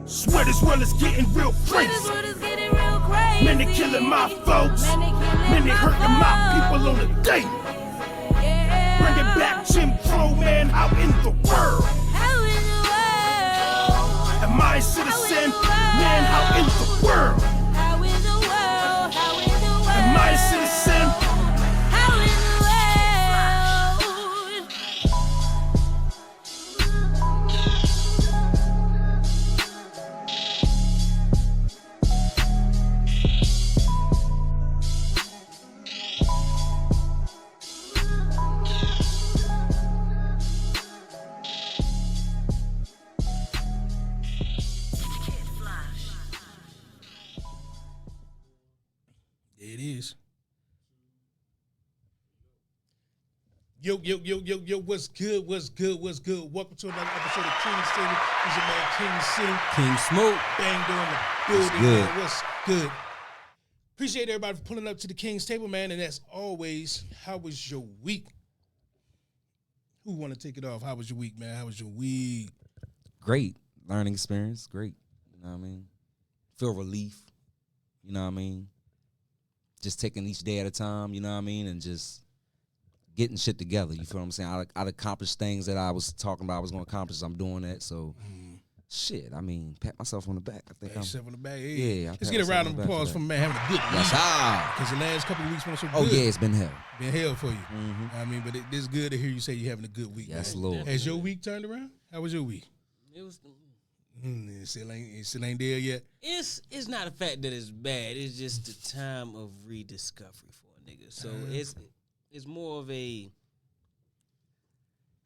Swear this world is getting real crazy. Man, they killing my folks. Man, they hurting my people on the daily. Bringing back Jim Crow, man, how in the world? Am I a citizen? Man, how in the world? Am I a citizen? It is. Yo, what's good? Welcome to another episode of King City. This is your man, King City. King Smoke. Bang doing the building, man. What's good? Appreciate everybody for pulling up to the King's table, man. And as always, how was your week? Who want to take it off? How was your week, man? How was your week? Great. Learning experience. Great. You know what I mean? Feel relief. You know what I mean? Just taking each day at a time, you know what I mean? And just getting shit together. You feel what I'm saying? I accomplished things that I was talking about I was going to accomplish. I'm doing that. So, shit, I mean, pat myself on the back. I think pat yourself on the back. Yeah. Let's get a round of applause for man having a good week. Yes, because the last couple of weeks went so good. Oh, yeah, it's been hell. Been hell for you. I mean, but it's good to hear you say you're having a good week. Yes, man. Lord. Has your week turned around? How was your week? It was. It still ain't there yet. It's not a fact that it's bad. It's just the time of rediscovery for a nigga. So it's more of a.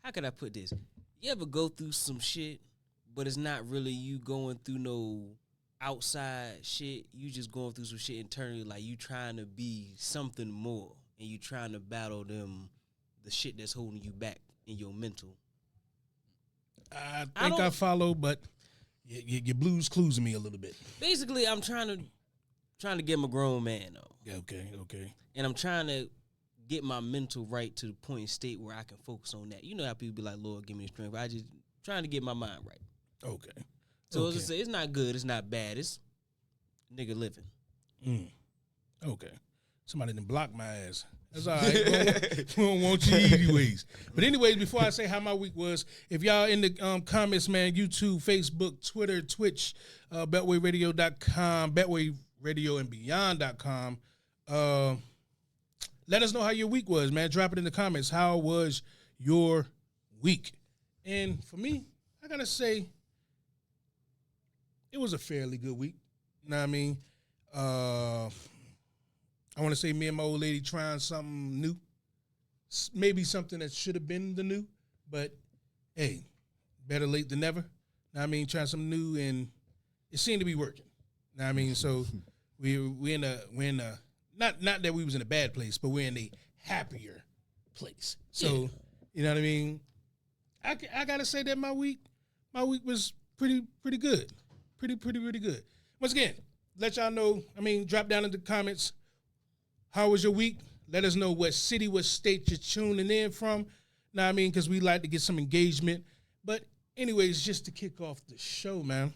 How can I put this? You ever go through some shit, but it's not really you going through no outside shit. You just going through some shit internally, like you trying to be something more, and you trying to battle the shit that's holding you back in your mental. I think I follow, but your blues clues me a little bit. Basically, I'm trying to get my grown man though. Yeah, okay. And I'm trying to get my mental right to the point and state where I can focus on that. You know how people be like, Lord, give me the strength. I just trying to get my mind right. Okay. So as I say, it's not good, it's not bad, it's nigga living. Okay. Somebody done blocked my ass. That's all right. We don't want you anyways. But anyways, before I say how my week was, if y'all in the comments, man, YouTube, Facebook, Twitter, Twitch, BeltwayRadio.com, BeltwayRadioandBeyond.com, let us know how your week was, man. Drop it in the comments. How was your week? And for me, I got to say, it was a fairly good week. You know what I mean? I want to say me and my old lady trying something new. Maybe something that should have been the new, but hey, better late than never. Know what I mean? Trying something new, and it seemed to be working. Know what I mean? So we're in a not that we was in a bad place, but we're in a happier place. So you know what I mean? I gotta say that my week was pretty good, pretty good. Once again, let y'all know. I mean, drop down in the comments. How was your week? Let us know what city, what state you're tuning in from. Know what I mean? Because we like to get some engagement. But anyways, just to kick off the show, man.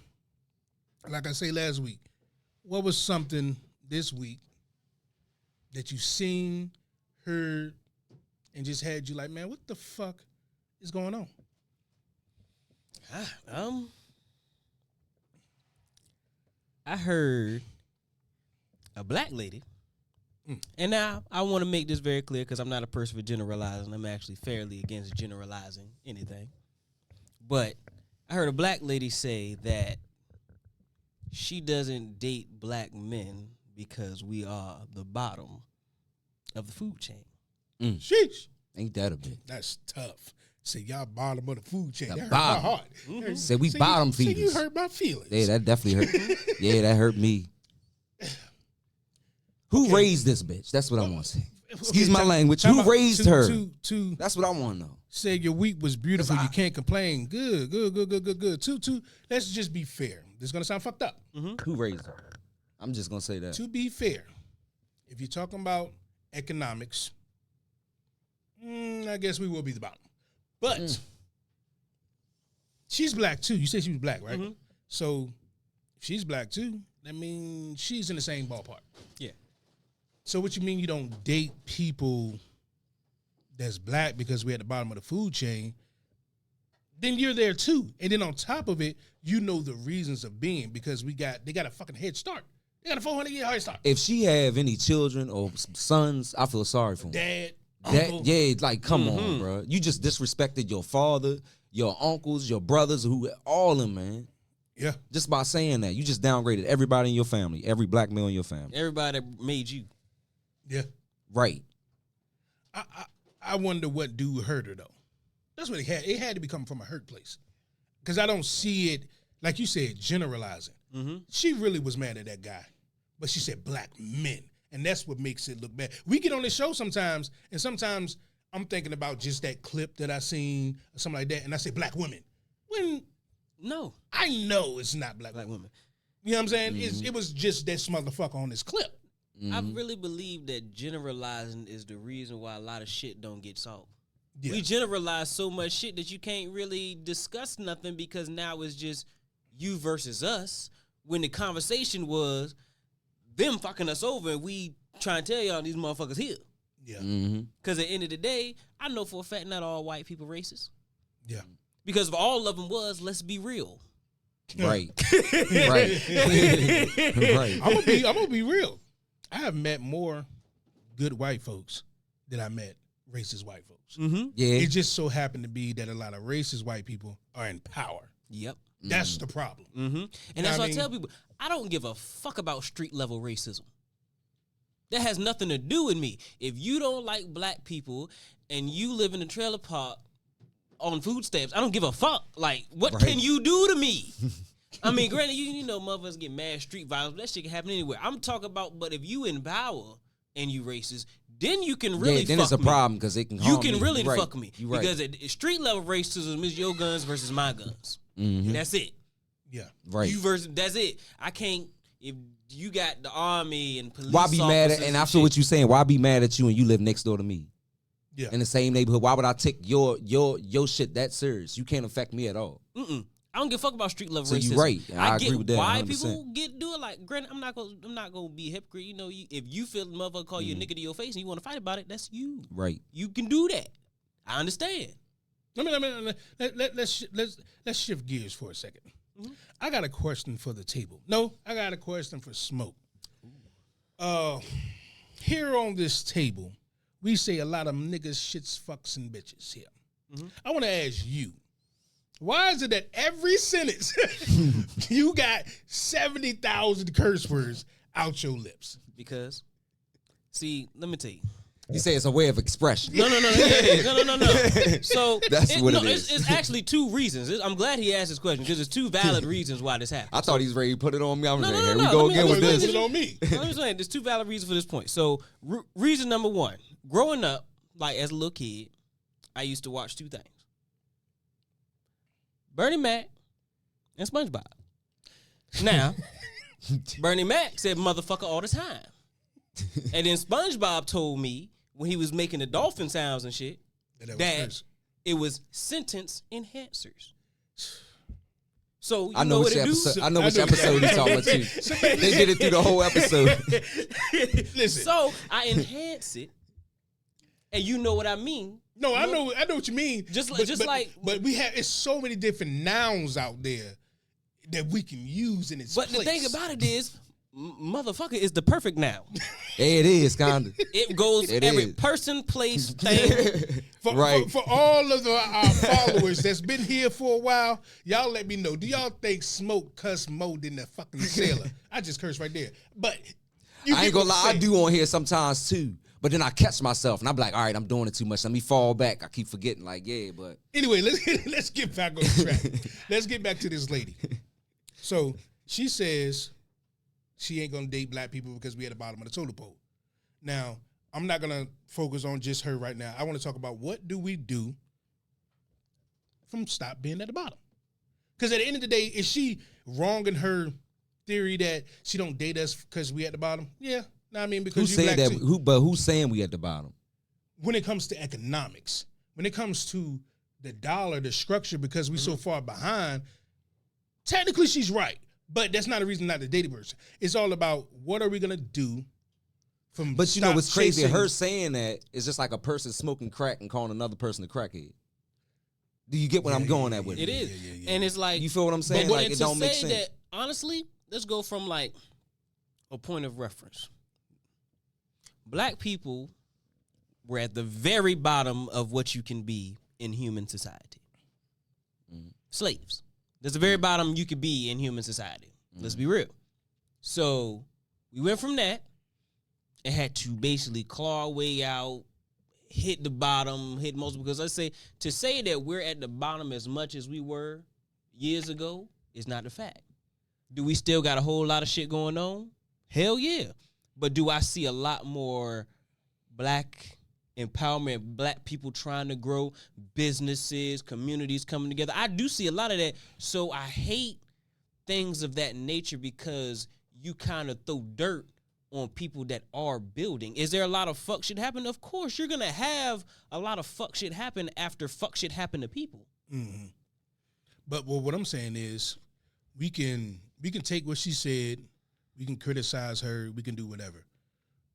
Like I say last week, what was something this week that you seen, heard, and just had you like, man, what the fuck is going on? I heard a black lady. And now I want to make this very clear because I'm not a person for generalizing. I'm actually fairly against generalizing anything. But I heard a black lady say that she doesn't date black men because we are the bottom of the food chain. Sheesh. Ain't that a bit? That's tough. Say y'all bottom of the food chain. The That hurt bottom. my heart. Say we bottom feeders. You hurt my feelings. Yeah, that definitely hurt. Yeah, that hurt me. Who raised this bitch? That's what I want to say. Excuse my language. Who raised her? That's what I want to know. Say your week was beautiful. You can't complain. Good. Two. Let's just be fair. This is going to sound fucked up. Who raised her? I'm just going to say that. To be fair, if you're talking about economics, I guess we will be the bottom. But she's black too. You said she was black, right? So she's black too. I mean, she's in the same ballpark. Yeah. So what you mean you don't date people that's black because we're at the bottom of the food chain? Then you're there too. And then on top of it, you know the reasons of being because they got a fucking head start. They got a 400-year head start. If she have any children or sons, I feel sorry for him. Dad, That, uncle. yeah, like come on, bro. You just disrespected your father, your uncles, your brothers, who all of them, man. Yeah. Just by saying that, you just downgraded everybody in your family, every black male in your family. Everybody that made you. Yeah. Right. I wonder what dude hurt her though. That's what it had. It had to be coming from a hurt place. Because I don't see it, like you said, generalizing. Mm-hmm. She really was mad at that guy. But she said black men. And that's what makes it look bad. We get on this show sometimes, and sometimes I'm thinking about just that clip that I seen or something like that, and I say black women. When No. I know it's not black Black women. women. You know what I'm saying? It was just this motherfucker on this clip. I really believe that generalizing is the reason why a lot of shit don't get solved. Yeah. We generalize so much shit that you can't really discuss nothing because now it's just you versus us. When the conversation was them fucking us over and we trying to tell y'all these motherfuckers here. Yeah. Because at the end of the day, I know for a fact not all white people racist. Yeah. Because if all of them was, let's be real. Right. Right. Right. I'm gonna be real. I have met more good white folks than I met racist white folks. Mm-hmm. Yeah. It just so happened to be that a lot of racist white people are in power. Yep. That's the problem. Mm-hmm. And know that's what what I I tell people. I don't give a fuck about street level racism. That has nothing to do with me. If you don't like black people and you live in a trailer park on food stamps, I don't give a fuck. Like, what Right. can you do to me? I mean, granted, you know, motherfuckers get mad street violence. That shit can happen anywhere. I'm talking about, but if you in power and you racist, then you can really yeah, then fuck it's a me. problem because it can You harm can me. really You right. fuck me. You right. Because street level racism is your guns versus my guns. Mhm. That's it. Yeah. Right. You versus that's it. I can't if you got the army and police. Why be mad at, officers and I feel shit. what you're saying, why be mad at you and you live next door to me? Yeah. In the same neighborhood. Why would I take your shit that serious? You can't affect me at all. I don't give a fuck about street level So racism. you right. I get agree with that why 100%. people do it. Like, granted, I'm not gonna be a hypocrite. You know, if you feel the motherfucker call you a nigga to your face and you want to fight about it, that's you. Right. You can do that. I understand. Let's shift gears for a second. I got a question for the table. No, I got a question for Smoke. Here on this table, we say a lot of niggas, shits, fucks, and bitches here. I want to ask you, why is it that every sentence you got 70,000 curse words out your lips? Because, see, let me tell you. You say it's a way of expression. No. So That's what it is. It's actually two reasons. I'm glad he asked this question because there's two valid reasons why this happened. I thought he was ready to put it on me. I was No, like, no, here no, we go let me- again let with me- this. Put it on me. I'm just saying, there's two valid reasons for this point. So, reason number one, growing up, like as a little kid, I used to watch two things: Bernie Mac and SpongeBob. Now, Bernie Mac said "motherfucker" all the time, and then SpongeBob told me when he was making the dolphin sounds and shit that it was sentence enhancers. So you I know know which what it episode. do. I know which I know episode he's talking about too. They did it through the whole episode. Listen. So I enhance it, and you know what I mean. No, I know what you mean. But we have it's so many different nouns out there that we can use in its But place. the thing about it is, motherfucker is the perfect noun. Yeah, it is kinda. It goes It every is. person, place, thing. For, for all of our followers that's been here for a while, y'all let me know. Do y'all think Smoke cuss more than the fucking sailor? I just cursed right there. But you I get ain't gonna what I'm lie, I saying. do on here sometimes too. But then I catch myself and I'm like, all right, I'm doing it too much. Let me fall back. I keep forgetting, like, yeah, but Anyway, let's get back on track. Let's get back to this lady. So she says she ain't gonna date black people because we at the bottom of the totem pole. Now, I'm not gonna focus on just her right now. I want to talk about what do we do from stop being at the bottom. Because at the end of the day, is she wrong in her theory that she don't date us because we at the bottom? Yeah, no, I mean because who you said black that? too. Who's saying we at the bottom? When it comes to economics, when it comes to the dollar, the structure, because we so far behind, technically she's right. But that's not a reason not to date a person. It's all about what are we gonna do from. But you know what's crazy? chasing- Her saying that is just like a person smoking crack and calling another person a crackhead. Do you get what I'm going at with It it? is, and it's like You feel what I'm saying? But Like and it to don't make say sense. that, honestly, let's go from like a point of reference. Black people were at the very bottom of what you can be in human society. Slaves. That's the very bottom you could be in human society. Let's be real. So we went from that and had to basically claw our way out, hit the bottom, hit most, because let's say to say that we're at the bottom as much as we were years ago is not the fact. Do we still got a whole lot of shit going on? Hell yeah. But do I see a lot more black empowerment, black people trying to grow, businesses, communities coming together? I do see a lot of that. So I hate things of that nature because you kind of throw dirt on people that are building. Is there a lot of fuck shit happen? Of course, you're gonna have a lot of fuck shit happen after fuck shit happen to people. Mm-hmm. But what I'm saying is, we can take what she said, we can criticize her, we can do whatever,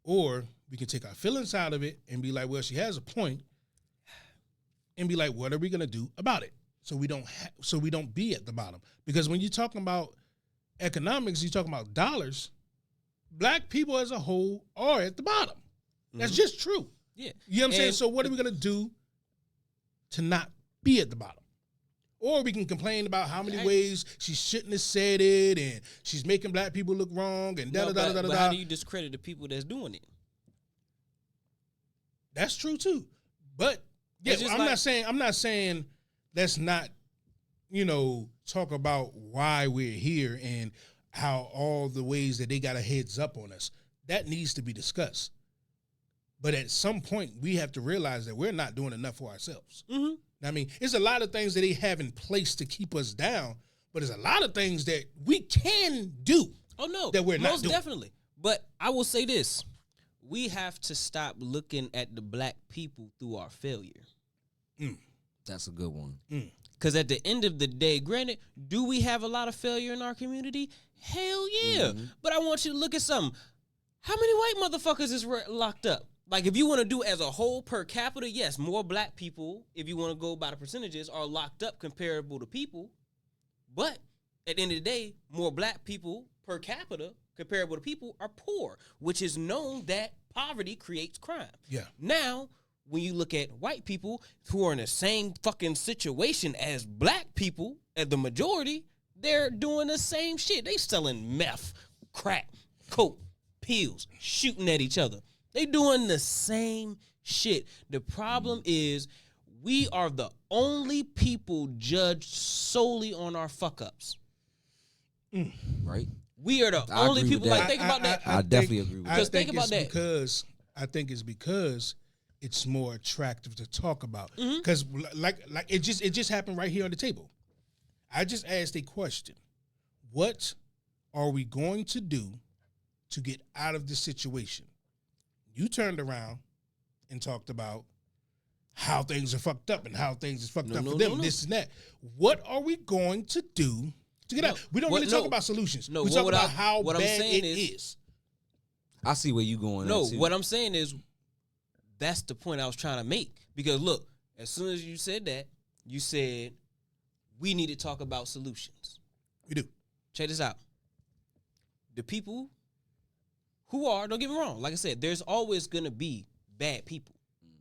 or we can take our feelings out of it and be like, well, she has a point, and be like, what are we gonna do about it? So we don't be at the bottom. Because when you're talking about economics, you're talking about dollars. Black people as a whole are at the bottom. That's just true. Yeah. You know what I'm saying? And- So what are we going to do to not be at the bottom? Or we can complain about how many ways she shouldn't have said it and she's making black people look wrong and No, but da-da-da-da-da-da. how do you discredit the people that's doing it? That's true too. But yeah, It's just I'm not saying let's not, talk about why we're here and how all the ways that they got a heads up on us. That needs to be discussed. But at some point, we have to realize that we're not doing enough for ourselves. Mm-hmm. I mean, it's a lot of things that they have in place to keep us down, but there's a lot of things that we can do. Oh no, that we're not most doing. definitely. But I will say this: we have to stop looking at the black people through our failure. That's a good one. Because at the end of the day, granted, do we have a lot of failure in our community? Hell yeah. But I want you to look at something. How many white motherfuckers is locked up? Like, if you want to do as a whole per capita, yes, more black people, if you want to go by the percentages, are locked up comparable to people. But at the end of the day, more black people per capita comparable to people are poor, which is known that poverty creates crime. Yeah. Now, when you look at white people who are in the same fucking situation as black people, as the majority, they're doing the same shit. They selling meth, crack, coke, pills, shooting at each other. They doing the same shit. The problem is we are the only people judged solely on our fuck-ups. Right? We are the I only agree with people. that. Like, think about that. I definitely agree with that. I Because think think about it's that. I think it's because it's more attractive to talk about. Mm-hmm. Because like it just happened right here on the table. I just asked a question. What are we going to do to get out of this situation? You turned around and talked about how things are fucked up and how things is fucked up for them, this and that. What are we going to do to get out? We don't really talk about solutions. No, we talk about how what I'm bad saying it is. I see where you going. No, at, too. what I'm saying is that's the point I was trying to make. Because look, as soon as you said that, you said we need to talk about solutions. We do. Check this out. The people who are, don't get me wrong, like I said, there's always going to be bad people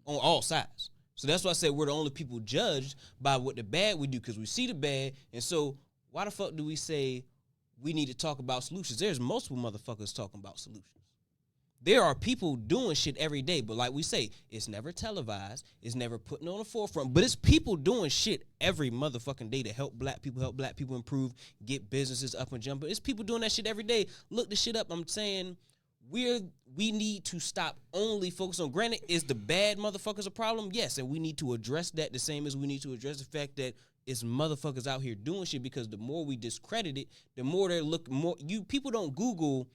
on all sides. So that's why I said we're the only people judged by what the bad we do, because we see the bad. And so why the fuck do we say we need to talk about solutions? There's multiple motherfuckers talking about solutions. There are people doing shit every day, but like we say, it's never televised, it's never putting on the forefront, but it's people doing shit every motherfucking day to help black people improve, get businesses up and jumping. It's people doing that shit every day. Look the shit up. I'm saying we need to stop only focus on, granted, is the bad motherfuckers a problem? Yes, and we need to address that the same as we need to address the fact that it's motherfuckers out here doing shit, because the more we discredit it, the more they look more. People don't Google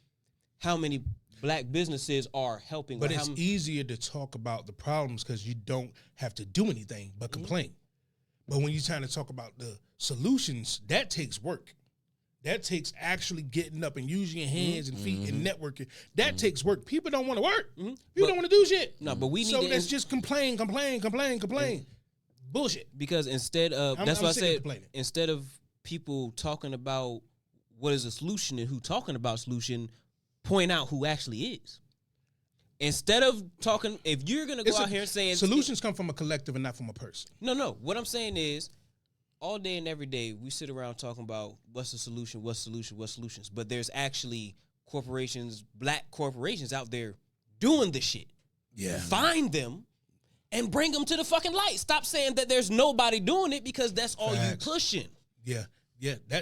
how many black businesses are helping. But it's easier to talk about the problems because you don't have to do anything but complain. But when you're trying to talk about the solutions, that takes work. That takes actually getting up and using your hands and feet and networking. That takes work. People don't want to work. People don't want to do shit. No, but we need so to let's just complain. Bullshit. because instead of I'm that's why I sick of said complaining. instead of people talking about what is a solution and who talking about solution, point out who actually is. Instead of talking, if you're gonna go out here and saying solutions come from a collective and not from a person. no, what I'm saying is, all day and every day we sit around talking about what's the solution, what's solutions, but there's actually corporations, black corporations out there doing the shit. Yeah. Find them and bring them to the fucking light. Stop saying that there's nobody doing it because that's all Facts. you pushing. Yeah.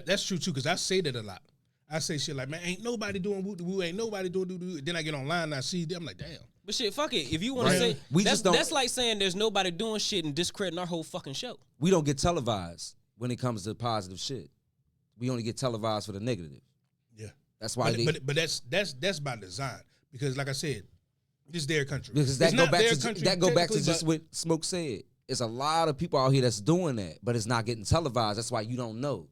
That's true too. Because I say that a lot. I say shit like, man, ain't nobody doing woo woo, ain't nobody doing doo doo. Then I get online and I see them, I'm like, damn. But shit, fuck it. If you want Right. to say We that's, just don't- that's like saying there's nobody doing shit and discrediting our whole fucking show. We don't get televised when it comes to positive shit. We only get televised for the negative. Yeah. That's why But that's by design. Because like I said, this is their country. because It's that go not back their to country that go back to technically, just but- what Smoke said. It's a lot of people out here that's doing that, but it's not getting televised. That's why you don't know.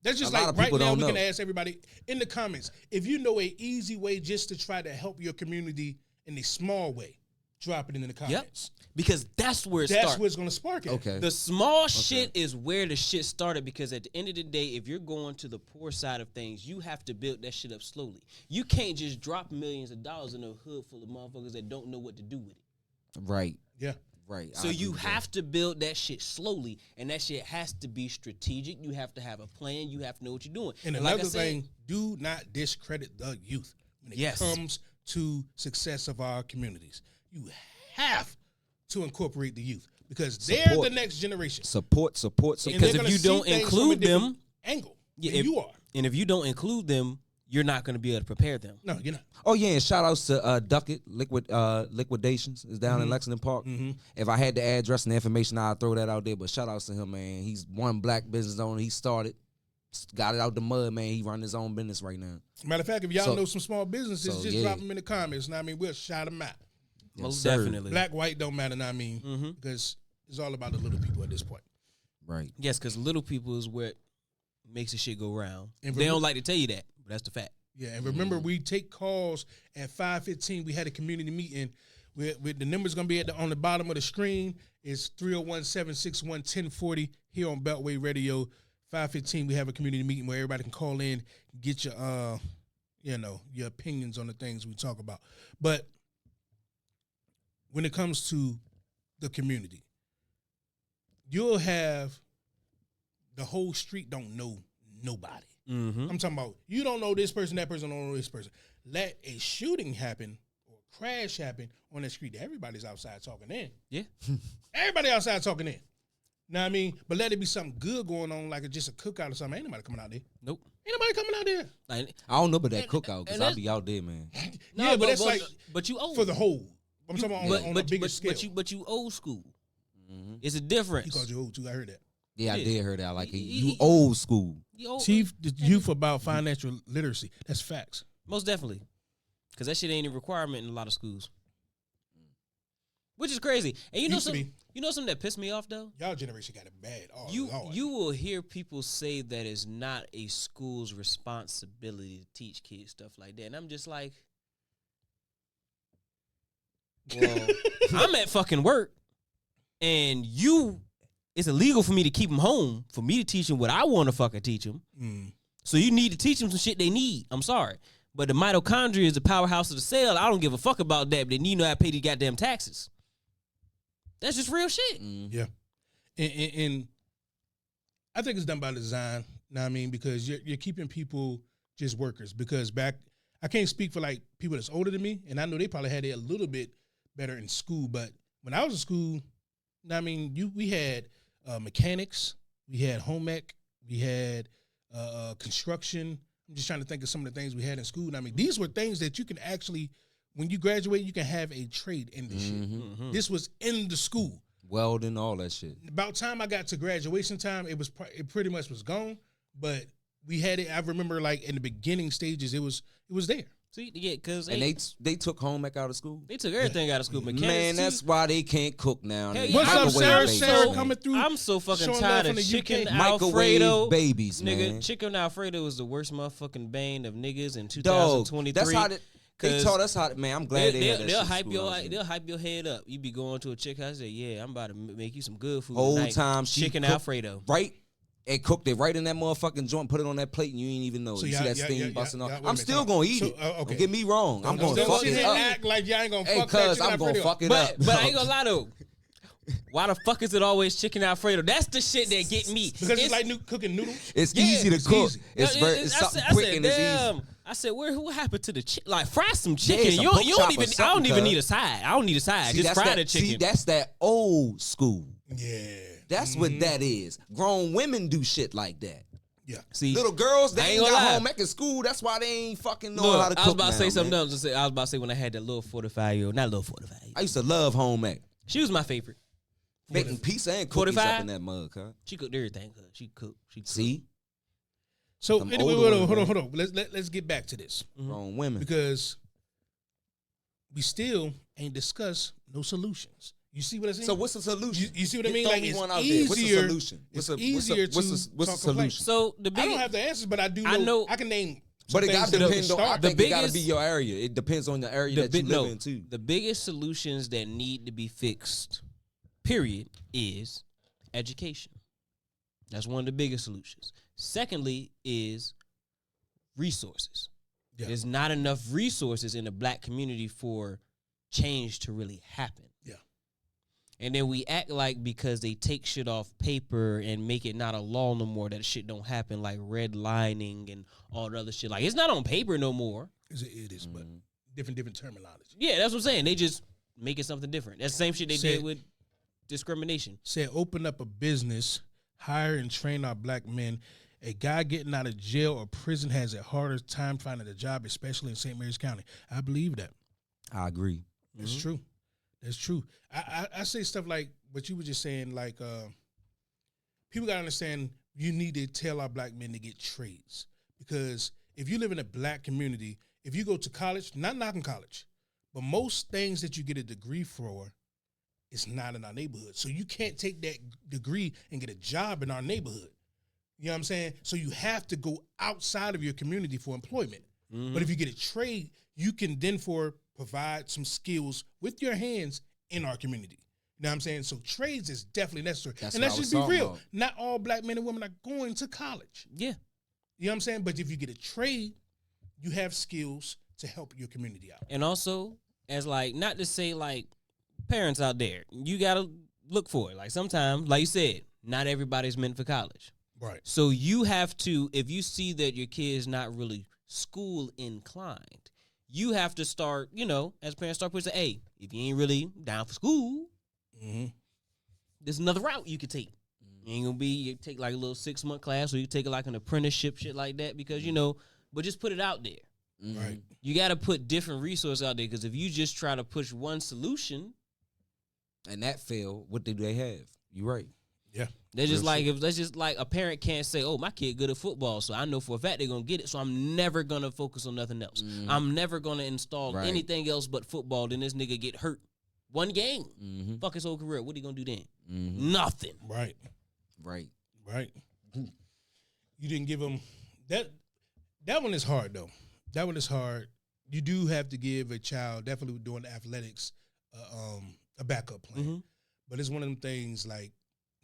That's just A lot like of right people now don't we can know. ask everybody in the comments if you know a easy way just to try to help your community in a small way. Drop it in the comments. Because that's where it That's starts. what's gonna spark it. Okay. The small shit is where the shit started because at the end of the day, if you're going to the poor side of things, you have to build that shit up slowly. You can't just drop millions of dollars in a hood full of motherfuckers that don't know what to do with it. Right. Yeah. Right. So I you agree with that. have to build that shit slowly, and that shit has to be strategic. You have to have a plan. You have to know what you're doing. And like I another said, thing, do not discredit the youth when it Yes. comes to success of our communities. You have to incorporate the youth because they're Support. the next generation. support. And Because they're if gonna you see don't things include from a different them- angle, Yeah, than if- you are. and if you don't include them, you're not going to be able to prepare them. No, you're not. Oh yeah, and shout outs to Duckett Liquidations is down Mm-hmm. in Lexington Park. If I had the address and the information, I'd throw that out there. But shout outs to him, man. He's one black business owner. He started, got it out the mud, man. He run his own business right now. Matter of fact, if y'all So- know some small businesses, so, just yeah. drop them in the comments. Know what I mean, we'll shout them out. Yes, Most sir. definitely. Black, white don't matter. Know what I mean, because it's all about the little people at this point. Right. Yes, because little people is what makes the shit go round. And They don't like to tell you that, but that's the fact. Yeah, and remember, we take calls at 5:15. We had a community meeting. With the number's gonna be on the bottom of the screen. It's 301-761-1040 here on Beltway Radio. 5:15. We have a community meeting where everybody can call in, get your your opinions on the things we talk about. But when it comes to the community, you'll have the whole street don't know nobody. Mm-hmm. I'm talking about you don't know this person, that person don't know this person. Let a shooting happen or crash happen on the street. Everybody's outside talking in. Yeah. Everybody outside talking in. Know what I mean? But let it be something good going on, like just a cookout or something. Ain't nobody coming out there. Nope. Ain't nobody coming out there. Like, I don't know about that cookout because and I'll that's- be out there, man. no, yeah, but that's like but you old for the whole. I'm talking about on a bigger scale. But you old school. Mm-hmm. It's a He difference. called you old too. I heard that. Yeah, I Yeah. did hear that. Like He- you he- old school. You old, Chief the youth about financial literacy. That's facts. most definitely, because that shit ain't a requirement in a lot of schools, which is crazy. And you know Used to something? be. You know something that pissed me off though? Y'all generation got it bad. Oh, You Lord. you will hear people say that it's not a school's responsibility to teach kids stuff like that, and I'm just like, well, I'm at fucking work, and it's illegal for me to keep them home for me to teach them what I want to fucking teach them. Mm. So you need to teach them some shit they need. I'm sorry, but the mitochondria is the powerhouse of the cell. I don't give a fuck about that, but they need to know how to pay these goddamn taxes. That's just real shit. Yeah, and I think it's done by design. Know what I mean, because you're keeping people just workers. Because I can't speak for like people that's older than me, and I know they probably had it a little bit better in school. But when I was in school, know what I mean, we had mechanics, we had home ec, we had construction. I'm just trying to think of some of the things we had in school. I mean, these were things that you can actually, when you graduate, you can have a trade in this shit. This was in the school. Welding, all that shit. About time I got to graduation time, it pretty much was gone. But we had it. I remember like in the beginning stages, it was there. See, yeah, because And they took home ec out of school. they took everything out of school. Mechanics, Man, too. that's why they can't cook now. Hell They yeah. What's up, microwave Sarah? babies, Sarah man. coming through. I'm so fucking showing tired love of from the chicken UK. Microwave Alfredo. babies, Nigga, man. chicken Alfredo was the worst motherfucking bane of niggas in Dog, 2023. that's how they 'Cause taught us how. Man, I'm glad they had that they'll shit hype in your school I was in. they'll hype your head up. You be going to a chick house, say, yeah, I'm about to make you some good food. Whole tonight. time she chicken cooked Alfredo. right and cooked it right in that motherfucking joint, put it on that plate, and you ain't even know. So you y'all- see that y'all- steam y'all- busting y'all- off. wait a I'm minute, still time out. gonna eat So, it. okay. Don't get me wrong. I'm gonna Don't fuck sit it here up. and act like y'all ain't gonna Hey, fuck that cuz chicken I'm gonna Alfredo. fuck it But up. but I ain't gonna lie though. Why the fuck is it always chicken Alfredo? That's the shit that get me. Because it's like cooking noodles. It's Yeah, easy to it's cook. easy. It's Yeah, very. It's I something said- quick I said, and it's easy. damn. I said, what happened to the chicken? Like, fry some Yeah, chicken. some you pork don't chop or even. I don't something, even cuz. need a side. I don't need a side. Just that's fry that, the chicken. See, that's that old school. Yeah. That's what that is. Grown women do shit like that. Yeah. See, Little girls, I they ain't ain't gonna got lie. home ec in school. That's why they ain't fucking know look, how to cook I was about to say now, something man. else. I was about to say when I had that little 45-year-old, not little 45. I used to love home ec. She was my favorite. Making pizza and cookies 45? up in that mug, huh? She cooked everything. Cause she cooked. See? So Them anyway, older hold on, women, hold on. Let's get back to this Grown women. because we still ain't discussed no solutions. You see what I'm saying? So what's the solution? You see what I Get mean? throw Like me it's one out there. easier. What's the solution? It's What's easier the to talk solution? complaints. So the I big. don't have the answers, but I do I know- I can name. But it some got things to that we can depend on. I start. think The it got to biggest- be your area. It depends on the area that you live in too. The biggest solutions that need to be fixed, period, is education. That's one of the biggest solutions. Secondly, is resources. Yeah. There's not enough resources in the black community for change to really happen. Yeah. And then we act like because they take shit off paper and make it not a law no more, that shit don't happen, like redlining and all the other shit. Like, it's not on paper no more. It is, but different terminology. Yeah, that's what I'm saying. They just make it something different. That's the same shit they Said- did with discrimination. Said open up a business, hire and train our black men. A guy getting out of jail or prison has a harder time finding a job, especially in St. Mary's County. I believe that. I agree. That's true. That's true. I say stuff like what you were just saying, like people gotta understand you need to tell our black men to get trades. Because if you live in a black community, if you go to college, not knocking college, but most things that you get a degree for is not in our neighborhood. So you can't take that degree and get a job in our neighborhood. You know what I'm saying? So you have to go outside of your community for employment. But if you get a trade, you can then provide some skills with your hands in our community. You know what I'm saying? So trades is definitely necessary. That's And what let's I was just be talking real. about. Not all black men and women are going to college. Yeah. You know what I'm saying? But if you get a trade, you have skills to help your community out. And also, as like, not to say like parents out there, you gotta look for it. Like sometimes, like you said, not everybody's meant for college. Right. So you have to, if you see that your kid's not really school inclined, you have to start, as parents start pushing, hey, if you ain't really down for school, Mm-hmm. there's another route you could take. You ain't gonna be, you take like a little 6-month class, or you take like an apprenticeship, shit like that, because, but just put it out there. Right. You got to put different resources out there, because if you just try to push one solution, And that failed. What did they have? You right. Yeah. they're just Real like, shit. if that's just like a parent can't say, oh, my kid good at football, so I know for a fact they're gonna get it, so I'm never gonna focus on nothing else. I'm never gonna install Right. anything else but football. Then this nigga get hurt one game, Mm-hmm. fuck his whole career. What he gonna do then? Mm-hmm. Nothing. Right. Right. Right. You didn't give them that. That one is hard though. That one is hard. You do have to give a child, definitely doing athletics, a backup plan. Mhm. But it's one of them things like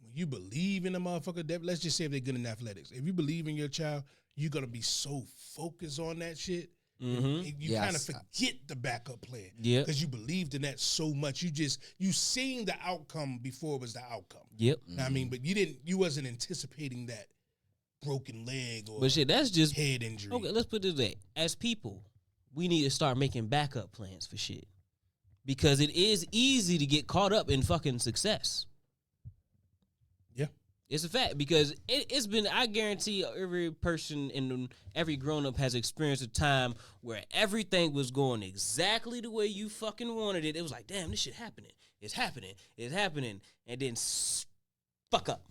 when you believe in a motherfucker. Let's just say if they're good in athletics, if you believe in your child, you're gonna be so focused on that shit. Mhm. You Yes. kind of forget the backup plan. Yep. Because you believed in that so much. You seen the outcome before it was the outcome. Yep. Know what I mean, but you wasn't anticipating that broken leg or But shit, that's just head injury. okay. Let's put it this way: as people, we need to start making backup plans for shit, because it is easy to get caught up in fucking success. Yeah. It's a fact, because it's been, I guarantee every person and every grown up has experienced a time where everything was going exactly the way you fucking wanted it. It was like, damn, this shit happening. It's happening. It's happening. And then fuck up.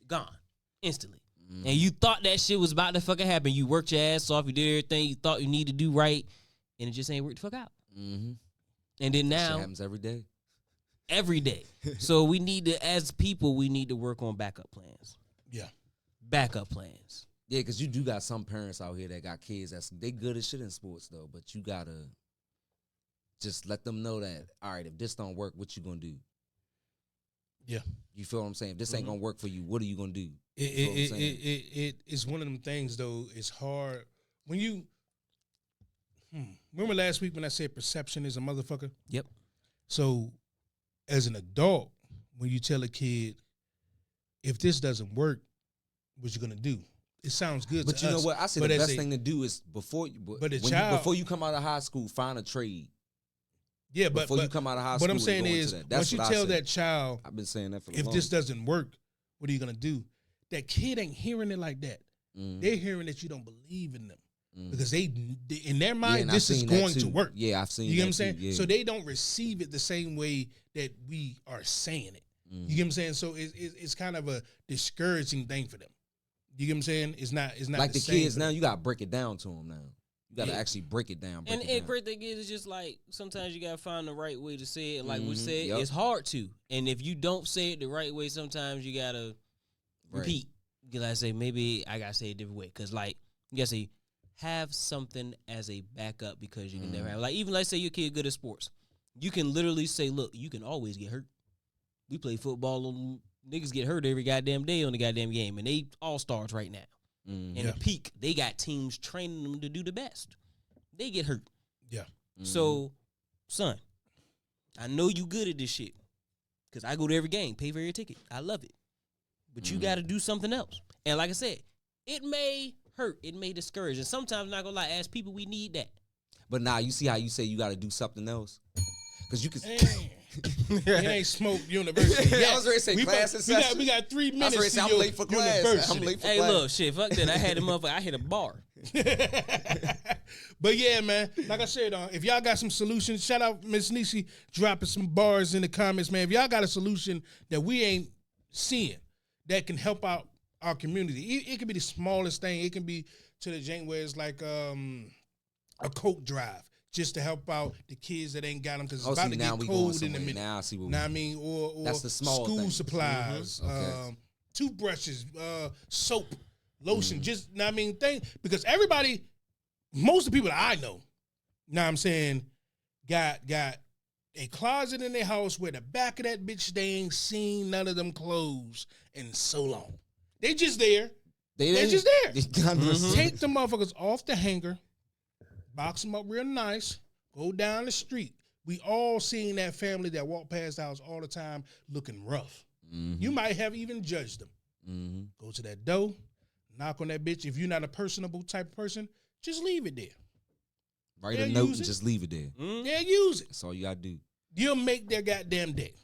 Gone. Instantly. And you thought that shit was about to fucking happen. You worked your ass off. You did everything you thought you needed to do right. and it just ain't worked the fuck out. Mm-hmm. And then Shit now, happens every day. every day. So we need to, as people, we need to work on backup plans. Yeah. Backup plans. Yeah, because you do got some parents out here that got kids they good as shit in sports though, but you gotta just let them know that, all right, if this don't work, what you gonna do? Yeah. You feel what I'm saying? If this ain't gonna work for you, what are you gonna do? It's one of them things though. It's hard when you remember last week when I said perception is a motherfucker. Yep. So as an adult, when you tell a kid, if this doesn't work, what you gonna do? It sounds good. But to you know us, what? I said but the as best thing to do is before you come out of high school, find a trade. Yeah, but before you come out of high school, what I'm saying and go is, into that. That's once you what I tell said. that child, I've been saying that for the if long. this doesn't work, what are you gonna do? That kid ain't hearing it like that. Mhm. They're hearing that you don't believe in them Mhm. because they in their mind and this I've is seen that going to too. work. Yeah, I've seen. You get what that I'm saying? too, yeah. So they don't receive it the same way that we are saying it. Mhm. You get what I'm saying? So it's kind of a discouraging thing for them. You get what I'm saying? It's not like the same kids for now, them. you gotta break it down to them now. You gotta Yeah. actually break it down. And great thing is, it's just like sometimes you gotta find the right way to say it. Like we Mhm, said, yep. it's hard to. And if you don't say it the right way, sometimes you gotta Right. repeat. You gotta say, maybe I gotta say it a different way. Cause like you gotta say, have something as a backup because you can never have. Like even let's say your kid good at sports, you can literally say, look, you can always get hurt. We play football and niggas get hurt every goddamn day on the goddamn game, and they all stars right now. Mhm. In the peak, they got teams training them to do the best. They get hurt. Yeah. So, son, I know you good at this shit. Cause I go to every game, pay for every ticket. I love it. But you gotta do something else. And like I said, it may hurt, it may discourage. And sometimes, not gonna lie, as people, we need that. But now you see how you say you gotta do something else? Because you can. It ain't Smoke University. I was ready to say class in session. We got 3 I was minutes ready to say to I'm your late for class. university. I'm late for Hey, class. look, shit, fuck that. I had a motherfucker, I hit a bar. But yeah, man, like I said, if y'all got some solutions, shout out Miss Nisi dropping some bars in the comments, man. If y'all got a solution that we ain't seeing that can help out our community, it can be the smallest thing. It can be to the jank where it's like a coat drive just to help out the kids that ain't got them because it's about to now get we going cold in a somewhere. minute. Now I see what Know what I mean? Or That's the small school things. supplies, Okay. toothbrushes, soap, lotion, just know what I mean, because everybody, most of the people that I know I'm saying, got a closet in their house where the back of that bitch they ain't seen none of them clothes in so long. They just there. They're just there. Take the motherfuckers off the hanger, box them up real nice, go down the street. We all seen that family that walk past the house all the time looking rough. You might have even judged them. Go to that door, knock on that bitch. If you're not a personable type of person, just leave it there. Write They'll a note use and it. just leave it there. They'll use it. That's all you gotta do. You'll make their goddamn day.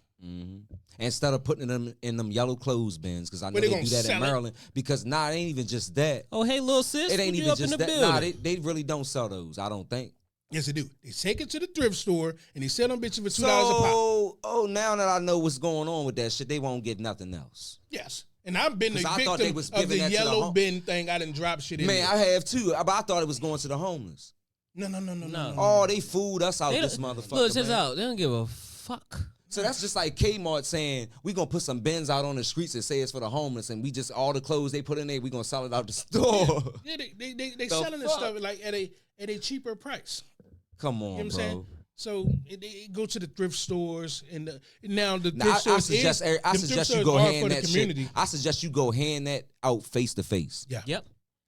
Instead of putting them in them yellow clothes bins, because I know Where they they gonna do that sell in it? Maryland. Because it ain't even just that. Oh, hey, little sis, It ain't what you even up in just the that. building? They really don't sell those. I don't think. Yes, they do. They take it to the thrift store and they sell them bitches for $2 a pop. So, now that I know what's going on with that shit, they won't get nothing else. Yes. And I've been the 'Cause I thought they victim was of giving the that to the yellow home- bin thing. I done dropped shit in Man, there. I have too. But I thought it was going to the homeless. No. Oh, they fooled us out They this don't- motherfucker. Look, check this man. out. They don't give a fuck. So that's just like Kmart saying we gonna put some bins out on the streets that say it's for the homeless, and we just all the clothes they put in there, we gonna sell it out the store. Yeah, they selling this fuck? stuff like at a cheaper price. Come You on, know what I'm bro. saying? So it go to the thrift stores and now the Now, thrift I stores suggest them you thrift go stores are hand for the that community. shit. I suggest you go hand that out face to face. Yeah. Yep.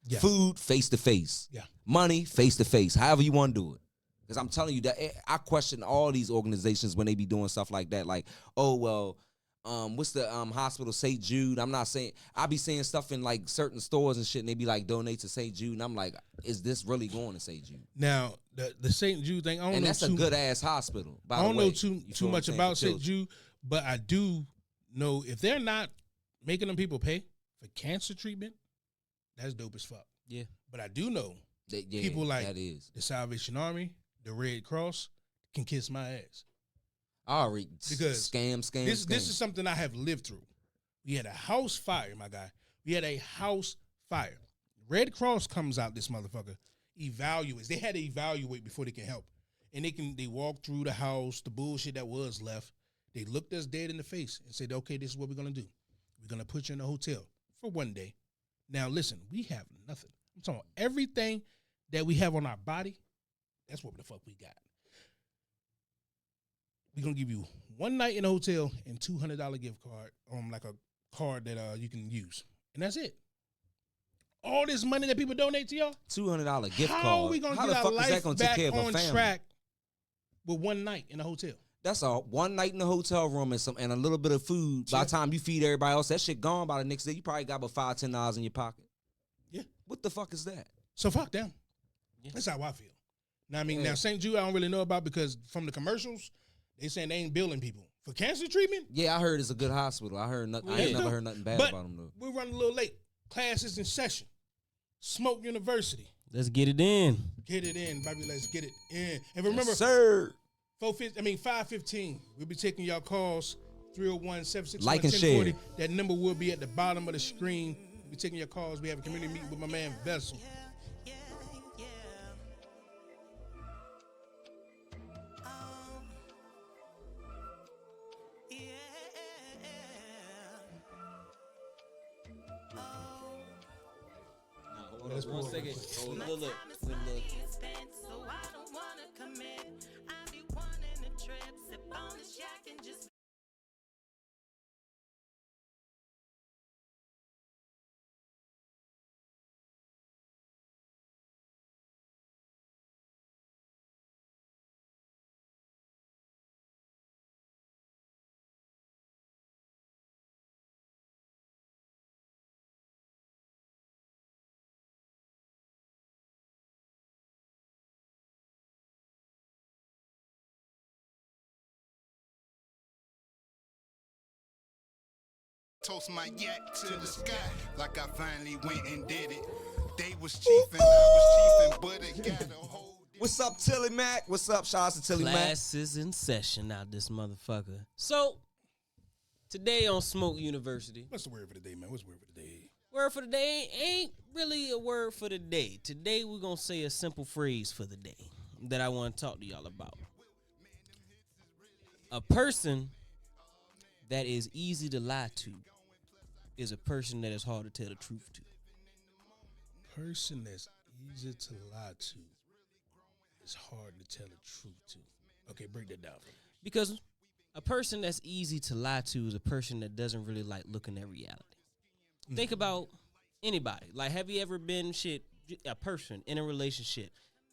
Yeah. Food face to face. Yeah. Money face to face. However you want to do it. Because I'm telling you that I question all these organizations when they be doing stuff like that. Like, oh well, what's the hospital St. Jude? I'm not saying I be seeing stuff in like certain stores and shit, and they be like donate to St. Jude, and I'm like, is this really going to St. Jude? Now the St. Jude thing, I don't And know that's a good ass hospital. By I don't the way. know too You feel what I'm much saying? about For St. children. Jude, but I do know if they're not making them people pay for cancer treatment, that's dope as fuck. Yeah. But I do know Yeah, people like that is. the Salvation Army, the Red Cross can kiss my ass. I already Because scam. This is something I have lived through. We had a house fire, my guy. We had a house fire. Red Cross comes out this motherfucker. evaluates. They had to evaluate before they can help. And they walk through the house, the bullshit that was left. They looked us dead in the face and said, okay, this is what we're going to do. We're going to put you in a hotel for one day. Now, listen, we have nothing. I'm talking about everything that we have on our body. That's what the fuck we got. We're going to give you one night in a hotel and $200 gift card, like a card that you can use. And that's it. All this money that people donate to y'all. $200 gift card. How are we going to How get the our fuck is that life gonna take back care of a on family? track with one night in a hotel? That's all. One night in the hotel room and a little bit of food. By the time you feed everybody else, that shit gone by the next day. You probably got about $5, $10 in your pocket. Yeah. What the fuck is that? So fuck them. Yeah. That's how I feel. Now, I mean, now St. Jude, I don't really know about because from the commercials, they saying they ain't billing people for cancer treatment. Yeah, I heard it's a good hospital. I heard nothing. I ain't never heard nothing bad about them though. We're running a little late. Classes in session. Smoke University. Let's get it in. Get it in, baby. Let's get it in. And remember, Yes, sir. 5:15. We'll be taking y'all calls. 301-761-1040. Like and share. That number will be at the bottom of the screen. We'll be taking your calls. We have a community meeting with my man Vessel. Let's One second. Look. So I don't wanna commit. I be wanting a trip, sip on the shack and just Toast my yak to the sky, like I finally went and did it. They was chiefin', I was chiefin', but it got a hold. What's up, Tilly Mac? What's up, shout out to Tilly Mac? Classes in session out this motherfucker. So, today on Smoke University. What's the word for the day, man? What's the word for the day? Word for the day ain't really a word for the day. Today we're going to say a simple phrase for the day that I want to talk to y'all about. A person that is easy to lie to is a person that is hard to tell the truth to. Person that's easy to lie to is hard to tell the truth to. Okay, break that down for me. Because a person that's easy to lie to is a person that doesn't really like looking at reality. Think about anybody. Like, have you ever been a person in a relationship?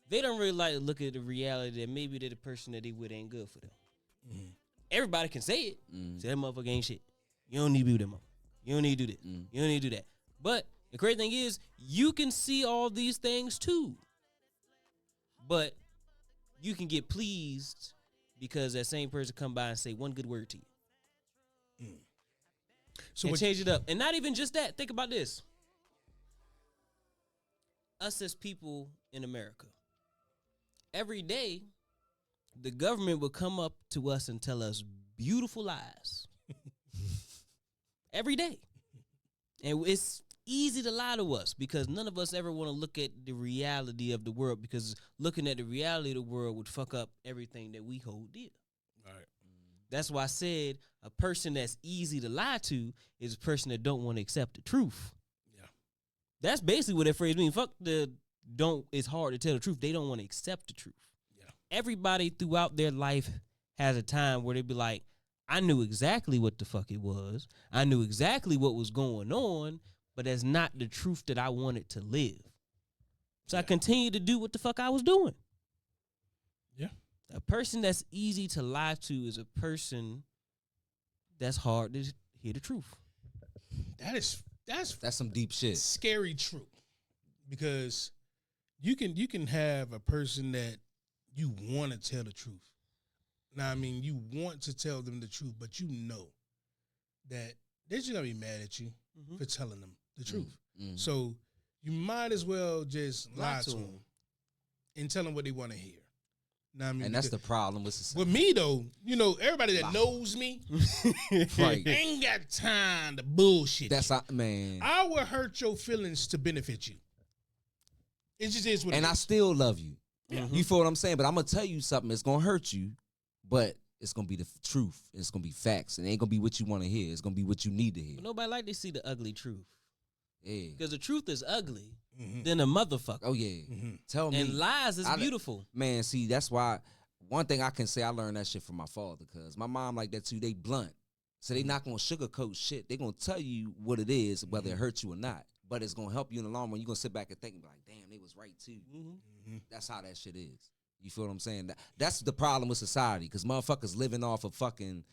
They don't really like to look at the reality that maybe the person that they with ain't good for them. Mm-hmm. Everybody can say it. Say that motherfucker ain't shit. You don't need to be with them. You don't need to do this. You don't need to do that. But the crazy thing is, you can see all these things too. But you can get pleased because that same person come by and say one good word to you. So And change it up. And not even just that. Think about this. Us as people in America, every day, the government will come up to us and tell us beautiful lies. Every day. And it's easy to lie to us because none of us ever want to look at the reality of the world, because looking at the reality of the world would fuck up everything that we hold dear. all right. That's why I said a person that's easy to lie to is a person that don't want to accept the truth. Yeah. That's basically what that phrase means. Fuck the don't, it's hard to tell the truth. They don't want to accept the truth. Yeah. Everybody throughout their life has a time where they be like, I knew exactly what the fuck it was. I knew exactly what was going on, but that's not the truth that I wanted to live. So I continued to do what the fuck I was doing. Yeah. A person that's easy to lie to is a person that's hard to hear the truth. That's some deep shit. scary truth, because you can have a person that you want to tell the truth. Now, I mean, you want to tell them the truth, but you know that they're just gonna be mad at you for telling them the truth. So you might as well just lie to them and tell them what they want to hear. Now, I mean, And that's the problem with society. with me though. You know, everybody that knows me Right. ain't got time to bullshit. That's man. I will hurt your feelings to benefit you. It just is what and it I is. still love you. Mhm. You feel what I'm saying? But I'm gonna tell you something. It's gonna hurt you, but it's gonna be the truth. It's gonna be facts. It ain't gonna be what you want to hear. It's gonna be what you need to hear. But nobody like to see the ugly truth. Yeah. Because the truth is ugly Mhm. than a motherfucker. Oh yeah. Mhm. Tell me. And lies is I- beautiful. Man, see, that's why one thing I can say I learned that shit from my father, because my mom like that too. They blunt. So they not gonna sugarcoat shit. They gonna tell you what it is, whether it hurts you or not. But it's gonna help you in the long run. You're gonna sit back and think and be like, damn, they was right too. That's how that shit is. You feel what I'm saying? That's the problem with society, because motherfuckers living off of fucking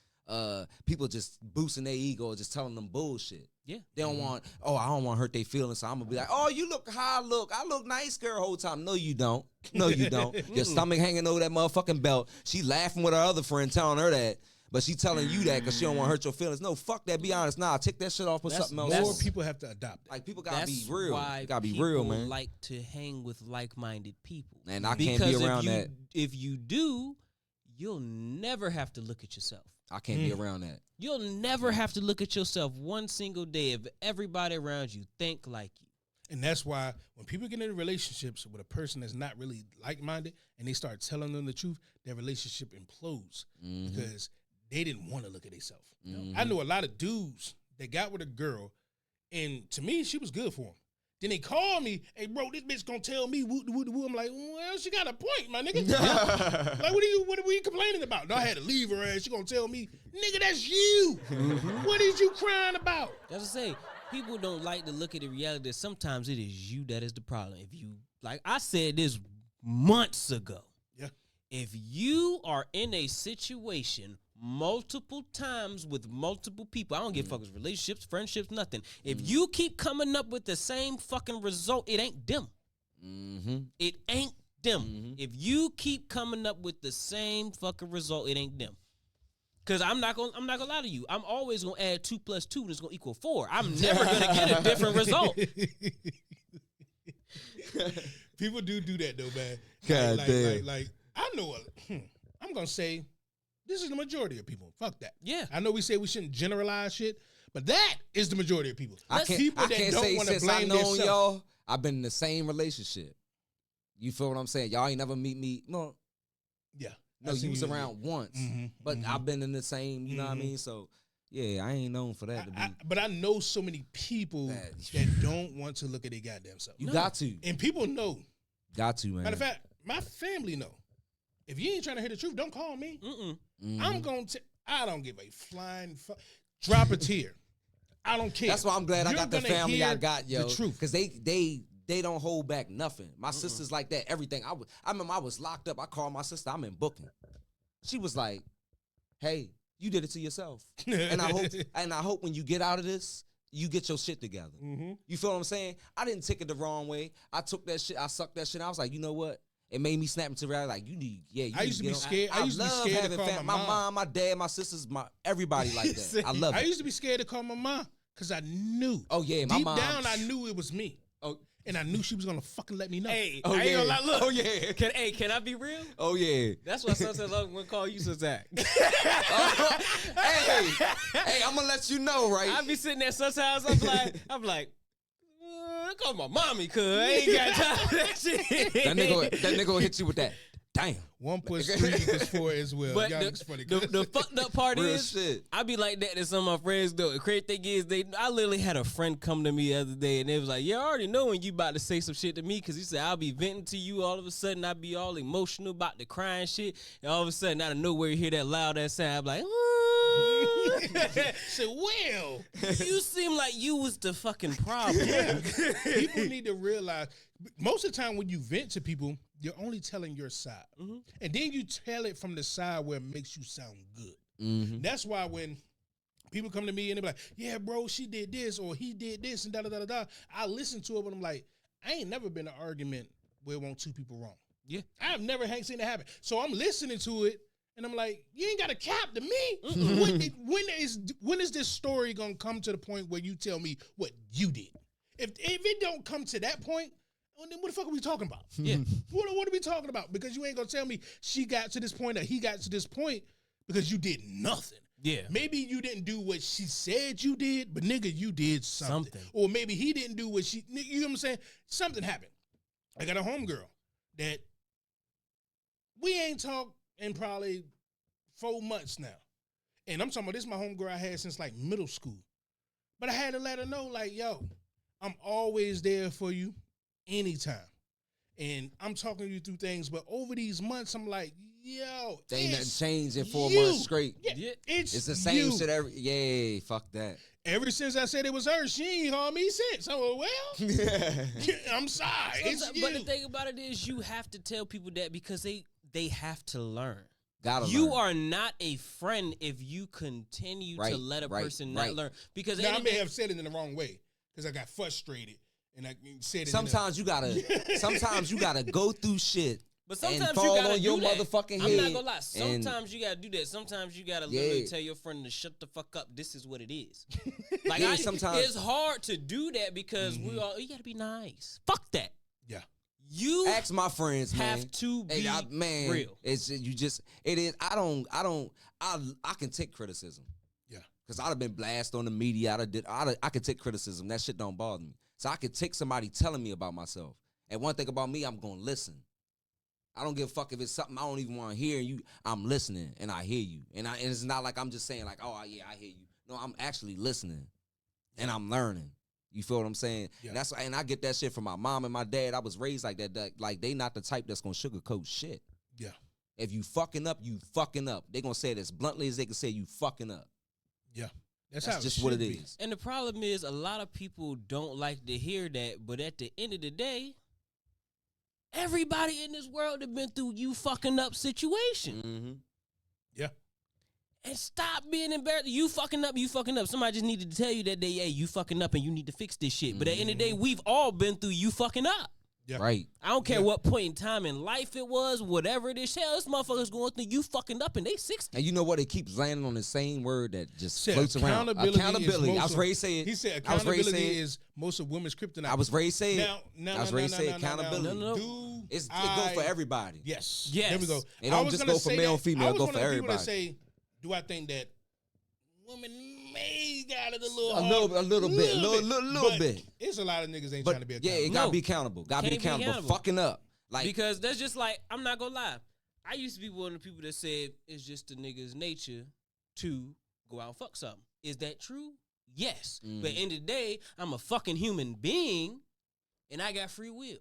people just boosting their ego or just telling them bullshit. Yeah. They don't want, I don't want to hurt their feelings, so I'm gonna be like, oh, you look how I look. I look nice, girl, whole time. No, you don't. No, you don't. Your stomach hanging over that motherfucking belt. She laughing with her other friend, telling her that, but she telling you that because she don't want to hurt your feelings. No, fuck that. Be honest. Nah, take that shit off with That's- something else. More on. people have to adopt it. Like people gotta That's be real. why You gotta be people real, man. like to hang with like-minded people. And I can't be Because around if you, that. If you do, you'll never have to look at yourself. I can't be around that. You'll never have to look at yourself one single day if everybody around you think like you. And that's why when people get into relationships with a person that's not really like-minded and they start telling them the truth, their relationship implodes because they didn't want to look at themselves. I know a lot of dudes that got with a girl, and to me, she was good for him. Then they call me, hey, bro, this bitch gonna tell me woo, woo, woo. I'm like, well, she got a point, my nigga. Like, what are you complaining about? No, I had to leave her ass. She gonna tell me, nigga, that's you. What is you crying about? That's what I say. People don't like to look at the reality that sometimes it is you that is the problem. If you, like I said this months ago, Yeah. if you are in a situation multiple times with multiple people, I don't give fuck with relationships, friendships, nothing. If you keep coming up with the same fucking result, it ain't them. It ain't them. If you keep coming up with the same fucking result, it ain't them. Cause I'm not gonna lie to you. I'm always gonna add 2 + 2 and it's gonna equal 4. I'm never gonna get a different result. People do that though, man. God damn. Like I know. I'm gonna say this is the majority of people. Fuck that. Yeah. I know we say we shouldn't generalize shit, but that is the majority of people. I can't People that don't say want to since I blame known themselves. y'all, I've been in the same relationship. You feel what I'm saying? Y'all ain't never meet me. No, Yeah. no, I you seen was around once, but I've been in the same. You know what I mean? So yeah, I ain't known for that to be. But I know so many people that don't want to look at their goddamn self. You got to, And people know. got to, man. Matter of fact, my family know. If you ain't trying to hear the truth, don't call me. I'm going to. I don't give a flying fuck. Drop a tear. I don't care. That's why I'm glad I You're got the gonna family I hear got, yo. The truth. Because they don't hold back nothing. My sister's like that. Everything. I remember I was locked up. I called my sister. I'm in booking. She was like, "Hey, you did it to yourself." and I hope when you get out of this, you get your shit together. You feel what I'm saying? I didn't take it the wrong way. I took that shit. I sucked that shit. I was like, you know what? It made me snap into reality. Like, you need. I used to be scared. I used to be love scared to having call fam- my my mom. my dad, my sisters, my everybody like that. I love I it. used to be scared to call my mom because I knew. Oh, yeah, my deep mom- down, I knew it was me. Oh, And I knew she was gonna fucking let me know. Hey, oh I ain't yeah. gonna lie. Look, Oh yeah. Can I be real? Oh yeah. That's why sometimes I'm gonna call you Zach. hey, I'm gonna let you know, right? I be sitting there sometimes. I'm like, call my mommy, cuz I ain't got time for that shit. that nigga will hit you with that. Damn. 1 + 3 = 4 as well. But Y'all the, niggas funny. the fucked up part Real is, shit. I be like that to some of my friends though. The crazy thing is, I literally had a friend come to me the other day and they was like, yeah, I already know when you about to say some shit to me because he said, I'll be venting to you all of a sudden. I be all emotional about the crying shit. And all of a sudden, out of nowhere, you hear that loud ass sound. I'm like, Say, well, you seem like you was the fucking problem. people need to realize most of the time when you vent to people, you're only telling your side. And then you tell it from the side where it makes you sound good. That's why when people come to me and they be like, yeah, bro, she did this or he did this and da-da-da-da-da, I listen to it, but I'm like, I ain't never been in an argument where it won't two people wrong. Yeah. I've never seen it happen. So I'm listening to it, and I'm like, you ain't got a cap to me. When is this story gonna come to the point where you tell me what you did? If it don't come to that point, well, then what the fuck are we talking about? Yeah. What are we talking about? Because you ain't gonna tell me she got to this point or he got to this point because you did nothing. Yeah. Maybe you didn't do what she said you did, but nigga, you did something. Or maybe he didn't do what you know what I'm saying? Something happened. I got a homegirl that we ain't talked in probably 4 months now. And I'm talking about this is my homegirl I had since like middle school. But I had to let her know, like, yo, I'm always there for you anytime. And I'm talking to you through things, but over these months, I'm like, yo, They ain't nothing it's changed in 4 you. months straight. Yeah, it's It's the same you. shit every. Yay, fuck that. Ever since I said it was her, she ain't called me since. I'm like, well, I'm sorry. It's Sometimes- you. but the thing about it is, you have to tell people that because they have to learn. Gotta You learn. are not a friend if you continue Right, to let a right, person not right. learn. Because Now, I any may day- have said it in the wrong way because I got frustrated and I said it. Sometimes you gotta go through shit. But sometimes and you fall gotta on your do that. motherfucking I'm head. not gonna lie. and- Sometimes you gotta do that. Sometimes you gotta literally Yeah. tell your friend to shut the fuck up. This is what it is. Like Yeah, sometimes- it's hard to do that because we all you gotta be nice. Fuck that. Yeah. You Ask my friends, man. have to Hey, be man, real. It's you just it is. I can take criticism. Yeah. Cause I'd have been blasted on the media. I could take criticism. That shit don't bother me. So I could take somebody telling me about myself. And one thing about me, I'm gonna listen. I don't give a fuck if it's something I don't even want to hear. You, I'm listening and I hear you. And it's not like I'm just saying like, oh yeah, I hear you. No, I'm actually listening, and I'm learning. You feel what I'm saying? Yeah. And I get that shit from my mom and my dad. I was raised like that. Like they not the type that's gonna sugarcoat shit. Yeah. If you fucking up, you fucking up. They gonna say it as bluntly as they can say you fucking up. Yeah. That's how just what it should be. is. And the problem is a lot of people don't like to hear that, but at the end of the day, everybody in this world have been through you fucking up situation. Mm-hmm. Yeah. And stop being embarrassed. You fucking up, you fucking up. Somebody just needed to tell you that hey, you fucking up and you need to fix this shit. But at the end of the day, we've all been through you fucking up. Yeah. Right. I don't care Yeah. what point in time in life it was, whatever it is. Hell, this motherfucker's going through you fucking up and they 60. And you know what? It keeps landing on the same word that just Said floats around. accountability is I was most raised saying. He said I was raised accountability saying. is most of women's kryptonite. I was raised saying. Now, I was raised saying accountability. No. Do It go for I- everybody. Yes. Yes. There we go. It don't I was just gonna go for say male, that. female, I was go one for of the people that everybody. say, do I think that women may got it a little A hard? little bit, little But bit. It's a lot of niggas ain't But trying to be yeah, accountable. it gotta No. be accountable. Gotta be Can't be accountable. accountable. Fucking up. Like Because that's just like, I'm not gonna lie. I used to be one of the people that said it's just the nigga's nature to go out and fuck something. Is that true? Yes. But at the end of the day, I'm a fucking human being and I got free will.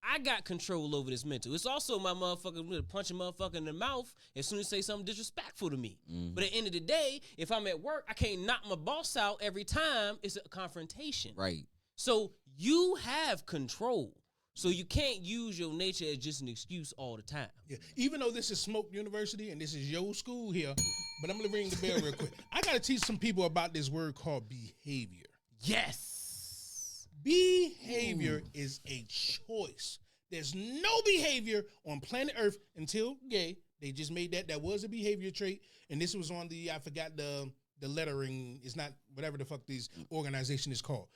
I got control over this mental. It's also my motherfucker punching motherfucker in the mouth as soon as say something disrespectful to me. But at the end of the day, if I'm at work, I can't knock my boss out every time. It's a confrontation. right. So you have control. So you can't use your nature as just an excuse all the time. Yeah. Even though this is Smoke University and this is your school here, but I'm gonna ring the bell real quick. I gotta teach some people about this word called behavior. Yes. Behavior is a choice. There's no behavior on planet Earth until gay. They just made that. That was a behavior trait. And this was on I forgot the lettering. It's not whatever the fuck this organization is called.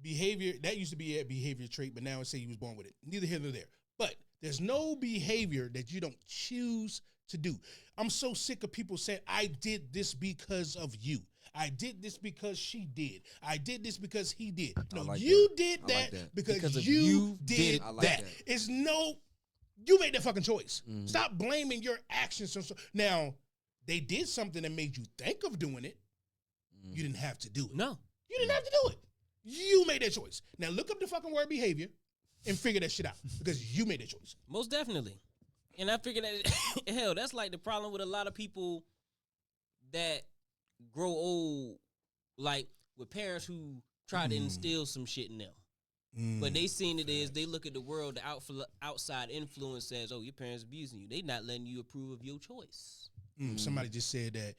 Behavior, that used to be a behavior trait, but now it say you was born with it. Neither here nor there. But there's no behavior that you don't choose to do. I'm so sick of people saying, I did this because of you. I did this because she did. I did this because he did. No, like you that. did I that, like that. because Because of you you did did I like that. that. It's you made that fucking choice. Stop blaming your actions. Now, they did something that made you think of doing it. You didn't have to do it. No. You didn't have to do it. You made that choice. Now look up the fucking word behavior and figure that shit out because you made that choice. Most definitely. And I figured that, hell, that's like the problem with a lot of people that grow old, like with parents who try to instill some shit in them. But they seen it as they look at the world, the outside influence says, oh, your parents abusing you. They not letting you approve of your choice. Somebody just said that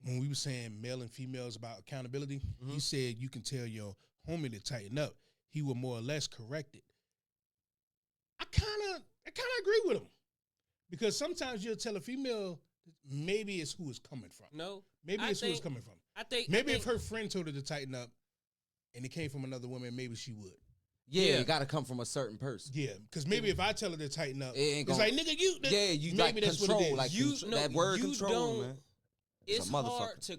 when we were saying male and females about accountability, he said you can tell your homie to tighten up. He will more or less correct it. I kind of agree with him because sometimes you'll tell a female maybe it's who it's coming from. No. Maybe I it's who it's think- coming from. I think Maybe I if think, her friend told her to tighten up and it came from another woman, maybe she would. Yeah, Yeah. it gotta come from a certain person. Yeah, because maybe if I tell her to tighten up, It ain't it's gonna- like, nigga, you. Yeah, you maybe like that's control, what it is. like You- contr- no, that word you control, don't- man. it's a motherfucker. hard to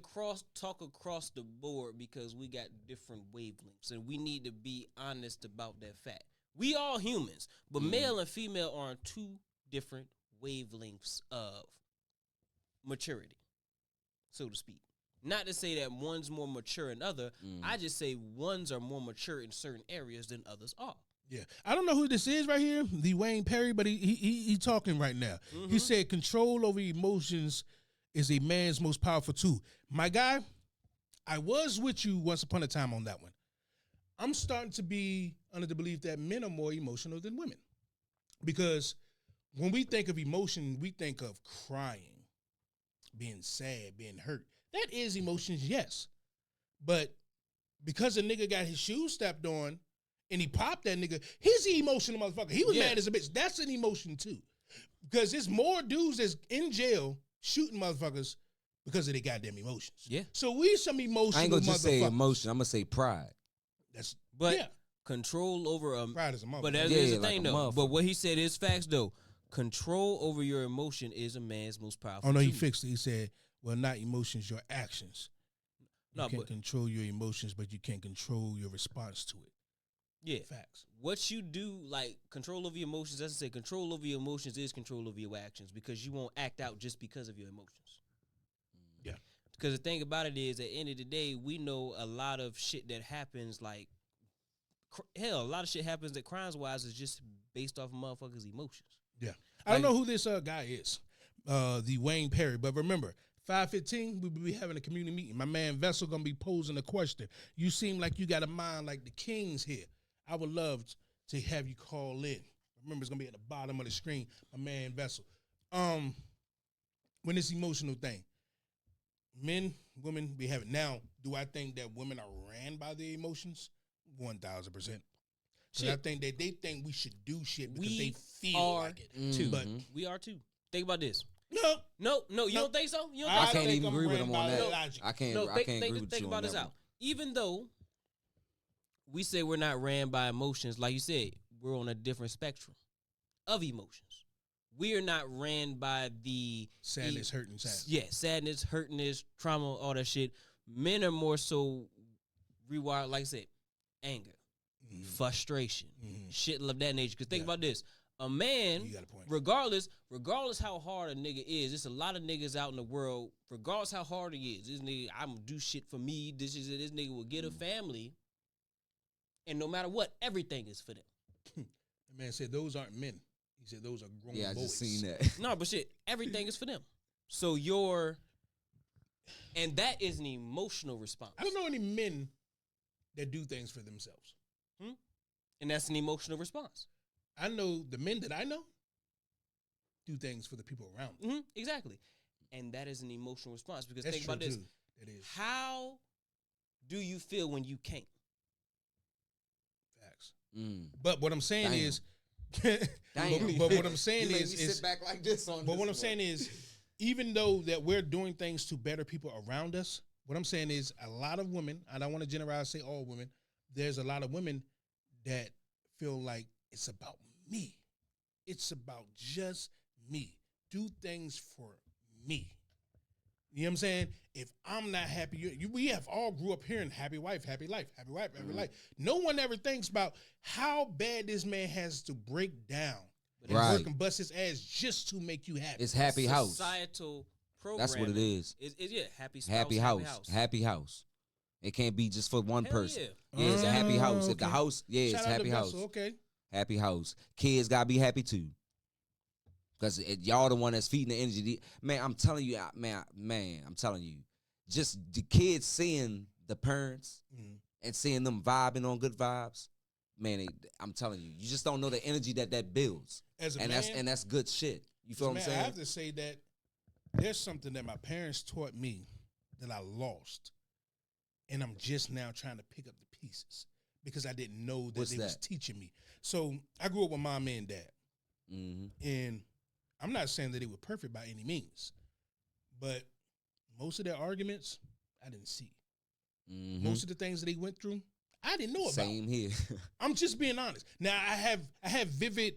talk across the board because we got different wavelengths and we need to be honest about that fact. We all humans, but male and female are on two different wavelengths of maturity, so to speak. Not to say that one's more mature than other. I just say ones are more mature in certain areas than others are. Yeah, I don't know who this is right here, the Wayne Perry, but he talking right now. He said control over emotions is a man's most powerful tool. My guy, I was with you once upon a time on that one. I'm starting to be under the belief that men are more emotional than women, because when we think of emotion, we think of crying, being sad, being hurt. That is emotions, yes, but because a nigga got his shoes stepped on and he popped that nigga, he's the emotional motherfucker. He was mad as a bitch. That's an emotion too. Because there's more dudes that's in jail shooting motherfuckers because of their goddamn emotions. Yeah. So we some emotional I ain't gonna just say motherfuckers. emotion. I'm gonna say pride. That's But yeah. control over Pride is a motherfucker. But that Yeah, is the like thing a though. motherfucker. But what he said is facts though. Control over your emotion is a man's most powerful. Oh no, he tool. fixed it. He said, well, not emotions, your actions. You No, can but control your emotions, but you can't control your response to it. yeah. Facts. What you do, like control over your emotions, as I say, control over your emotions is control over your actions, because you won't act out just because of your emotions. Yeah. Because the thing about it is, at the end of the day, we know a lot of shit that happens, like, hell, a lot of shit happens that crimes-wise is just based off of motherfuckers' emotions. Yeah. I don't know who this guy is, the Wayne Perry, but remember, 5:15, we'll be having a community meeting. My man Vessel gonna be posing a question. You seem like you got a mind like the Kings here. I would love to have you call in. Remember, it's gonna be at the bottom of the screen. My man Vessel. When this emotional thing, men, women, we have it now. Do I think that women are ran by their emotions? 1,000%. So I think that they think we should do shit because they feel like it. Too. But We are too. Think about this. no, No, you don't think so? You don't I think I so? can't think even I'm agree with ran him by on that. logic. I can't. No, I can't agree with think you about on this that out. one. Even though we say we're not ran by emotions, like you said, we're on a different spectrum of emotions. We are not ran by the sadness, hurt, and sad. Yeah, sadness, hurtness, trauma, all that shit. Men are more so rewired, like I said, anger, frustration, shit of that nature. Because think about this. A man, You got a point. regardless how hard a nigga is, there's a lot of niggas out in the world, regardless how hard he is, this nigga, I'm gonna do shit for me, this is it, this nigga will get a family, and no matter what, everything is for them. The man said those aren't men. He said those are grown Yeah, I boys. just seen that. No, but shit, everything is for them. So and that is an emotional response. I don't know any men that do things for themselves. And that's an emotional response. I know the men that I know do things for the people around them. Exactly. And that is an emotional response, because That's think about true, this. too. That is How do you feel when you can't? facts. Mm. But what I'm saying Damn. is, Damn. but what I'm saying You made is, me sit back like this on. but this what I'm one. saying is, even though that we're doing things to better people around us, what I'm saying is a lot of women, I don't want to generalize, say all women, there's a lot of women that feel like it's about me. It's about just me. Do things for me. You know what I'm saying? If I'm not happy, we have all grew up hearing happy wife, happy life, happy wife, happy life. No one ever thinks about how bad this man has to break down and Right. work and bust his ass just to make you happy. It's happy house. Societal program. That's what it is. Yeah, happy spouse, Happy house. Happy house. It can't be just for one Hell person. yeah. Yeah, it's a happy Oh, house. If the okay. house, yeah, Shout it's out happy to house. Vessel, okay. Happy house. Kids gotta be happy too. Cause y'all the one that's feeding the energy. Man, I'm telling you, man, I'm telling you, just the kids seeing the parents and seeing them vibing on good vibes. Man, I'm telling you, you just don't know the energy that builds, As a and man, that's good shit. You feel what I'm man, saying? I have to say that there's something that my parents taught me that I lost, and I'm just now trying to pick up the pieces because I didn't know that What's they was that? teaching me. So I grew up with mom and dad, and I'm not saying that they were perfect by any means, but most of their arguments I didn't see. Most of the things that they went through, I didn't know about. Same here. I'm just being honest. Now I have vivid,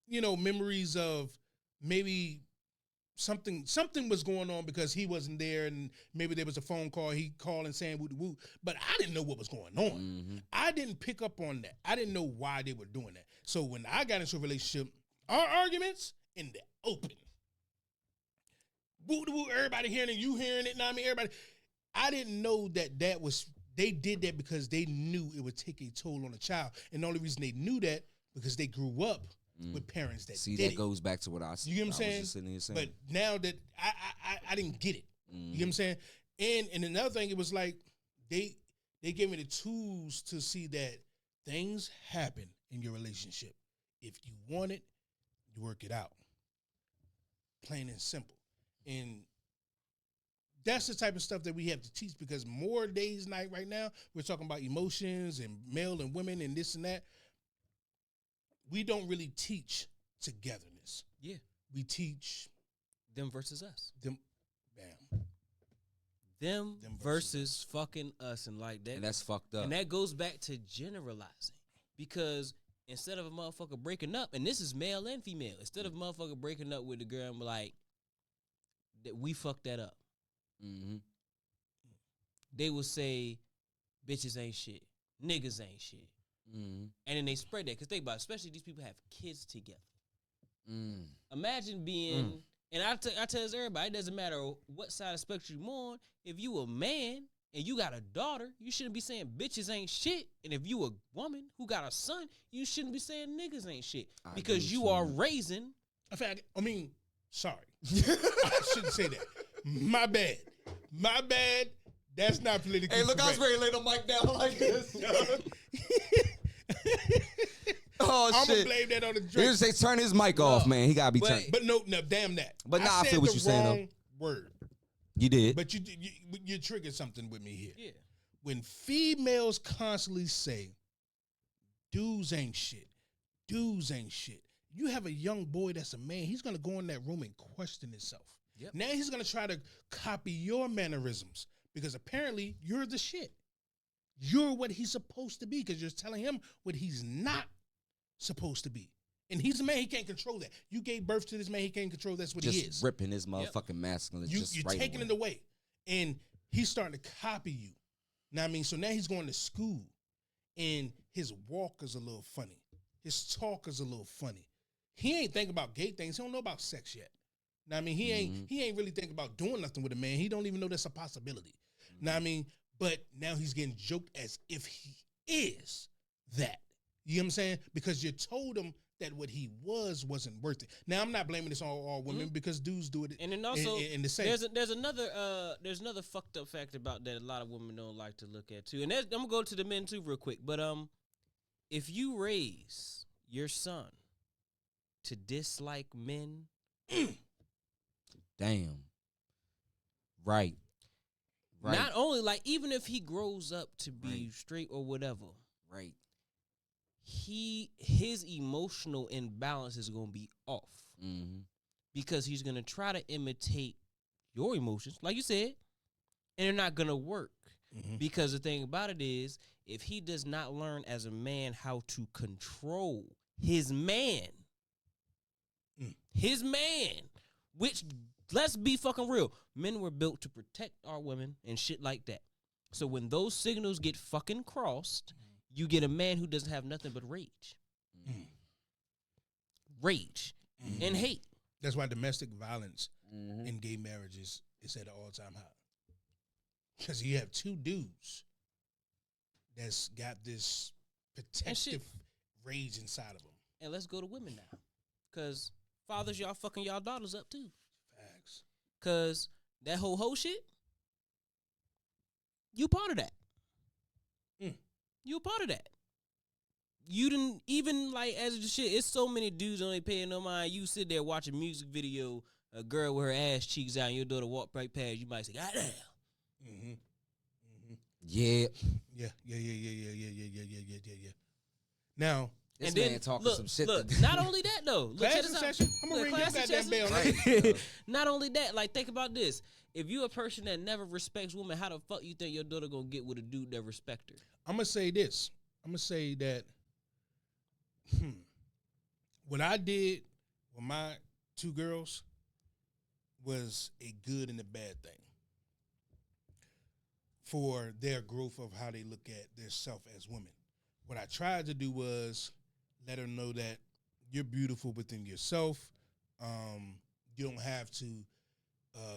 memories of maybe something was going on because he wasn't there, and maybe there was a phone call. He called and saying woo woo, but I didn't know what was going on. Mm-hmm. I didn't pick up on that. I didn't know why they were doing that. So when I got into a relationship, our arguments in the open. Woo woo, everybody hearing it, you hearing it. Now I mean, everybody. I didn't know that was. They did that because they knew it would take a toll on a child, and the only reason they knew that because they grew up with parents that See, did that goes back to what I said. You get what I'm saying? Was just sitting here saying. But now that I didn't get it. You get what I'm saying? And another thing, it was like they gave me the tools to see that things happen in your relationship. If you want it, you work it out. Plain and simple. And that's the type of stuff that we have to teach, because more days night right now, we're talking about emotions and male and women and this and that. We don't really teach togetherness. Yeah. We teach Them versus us. them. Bam. Them Them versus fucking us, and like that. and that's fucked up. And that goes back to generalizing, because instead of a motherfucker breaking up, and this is male and female, instead of a motherfucker breaking up with the girl and be like, that we fucked that up, Mm-hmm. they will say, bitches ain't shit, niggas ain't shit. Mm-hmm. And then they spread that, because think about it, especially these people have kids together. Mm. Imagine being, and I tell everybody, it doesn't matter what side of the spectrum you're on, if you a man and you got a daughter, you shouldn't be saying bitches ain't shit. And if you a woman who got a son, you shouldn't be saying niggas ain't shit. I Because agree you with are you. raising. In fact, I mean, sorry. I shouldn't say that. My bad. My bad. That's not politically correct. ready to lay the mic down like this. Oh, I'm going to shit. blame that on the He drink. just say turn his mic off, man. He gotta be but- turned. But no, damn that. But nah, I said feel what the you're saying, though. wrong word. You did. But you triggered something with me here. Yeah. When females constantly say, dudes ain't shit, dudes ain't shit, you have a young boy that's a man, he's going to go in that room and question himself. Yep. Now he's going to try to copy your mannerisms because apparently you're the shit. You're what he's supposed to be because you're telling him what he's not supposed to be. And he's a man, he can't control that. You gave birth to this man, he can't control that's what he is. just ripping his motherfucking masculine. You're just right taking away. it away. And he's starting to copy you. Know what I mean? So now he's going to school and his walk is a little funny. His talk is a little funny. He ain't thinking about gay things. He don't know about sex yet. Know what I mean? He ain't really thinking about doing nothing with a man. He don't even know that's a possibility. Know what I mean? But now he's getting joked as if he is that. You know what I'm saying? Because you told him that what he wasn't worth it. Now I'm not blaming this on all women because dudes do it. And then also, in the same. there's another fucked up fact about that a lot of women don't like to look at too. And I'm gonna go to the men too real quick. But if you raise your son to dislike men, Damn. Right. Right. not only like even if he grows up to be Right. straight or whatever, right. his emotional imbalance is gonna be off. Mm-hmm. Because he's gonna try to imitate your emotions, like you said, and they're not gonna work. Mhm. Because the thing about it is, if he does not learn as a man how to control his man, which let's be fucking real, men were built to protect our women and shit like that. So when those signals get fucking crossed, you get a man who doesn't have nothing but rage, and hate. That's why domestic violence Mm-hmm. in gay marriages is at an all-time high. Because you have two dudes that's got this protective rage inside of them. And let's go to women now, because fathers, y'all fucking y'all daughters up too. Facts. Cause that whole shit, you part of that. You a part of that. You didn't even like as the shit. It's so many dudes only paying no mind. You sit there watching a music video, a girl with her ass cheeks out, and your daughter walk right past. You might say, "God damn." Mm-hmm. Yeah. Yeah. Now, This And then, man talking look, some shit. Look, that- not only that though. Look, check class this in out. session. I'm gonna Look, ring your class in goddamn session. bell. Not only that, like think about this. If you a person that never respects women, how the fuck you think your daughter gonna get with a dude that respect her? I'm gonna say this. I'm gonna say that what I did with my two girls, was a good and a bad thing for their growth of how they look at their self as women. What I tried to do was let her know that you're beautiful within yourself. You don't have to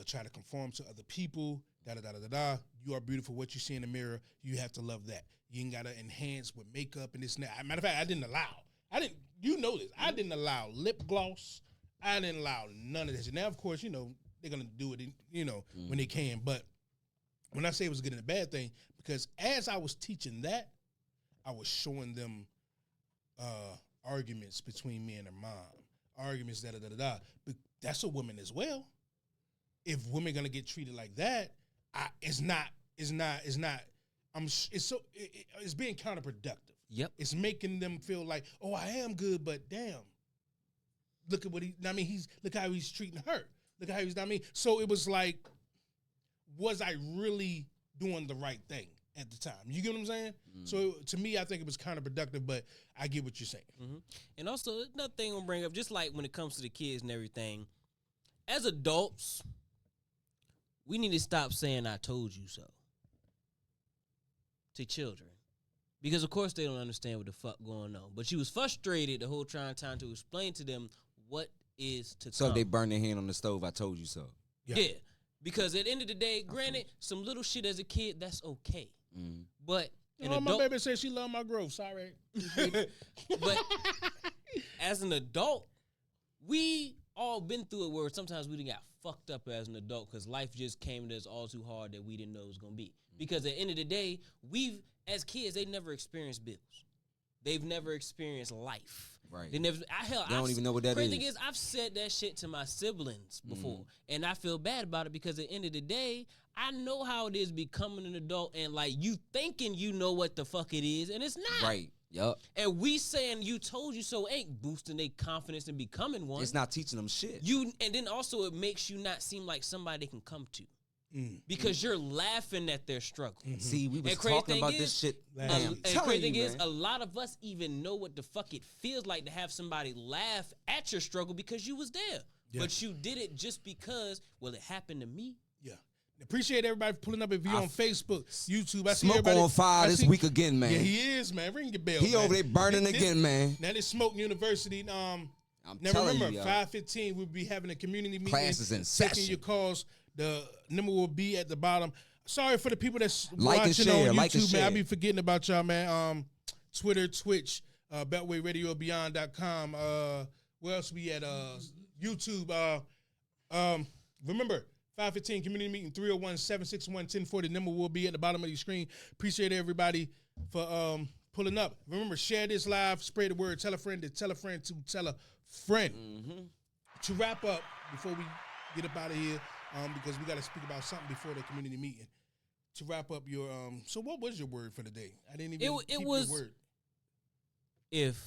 try to conform to other people. You are beautiful. What you see in the mirror, you have to love that. You ain't got to enhance with makeup and this and that. Matter of fact, I didn't. You know this. I didn't allow lip gloss. I didn't allow none of this. And now, of course, they're gonna do it. When they can. But when I say it was a good and a bad thing, because as I was teaching that, I was showing them arguments between me and her mom. Arguments, But that's a woman as well. If women gonna get treated like that, it's being counterproductive. Yep. It's making them feel like, oh, I am good, but damn, look at what look how he's treating her. Look at how he's. So it was like, was I really doing the right thing at the time? You get what I'm saying? So to me, I think it was counterproductive, but I get what you're saying. Mm-hmm. And also, another thing I'll bring up, just like when it comes to the kids and everything, as adults, we need to stop saying "I told you so" to children. Because, of course, they don't understand what the fuck going on. But you was frustrated the whole time to explain to them what is to come. So if they burn their hand on the stove, I told you so. Yeah. Because at the end of the day, granted, some little shit as a kid, that's okay. But an my adult, baby said she loved my growth. Sorry. but as an adult, we all been through it where sometimes we done got fucked up as an adult because life just came to us all too hard that we didn't know it was going to be. Because at the end of the day, as kids, they never experienced bills. They've never experienced life. Right. They don't even know what that crazy thing is. is, I've said that shit to my siblings before, and I feel bad about it because at the end of the day, I know how it is becoming an adult and like you thinking you know what the fuck it is, and it's not. Right. Yup. And we saying you told you so ain't boosting their confidence in becoming one. It's not teaching them shit. And then also it makes you not seem like somebody they can come to. Because you're laughing at their struggle. See, we was And crazy talking thing about is- this shit. And crazy thing is, a lot of us even know what the fuck it feels like to have somebody laugh at your struggle because you was there. Yeah. But you did it just because, well, it happened to me. Yeah. Appreciate everybody for pulling up. If you're on Facebook, YouTube, I see Smoke everybody. on fire this week again, man. Yeah, he is, man. Ring your bell. He man. over there burning again, man. Now this Smoke University. I'm Now telling remember, you, yo. 5:15, we'll be having a community meeting. Class is in taking session. your calls. The number will be at the bottom. Sorry for the people that's Like and watching share, on like and YouTube, man. I share. be forgetting about y'all, man. Twitter, Twitch, BeltwayRadioBeyond.com. Where else we at? YouTube. Remember, 5:15 community meeting, 301-761-1040. Number will be at the bottom of your screen. Appreciate everybody for pulling up. Remember, share this live, spread the word, tell a friend to tell a friend to tell a friend. To wrap up, before we get up out of here, because we got to speak about something before the community meeting. To wrap up your so what was your word for the day? I didn't even It keep was- your word. If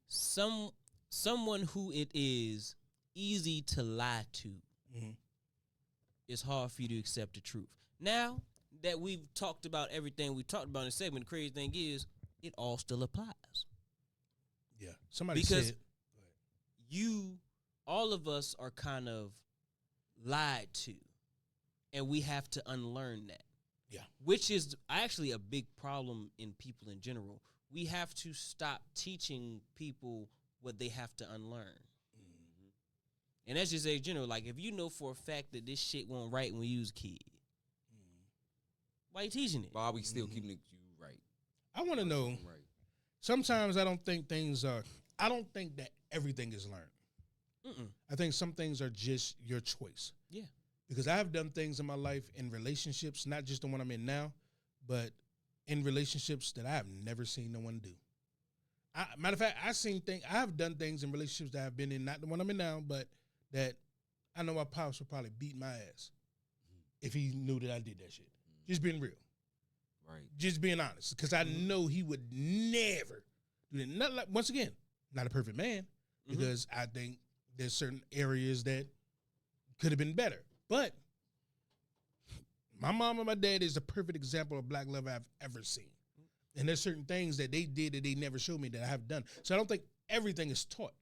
someone who it is easy to lie to, it's hard for you to accept the truth. Now that we've talked about everything we talked about in the segment, the crazy thing is, it all still applies. Yeah, somebody Because said. all of us are kind of lied to, and we have to unlearn that. Yeah. Which is actually a big problem in people in general. We have to stop teaching people what they have to unlearn. And that's just a general. Like, if you know for a fact that this shit won't right when you was a kid, why you teaching it? Why are we still keeping it right? I want to know. Right. Sometimes I don't think I don't think that everything is learned. I think some things are just your choice. Yeah. Because I have done things in my life in relationships, not just the one I'm in now, but in relationships that I have never seen no one do. Matter of fact, I have done things in relationships that I've been in, not the one I'm in now, but that I know my pops would probably beat my ass if he knew that I did that shit. Just being real. Right. Just being honest. Because I know he would never do that. Not like, once again, not a perfect man, because I think there's certain areas that could have been better. But my mom and my dad is a perfect example of black love I've ever seen. And there's certain things that they did that they never showed me that I have done. So I don't think everything is taught.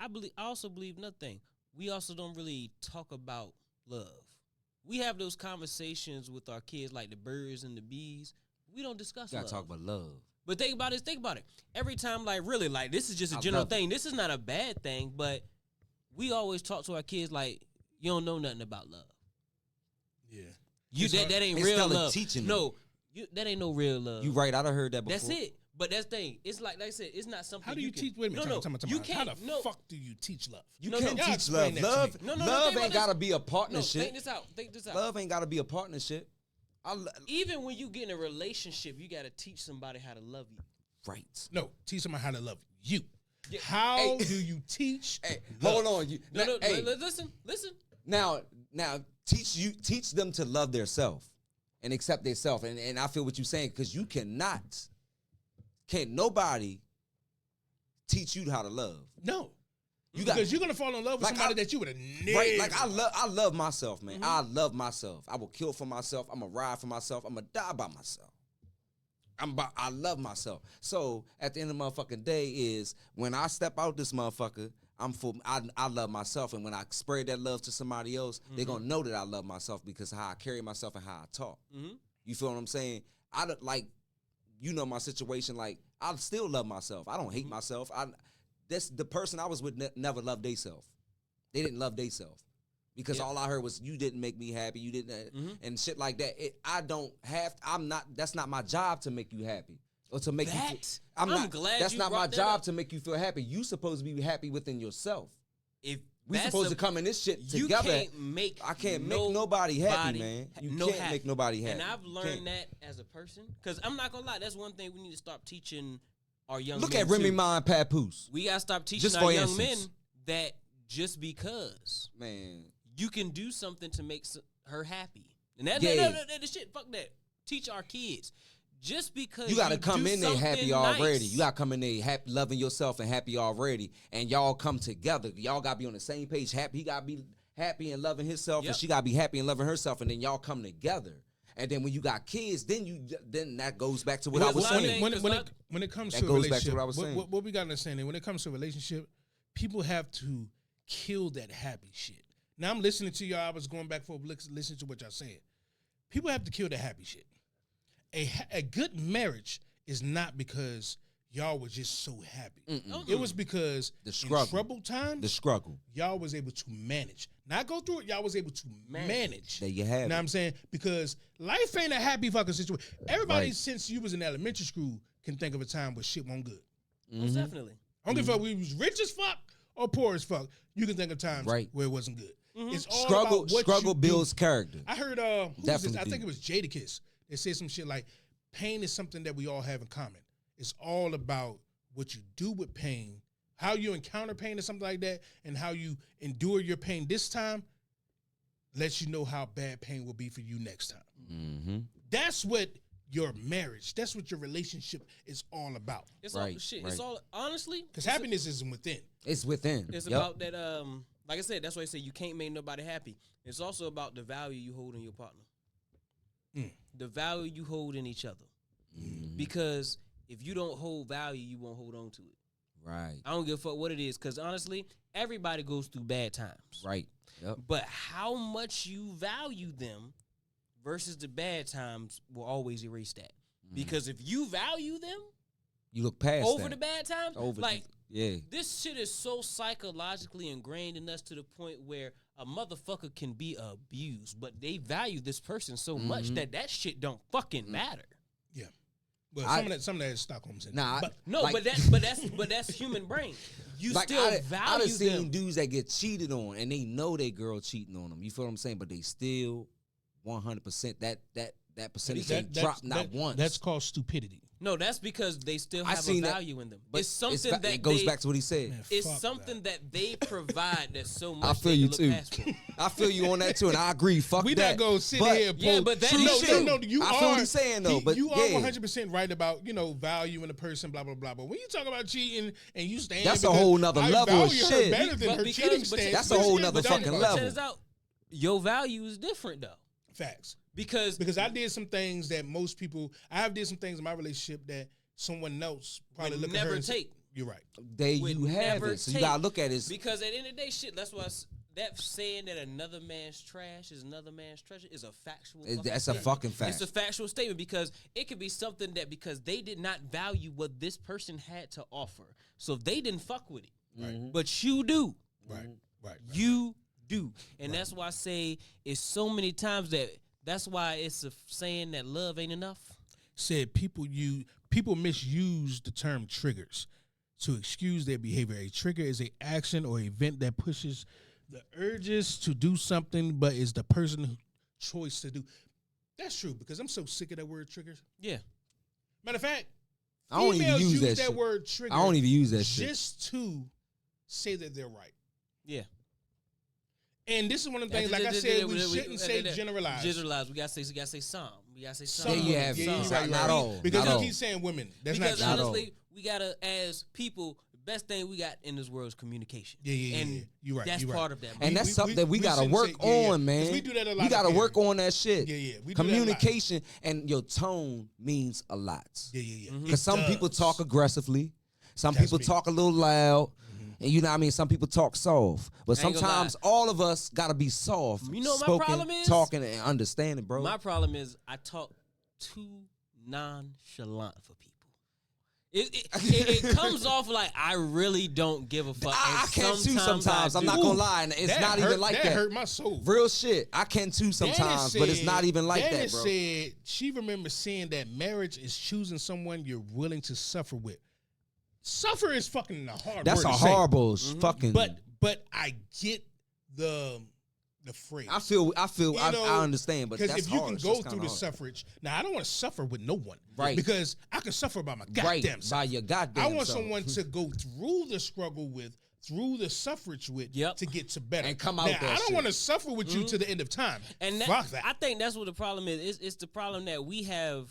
I also believe nothing. We also don't really talk about love. We have those conversations with our kids like the birds and the bees. We don't discuss You gotta love. talk about love. But think about it. Every time, like, really, like, this is just a I general love it. thing. This is not a bad thing, but we always talk to our kids like, you don't know nothing about love. Yeah. That ain't Instead real of love. teaching No, that ain't no real love. You right? I done heard that before. That's it. But that's the thing. It's like I said, it's not something. How do you can, teach? Wait a minute. No, time, you out. How can't. the No, fuck do you teach love? You No, can't no. Y'all teach love. explain that to Love, me. No, love think ain't about gotta be a no, partnership. think this out. Think this out. Love ain't gotta be a partnership. Even when you get in a relationship, you got to teach somebody how to love you. Right. No, teach somebody how to love you. Yeah. How Hey. do you teach? Hey, love? hold on. You, No, no, hey, listen. now teach them to love theirself and accept theirself. And I feel what you're saying, because you can't nobody teach you how to love. No. You got Because you're gonna fall in love with Like somebody I- that you would have never. right. Like I love myself, man. I love myself. I will kill for myself. I'm gonna ride for myself. I'm gonna die by myself. I love myself. So at the end of the motherfucking day is when I step out this motherfucker, I love myself, and when I spread that love to somebody else, they're gonna know that I love myself because of how I carry myself and how I talk. You feel what I'm saying? I don't like, you know, my situation. Like, I still love myself. I don't hate myself. That's the person I was with never loved theyself. They didn't love theyself because all I heard was you didn't make me happy. You didn't, and shit like that. That's not my job to make you happy or to make you. I'm glad That's you not my brought that job up. to make you feel happy. You supposed to be happy within yourself. If We that's supposed to come in this shit you together. can't make I can't make nobody happy, man. You no can't happy. make nobody happy. And I've You learned can't. that as a person, because I'm not gonna lie, that's one thing we need to stop teaching our young Look men. at Remy too. Ma and Papoose. We gotta stop teaching Just our for young men instance. that just because Man, you can do something to make her happy, and that Yeah. the shit, fuck that. Teach our kids. Just because you got to do come in there happy something already. nice. You got to come in there happy, loving yourself and happy already. And y'all come together. Y'all got to be on the same page. Happy. He got to be happy and loving himself, Yep. and she got to be happy and loving herself. And then y'all come together. And then when you got kids, then that goes back to what I Well, was well, I saying. mean, when it comes That to a goes back to relationship, what I was saying. what we got to understand is when it comes to a relationship, people have to kill that happy shit. Now I'm listening to y'all. I was going back for listening to what y'all saying. People have to kill the happy shit. A good marriage is not because y'all were just so happy. It was because The struggle. in troubled times, The struggle. y'all was able to manage. Not go through it, y'all was able to manage. There you have You know what it. I'm saying? Because life ain't a happy fucking situation. Everybody Right. since you was in elementary school can think of a time where shit wasn't good. Most definitely. I don't give a fuck we was rich as fuck or poor as fuck. You can think of times Right. where it wasn't good. It's all Struggle about what struggle you do. builds character. I heard who was this? Definitely I think do. it was Jadakiss. They said some shit like pain is something that we all have in common. It's all about what you do with pain, how you encounter pain or something like that, and how you endure your pain this time lets you know how bad pain will be for you next time. Mm-hmm. That's what your marriage, that's what your relationship is all about. It's all Right, shit. right. It's all honestly. Because it's- happiness isn't within. It's within. It's Yep. about that. Like I said, that's why I say you can't make nobody happy. It's also about the value you hold in your partner, the value you hold in each other. Because if you don't hold value, you won't hold on to it. Right. I don't give a fuck what it is. Because honestly, everybody goes through bad times. Right. Yep. But how much you value them versus the bad times will always erase that. Because if you value them You look past over that. the bad times, Over like yeah. this shit is so psychologically ingrained in us to the point where a motherfucker can be abused, but they value this person so much that shit don't fucking matter. Yeah. Well, I- some of that is Stockholm syndrome. Nah, but No, Like- but that's human brain. You Like still I value done seen them. dudes that get cheated on and they know they girl cheating on them. You feel what I'm saying? But they still 100% that percentage ain't dropped not once. That's called stupidity. No, that's because they still I have a seen that, value in them. but It's something that it goes they, back to what he said. Man, it's fuck something that they provide that's so much I feel they you can too. look past for. I feel you on that too, and I agree. Fuck We that. not gonna sit But- here. And Yeah, post- but that True is shit. no, you I are. feel what he's saying though, but you are yeah. 100% right about valuing a person, blah blah blah. But when you talk about cheating and you stand, That's a because whole nother I level of value her shit. better than But her because- cheating but stance. That's a whole nother But fucking check level. Turns out your value is different though, Facts. because I did some things that most people. I have did some things in my relationship that someone else probably Would look at her never and say, take. You're right. There would you have never it. So you take. gotta look at it. Because at the end of the day, shit. That's why that saying that another man's trash is another man's treasure is a factual. That's a fucking fact. It's a factual statement because it could be something that because they did not value what this person had to offer, so they didn't fuck with it. Right. But you do. Right. You do, and that's why I say it's so many times that's why it's a saying that love ain't enough. Said people misuse the term triggers to excuse their behavior. A trigger is an action or event that pushes the urges to do something, but is the person's choice to do. That's true because I'm so sick of that word triggers. Yeah. Matter of fact, I don't even females use use that shit. word trigger. I don't even use that shit. Just to say that they're right. Yeah. And this is one of the things, like I said, we shouldn't say generalize. Generalize. We gotta say some. We gotta say some. Yeah, you have Yeah, some. you're right, Not all. Because Not you all. keep saying women. That's Because not true. honestly, we gotta, as people, the best thing we got in this world is communication. Yeah. And You're right. that's you're right. part of that. And that's we- something that we gotta shouldn't work say- yeah. on, man. 'Cause we do that a lot You gotta up work here. on that shit. Yeah. We do that a lot. Communication and your tone means a lot. Yeah. Because some people talk aggressively, some That's people me. talk a little loud, and you know what I mean. Some people talk soft, but I ain't gonna sometimes all of us gotta be soft. You know what my spoken, problem is? talking and understanding, bro. My problem is I talk too nonchalant for people. It comes off like I really don't give a fuck. I and can too sometimes. I I'm do. not gonna lie, and it's That not hurt, even like that. That hurt my soul. Real shit. I can too sometimes, but it's not even like Dennis that, bro. said she remembers saying that marriage is choosing someone you're willing to suffer with. Suffer is fucking a hard That's word a to say. horrible fucking. But I get the phrase. I feel. You I know, understand, but because that's if you hard. can It's go just through kinda the hard. suffrage, now I don't want to suffer with no one, Right. Because I can suffer by my Right, goddamn self. by your goddamn I want self. someone to go through the struggle with, through the suffrage with, Yep. to get to better And come out Now, that I don't shit. want to suffer with you to the end of time. And Fuck that. I think that's what the problem is. It's the problem that we have.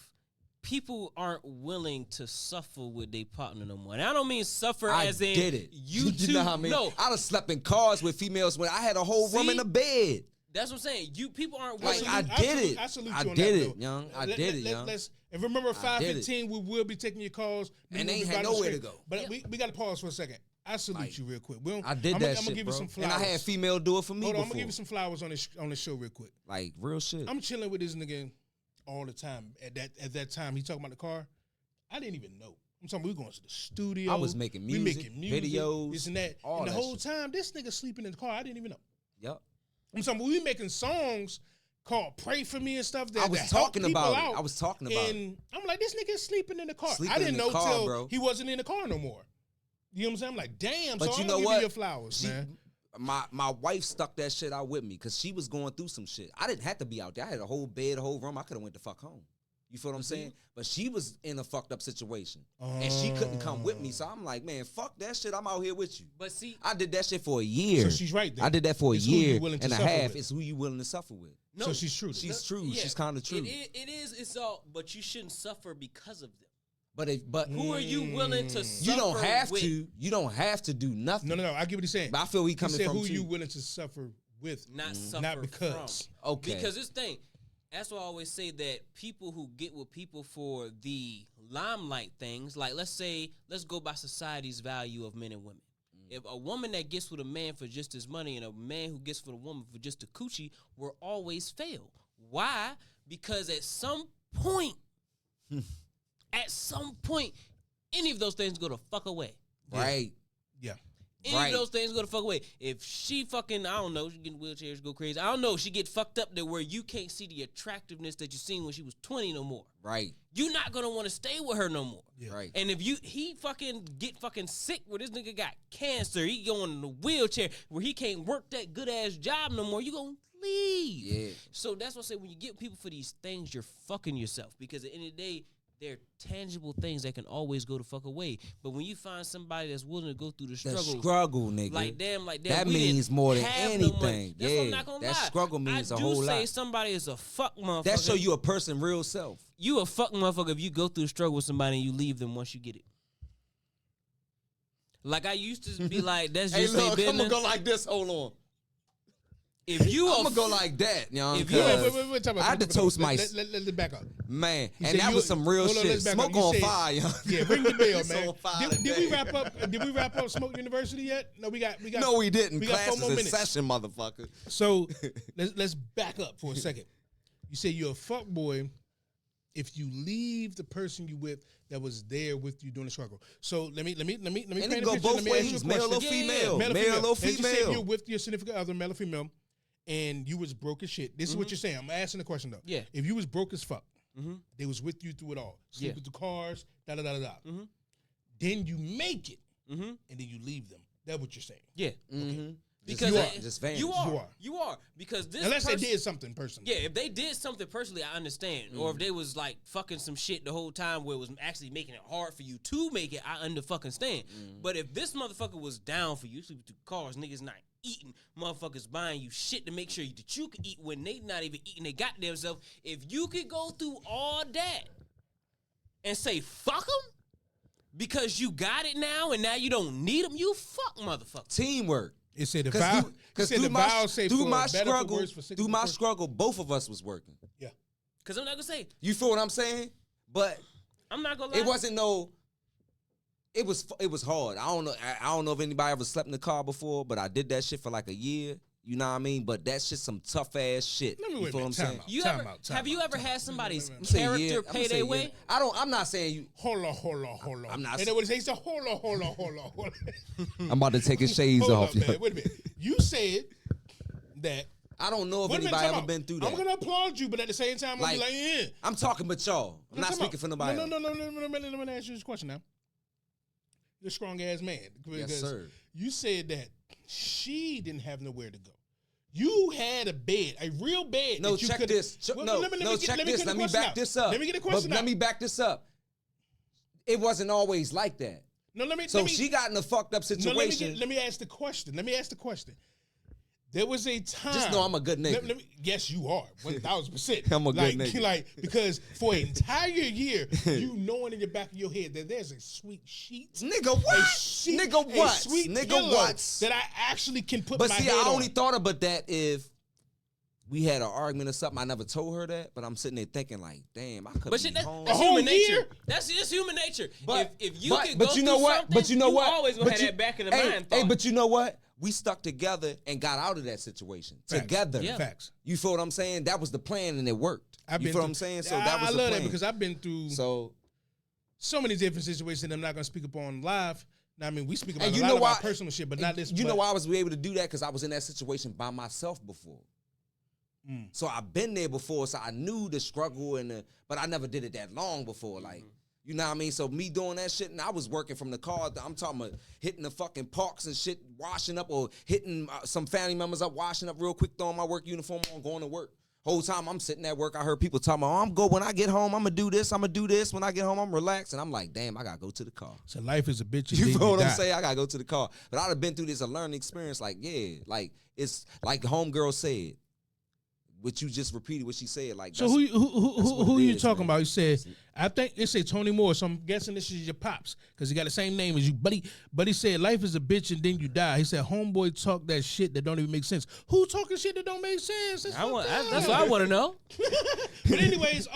People aren't willing to suffer with their partner no more. And I don't mean suffer I as in did it. you two. know what I mean? No, I done slept in cars with females when I had a whole room See? in the bed. that's what I'm saying. You people aren't Like, willing. I did it. I salute I you on did that, it, though. young. I did it, young. Let's, if remember I did 5:15, we will be taking your calls. And We they will ain't be had right on nowhere straight. to go. But we got to pause for a second. I salute Like, you real quick. I did I'm that gonna shit, give bro. you some And flowers. I had female do it for me Hold on, I'm before. gonna give you some flowers on the show real quick. Like real shit. I'm chilling with this nigga all the time. At that time, he talking about the car. I didn't even know. I'm talking. We going to the studio. I was making We music, videos, this and that. all And the that whole shit. time, this nigga sleeping in the car. I didn't even know. Yep. I'm talking. We making songs called "Pray for Me" and stuff. That I was that help talking people about it. out. I was talking about it. And I'm like, this nigga is sleeping in the car. Sleeping I didn't in the know car, till bro. he wasn't in the car no more. You know what I'm saying? I'm like, damn. But so you I'm know gonna give what? you your flowers, She- man. My wife stuck that shit out with me because she was going through some shit. I didn't have to be out there. I had a whole bed, a whole room. I could have went the fuck home. You feel what I'm saying? But she was in a fucked up situation. And she couldn't come with me. So I'm like, man, fuck that shit. I'm out here with you. But see, I did that shit for a year. So she's right there. I did that for a It's who you year willing to and a suffer half. with. It's who you willing to suffer with. no, So she's true. She's true. yeah, She's kind of true. It is. It's all. But you shouldn't suffer because of them. But Who are you willing to suffer you don't have with? to. You don't have to do nothing. No. I get what he's saying. But I feel he He coming said, from who too. you willing to suffer with, Not suffer not because. from. Okay. Because this thing, that's why I always say that people who get with people for the limelight things, like let's go by society's value of men and women. If a woman that gets with a man for just his money and a man who gets with a woman for just a coochie will always fail. Why? Because at some point, any of those things go to fuck away. Right. Yeah. Any Right. of those things go to fuck away. If she fucking, I don't know, she get in wheelchairs, go crazy. I don't know, she get fucked up there where you can't see the attractiveness that you seen when she was 20 no more. Right. You're not gonna want to stay with her no more. Yeah. Right. And if he fucking get fucking sick where this nigga got cancer, he going in the wheelchair where he can't work that good ass job no more, you gonna leave. Yeah. So that's what I say, when you get people for these things, you're fucking yourself. Because at the end of the day, they're tangible things that can always go the fuck away. But when you find somebody that's willing to go through the The struggle, struggle, nigga. like damn, That we didn't means more than have no money. anything. That's what I'm Yeah. not gonna That lie. struggle means I a do whole say lot. somebody is a fuck motherfucker. That show you a person real self. You a fuck motherfucker if you go through the struggle with somebody and you leave them once you get it. Like I used to be like, that's just their business. like this. Hold on. if you I'm a gonna go like that, you know. If you- Wait, time out, I had to time out. toast my Let's back up. man, You and said that you- was some real hold on, shit. let's back up. Smoke You on said- fire, young. Yeah, ring the bell, It's man. on fire Did we today. wrap up? Did we wrap up Smoke University yet? No, we got. No, we didn't. We got 4 Class more is in minutes. session, motherfucker. So let's back up for a second. You say you're a fuck boy if you leave the person you with that was there with you during the struggle. So let me And paint a it picture. go both Let me ask you a ways, male or question. female, Male or male or Let's just say if you're female. with your significant other, male or female, and you was broke as shit. This is what you're saying. I'm asking the question though. Yeah. If you was broke as fuck, Mm-hmm. they was with you through it all. Sleep Yeah. with the cars, da da da da da. Mm-hmm. Then you make it, Mm-hmm. and then you leave them. That's what you're saying. Yeah. Mm-hmm. Because You I- are. Just vanish. you are. You are. You are. Because this Unless person, they did something personally. Yeah, if they did something personally, I understand. Or if they was like fucking some shit the whole time where it was actually making it hard for you to make it, I fucking stand. But if this motherfucker was down for you, sleeping through cars, niggas not eating, motherfuckers buying you shit to make sure that you can eat when they not even eating they goddamn self, if you could go through all that and say fuck them because you got it now and now you don't need them, you fuck motherfucker. Teamwork. It said the Because vow. It said the vow say through for my better, for struggle, worse, for sick, through for my worse. struggle, both of us was working. Yeah. Because I'm not gonna say, You feel what I'm saying? But I'm not gonna lie. it wasn't no. It was hard. I don't know if anybody ever slept in the car before, but I did that shit for like a year. You know what I mean? But that's just some tough ass shit. Let me You wait a feel what I'm minute. Time saying? out. You Time ever, out, time have you out, ever time had out. somebody's Wait, I'm saying character yeah. pay their way? I'm not saying you. Hold on. I'm not- And then what he said, hold on. I'm about to take his shades Hold off. up, man. Wait a minute. You said that. I don't know if Wait a minute, anybody time ever out. been through that. I'm gonna applaud you, but at the same time, I'm gonna be like, yeah. I'm talking about y'all. I'm not Time speaking out. for nobody. No, else. Let me ask you this question now. You're a strong ass man. Yes, Because sir. You said that she didn't have nowhere to go. You had a bed, a real bed. No, that you check could- this. Well, No, let me no, get- check let me this. get the Let me question back out. this up. Let me get the But question let out. me back this up. It wasn't always like that. No, let me. So let me, she got in a fucked up no, situation. let me ask the question. There was a time. Just know I'm a good nigga. Yes, you are. 1,000%. I'm a good nigga. Like, because for an entire year, you knowing in the back of your head that there's a sweet sheet. Nigga, A what? sheet, Nigga, a what? sweet Nigga, pillow what? that I actually can put But my see, head I on. only thought about that if we had an argument or something. I never told her that, but I'm sitting there thinking like, damn, I could But be shit, home. that's A whole human nature. year? That's just human nature. But if you but, can but go you know through what? something, But you know what? always gonna But have you- that back in the hey, mind. Hey, thought. but you know what? We stuck together and got out of that situation Facts. together. Yeah. Facts. You feel what I'm saying? That was the plan and it worked. I've You been feel what through- I'm saying? So I that was the love plan. that because I've been through so so many different situations that I'm not gonna speak upon live. Now, I mean, we speak about And a you lot know of why- our personal shit, but not this. You know but- why I was able to do that? Because I was in that situation by myself before. So I've been there before, so I knew the struggle but I never did it that long before. Like, you know what I mean? So me doing that shit, and I was working from the car. I'm talking about hitting the fucking parks and shit, washing up, or hitting some family members up, washing up real quick, throwing my work uniform on, going to work. Whole time I'm sitting at work, I heard people talking about, oh, I'm good when I get home, I'm gonna do this, I'm gonna do this. When I get home, I'm relaxed. And I'm like, damn, I gotta go to the car. So life is a bitch. and You then feel what I'm die. saying? I gotta go to the car. But I'd have been through this a learning experience. Like, yeah, like it's like the homegirl said. What you just repeated, what she said. Like, So that's- who that's what who it you is, talking man. about? You said I think it say Tony Moore. So I'm guessing this is your pops because he got the same name as you. But he said life is a bitch and then you die. He said homeboy talk that shit that don't even make sense. Who talking shit that don't make sense? That's that's fucked up. what I want to know. But anyways,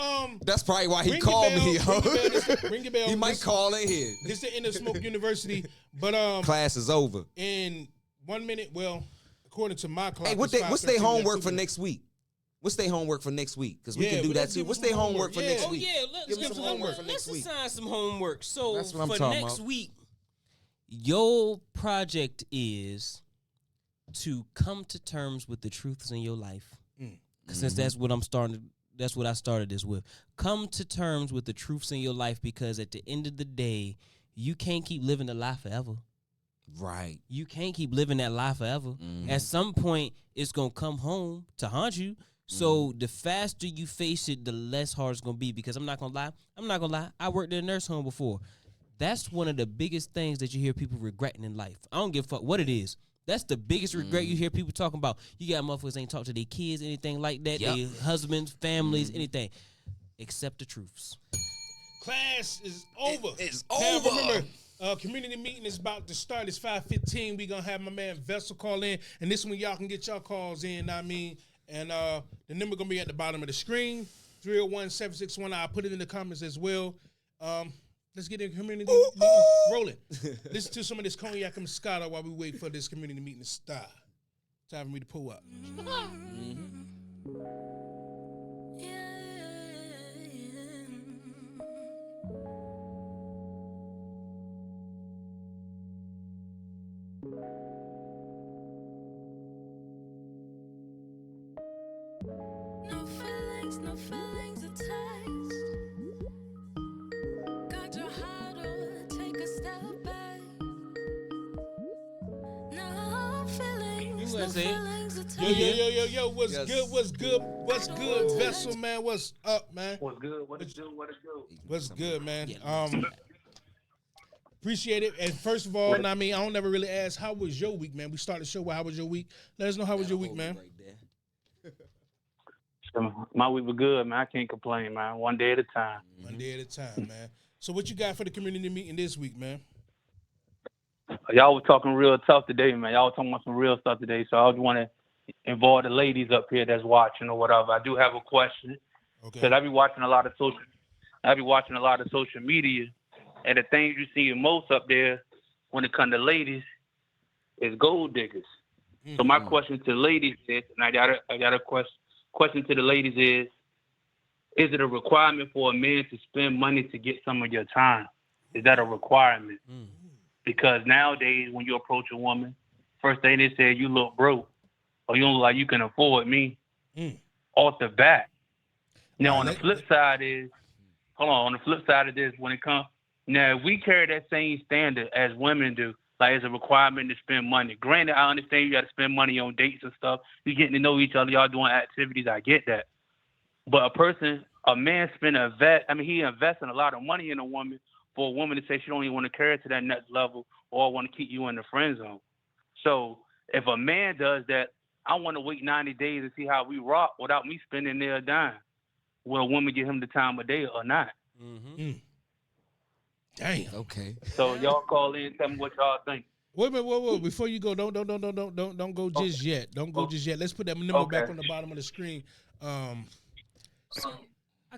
That's probably why he ring called your me, bell, yo. ring your bell, ring your bell. He might This- call in here. This the end of Smoke University. But Class is over. in 1 minute, well, according to my clock, Hey, it's what's their 5:13, homework that's for two next week? What's their homework for next week? Because we Yeah, can do well, that let's too. give What's them their some homework for homework. next Oh week? yeah, let's Give them give some some homework for Let's next week. assign some homework. So That's what I'm for talking next about. week, your project is to come to terms with the truths in your life. Since that's what that's what I started this with. Come to terms with the truths in your life because at the end of the day, you can't keep living the life forever. Right. You can't keep living that life forever. At some point, it's gonna come home to haunt you. So the faster you face it, the less hard it's gonna be. Because I'm not gonna lie. I worked in a nurse home before. That's one of the biggest things that you hear people regretting in life. I don't give a fuck what it is. That's the biggest regret you hear people talking about. You got motherfuckers ain't talk to their kids, anything like that. Yep. Their husbands, families, anything. Accept the truths. Class is over. It's Now, over. Remember, Community meeting is about to start. It's 5:15. We're going to have my man Vessel call in. And this one, y'all can get y'all calls in, I mean. And the number going to be at the bottom of the screen, 301-761. I'll put it in the comments as well. Let's get the community meeting rolling. Listen to some of this Cognac and Moscato while we wait for this community meeting to start. Time for me to pull up. No feelings attached. Got your heart on, take a step back. No feelings, You no gonna say it? feelings attached. Yo, what's Yes. good, what's good, Vessel, man, what's up, man? What's good? What it do? What it do? What's good, man? Yeah. Appreciate it. And first of all, I mean, I don't never really ask, how was your week, man? We started the show with how was your week? Let us know how was your week, man. Right there. My week was good, man. I can't complain, man. One day at a time. One day at a time, man. So what you got for the community meeting this week, man? Y'all was talking real tough today, man. Y'all was talking about some real stuff today. So I just want to involve the ladies up here that's watching or whatever. I do have a question because Okay. I be watching a lot of social media, and the things you see most up there when it comes to ladies is gold diggers. So my question to the ladies is, and I got a question to the ladies is it a requirement for a man to spend money to get some of your time? Is that a requirement? Because nowadays, when you approach a woman, first thing they say, you look broke, or you don't look like you can afford me, off the bat. Now, on the flip side on the flip side of this, when it comes, now, if we carry that same standard as women do, like it's a requirement to spend money. Granted, I understand you got to spend money on dates and stuff. You're getting to know each other. Y'all doing activities. I get that. But a man he investing a lot of money in a woman for a woman to say she don't even want to carry it to that next level or want to keep you in the friend zone. So if a man does that, I want to wait 90 days to see how we rock without me spending near a dime. Will a woman give him the time of day or not? Damn. Okay. So y'all call in and tell me what y'all think. Wait. Before you go, don't go just yet. Don't go just yet. Let's put that number back on the bottom of the screen. I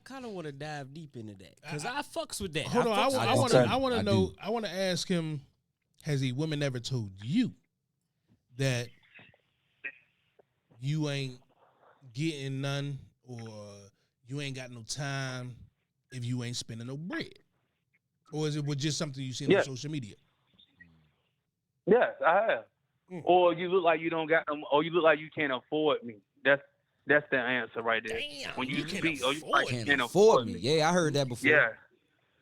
kind of want to dive deep into that because I fucks with that. Hold on. fucks with I that. want Okay. to. I want I to know. do. I want to ask him. Has a woman ever told you that you ain't getting none, or you ain't got no time if you ain't spending no bread, or is it just something you see Yeah. on social media? Yes, I have. Or you look like you don't got them, or you look like you can't afford me. That's the answer right there. Damn, When you you can't speak, or you afford like me. you Can't afford me. Yeah, I heard that before. Yeah,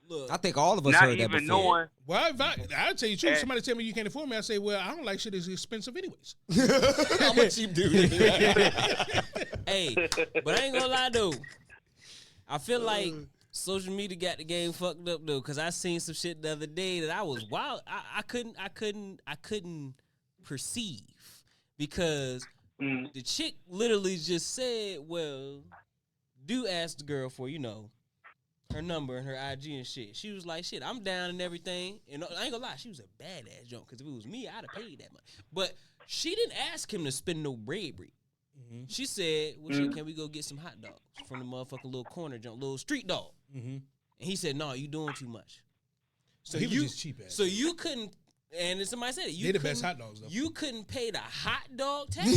Look, I think all of us not heard that even before. knowing. Well, I'll tell you the truth. And- Somebody tell me you can't afford me, I say, well, I don't like shit that's expensive anyways. I'm a cheap dude. hey, but I ain't gonna lie though. I feel like social media got the game fucked up though, cause I seen some shit the other day that I was wild. I couldn't perceive because the chick literally just said, "Well, do ask the girl for her number and her IG and shit." She was like, "Shit, I'm down and everything." And I ain't gonna lie, she was a badass junk. Cause if it was me, I'd have paid that much. But she didn't ask him to spend no bread. She said, "Well, shit, can we go get some hot dogs from the motherfucking little corner junk, little street dog?" And he said, "No, you doing too much." So he was just cheap ass. So you couldn't. And somebody said it. You They the best couldn't- hot dogs, though. You couldn't pay the hot dog tax.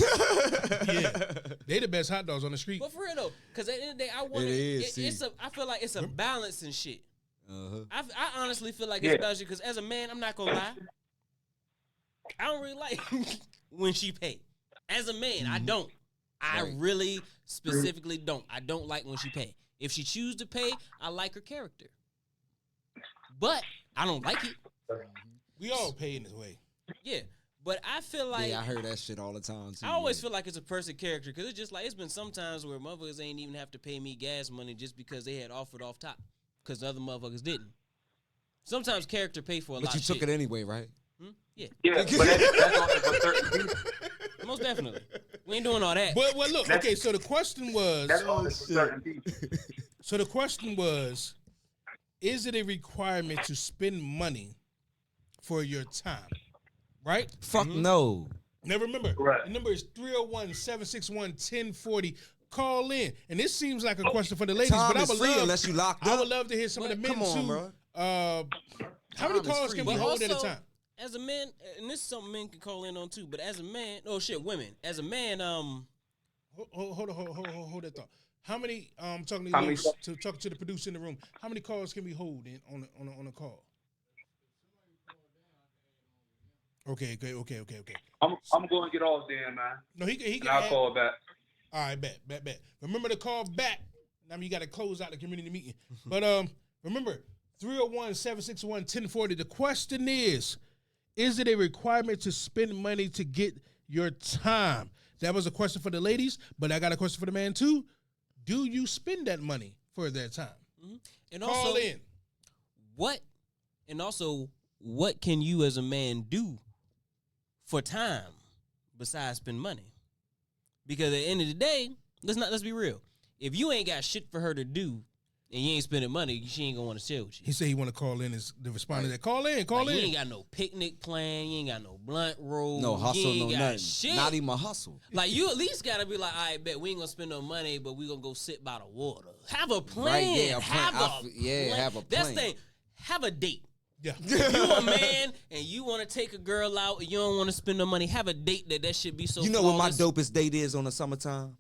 Yeah, they the best hot dogs on the street. But for real though, because at the end of the day, I want is, I feel like it's a balance and shit. Uh-huh. I honestly feel like it's balance because as a man, I'm not gonna lie, I don't really like when she pay. As a man, I don't. I Right. really specifically don't. I don't like when she pay. If she choose to pay, I like her character. But I don't like it. We all pay in this way. Yeah. But I feel like Yeah, I heard that shit all the time too. I always feel like it's a person character because it's just like it's been some times where motherfuckers ain't even have to pay me gas money just because they had offered off top because the other motherfuckers didn't. Sometimes character pay for a lot But you of took shit. it anyway, right? Yeah, Yeah, but that's only for certain people. most definitely. We ain't doing all that. But well, look. Okay, so the question was. That's only for certain people. So the question was, is it a requirement to spend money for your time, right? Fuck no. Now remember, Right. the number is 301-761-1040. Call in. And this seems like a question for the ladies, Time but I is would free love, unless you locked I up. would love to hear some of the men Come on, too. bro. How Time many is calls free, can we bro. hold at a Also, time? as a man, and this is something men can call in on too. But as a man, oh shit, women. As a man, Hold that thought. How many? Talking to How many- talk to the producer in the room. How many calls can we hold in on a call? Okay. I'm going to get off there, man. No, he And can. I'll call back. All right, bet. Remember to call back. I mean, you got to close out the community meeting. But remember, 301-761-1040. The question is it a requirement to spend money to get your time? That was a question for the ladies, but I got a question for the man too. Do you spend that money for their time? and Call also in. what can you as a man do for time besides spend money? Because at the end of the day, let's be real. If you ain't got shit for her to do and you ain't spending money, she ain't gonna want to share with you. He said he want to call in to respond to that. Call in. Like, you ain't got no picnic plan. You ain't got no blunt roll. No hustle, you ain't no got nothing. Shit. Not even a hustle. Like, you at least gotta be like, all right, bet we ain't gonna spend no money, but we gonna go sit by the water. Have a plan. Right, yeah, a plan. Have a plan. Have a That's plan. the thing. Have a date. Yeah. If you a man and you want to take a girl out and you don't want to spend no money, have a date that should be so. You know what my flawless. dopest date is on the summertime?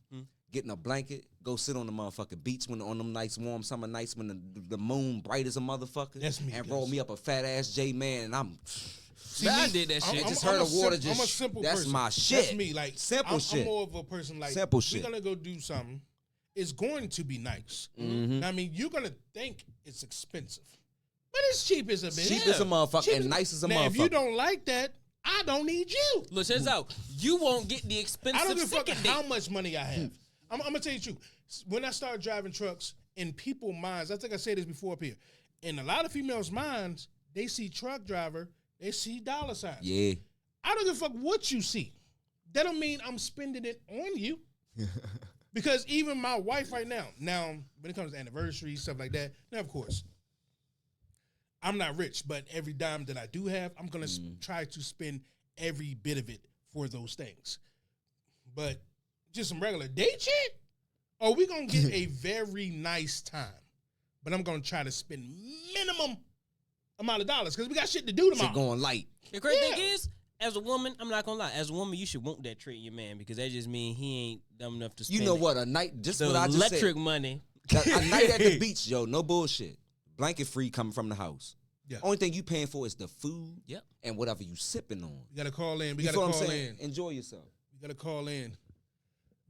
Getting a blanket, go sit on the motherfucking beach on them nice warm summer nights when the moon bright as a motherfucker. That's me, And guys. roll me up a fat ass J man, and I'm See, I me, did that shit. just I'm heard a the water I'm a just- simple that's person. my That's shit. me. Like Simple I'm shit. more of a person like Simple shit. We're gonna go do something. It's going to be nice. Mm-hmm. I mean, you're gonna think it's expensive, but it's cheap as a bitch. cheap as a motherfucker Cheap and nice as a now, motherfucker. if you don't like that, I don't need you. Look, check this out. You won't get the expensive I don't give a fuck second how date. much money I have. I'm gonna tell you the truth. When I started driving trucks, in people's minds, I think I said this before up here. In a lot of females' minds, they see truck driver, they see dollar signs. Yeah. I don't give a fuck what you see. That don't mean I'm spending it on you. Because even my wife right now, when it comes to anniversaries, stuff like that, now of course, I'm not rich, but every dime that I do have, I'm gonna try to spend every bit of it for those things. But just some regular date shit, or we gonna get a very nice time. But I'm gonna try to spend minimum amount of dollars because we got shit to do tomorrow. Shit going light. The crazy Yeah. thing is, as a woman, I'm not gonna lie. As a woman, you should want that trait in your man because that just means he ain't dumb enough to spend. You know what? A night, just The what I just electric said. money. A night at the beach, yo, no bullshit. Blanket free coming from the house. Yeah. Only thing you paying for is the food Yep. and whatever you sipping on. We gotta call in. We You gotta feel what call I'm saying? in. Enjoy yourself. We gotta call in.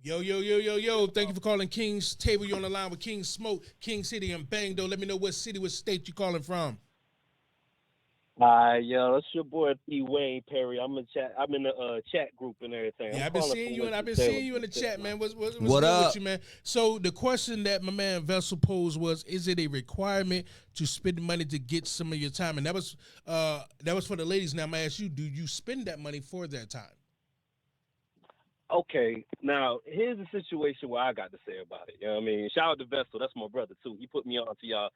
Yo. Thank you for calling King's Table. You on the line with King Smoke, King City, and Bang. Though, let me know what city, what state you calling from. Hi, yo, it's your boy P. Wayne Perry. I'm in the chat group and everything. Yeah, I'm I've been calling seeing from you, and I've been Winston-Salem, seeing you in the chat, man. What's What good up? with you, man? So the question that my man Vessel posed was: is it a requirement to spend money to get some of your time? And that was for the ladies. Now I'm gonna ask you: do you spend that money for their time? Okay, now here's the situation where I got to say about it. You know what I mean? Shout out to Vessel. That's my brother too. He put me on to y'all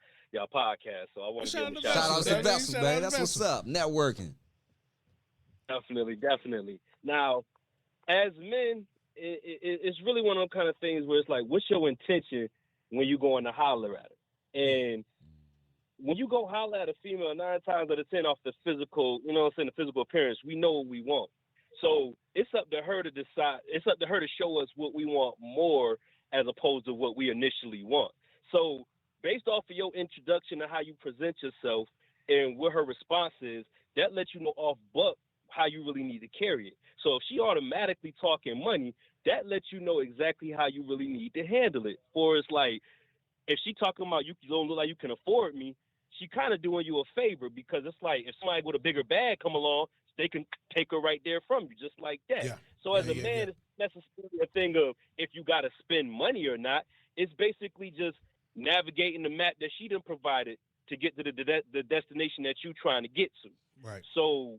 podcast, so I want to Shout give out him a to shout Shout out. out Vessel, to baby. Vessel, Shout out man. to That's what's Vessel. up. Networking. Definitely. Now, as men, it's really one of those kind of things where it's like, what's your intention when you going to holler at her? And when you go holler at a female, 9 times out of 10 off the physical, you know what I'm saying, the physical appearance, we know what we want. So it's up to her to decide. It's up to her to show us what we want more as opposed to what we initially want. So based off of your introduction and how you present yourself and what her response is, that lets you know off buck how you really need to carry it. So if she automatically talking money, that lets you know exactly how you really need to handle it. For it's like, if she talking about you don't look like you can afford me, she kind of doing you a favor because it's like if somebody with a bigger bag come along, they can take her right there from you, just like that. Yeah. So as Yeah, a yeah, man, yeah. it's necessarily a thing of if you got to spend money or not. It's basically just navigating the map that she done provided to get to the destination that you trying to get to. Right. So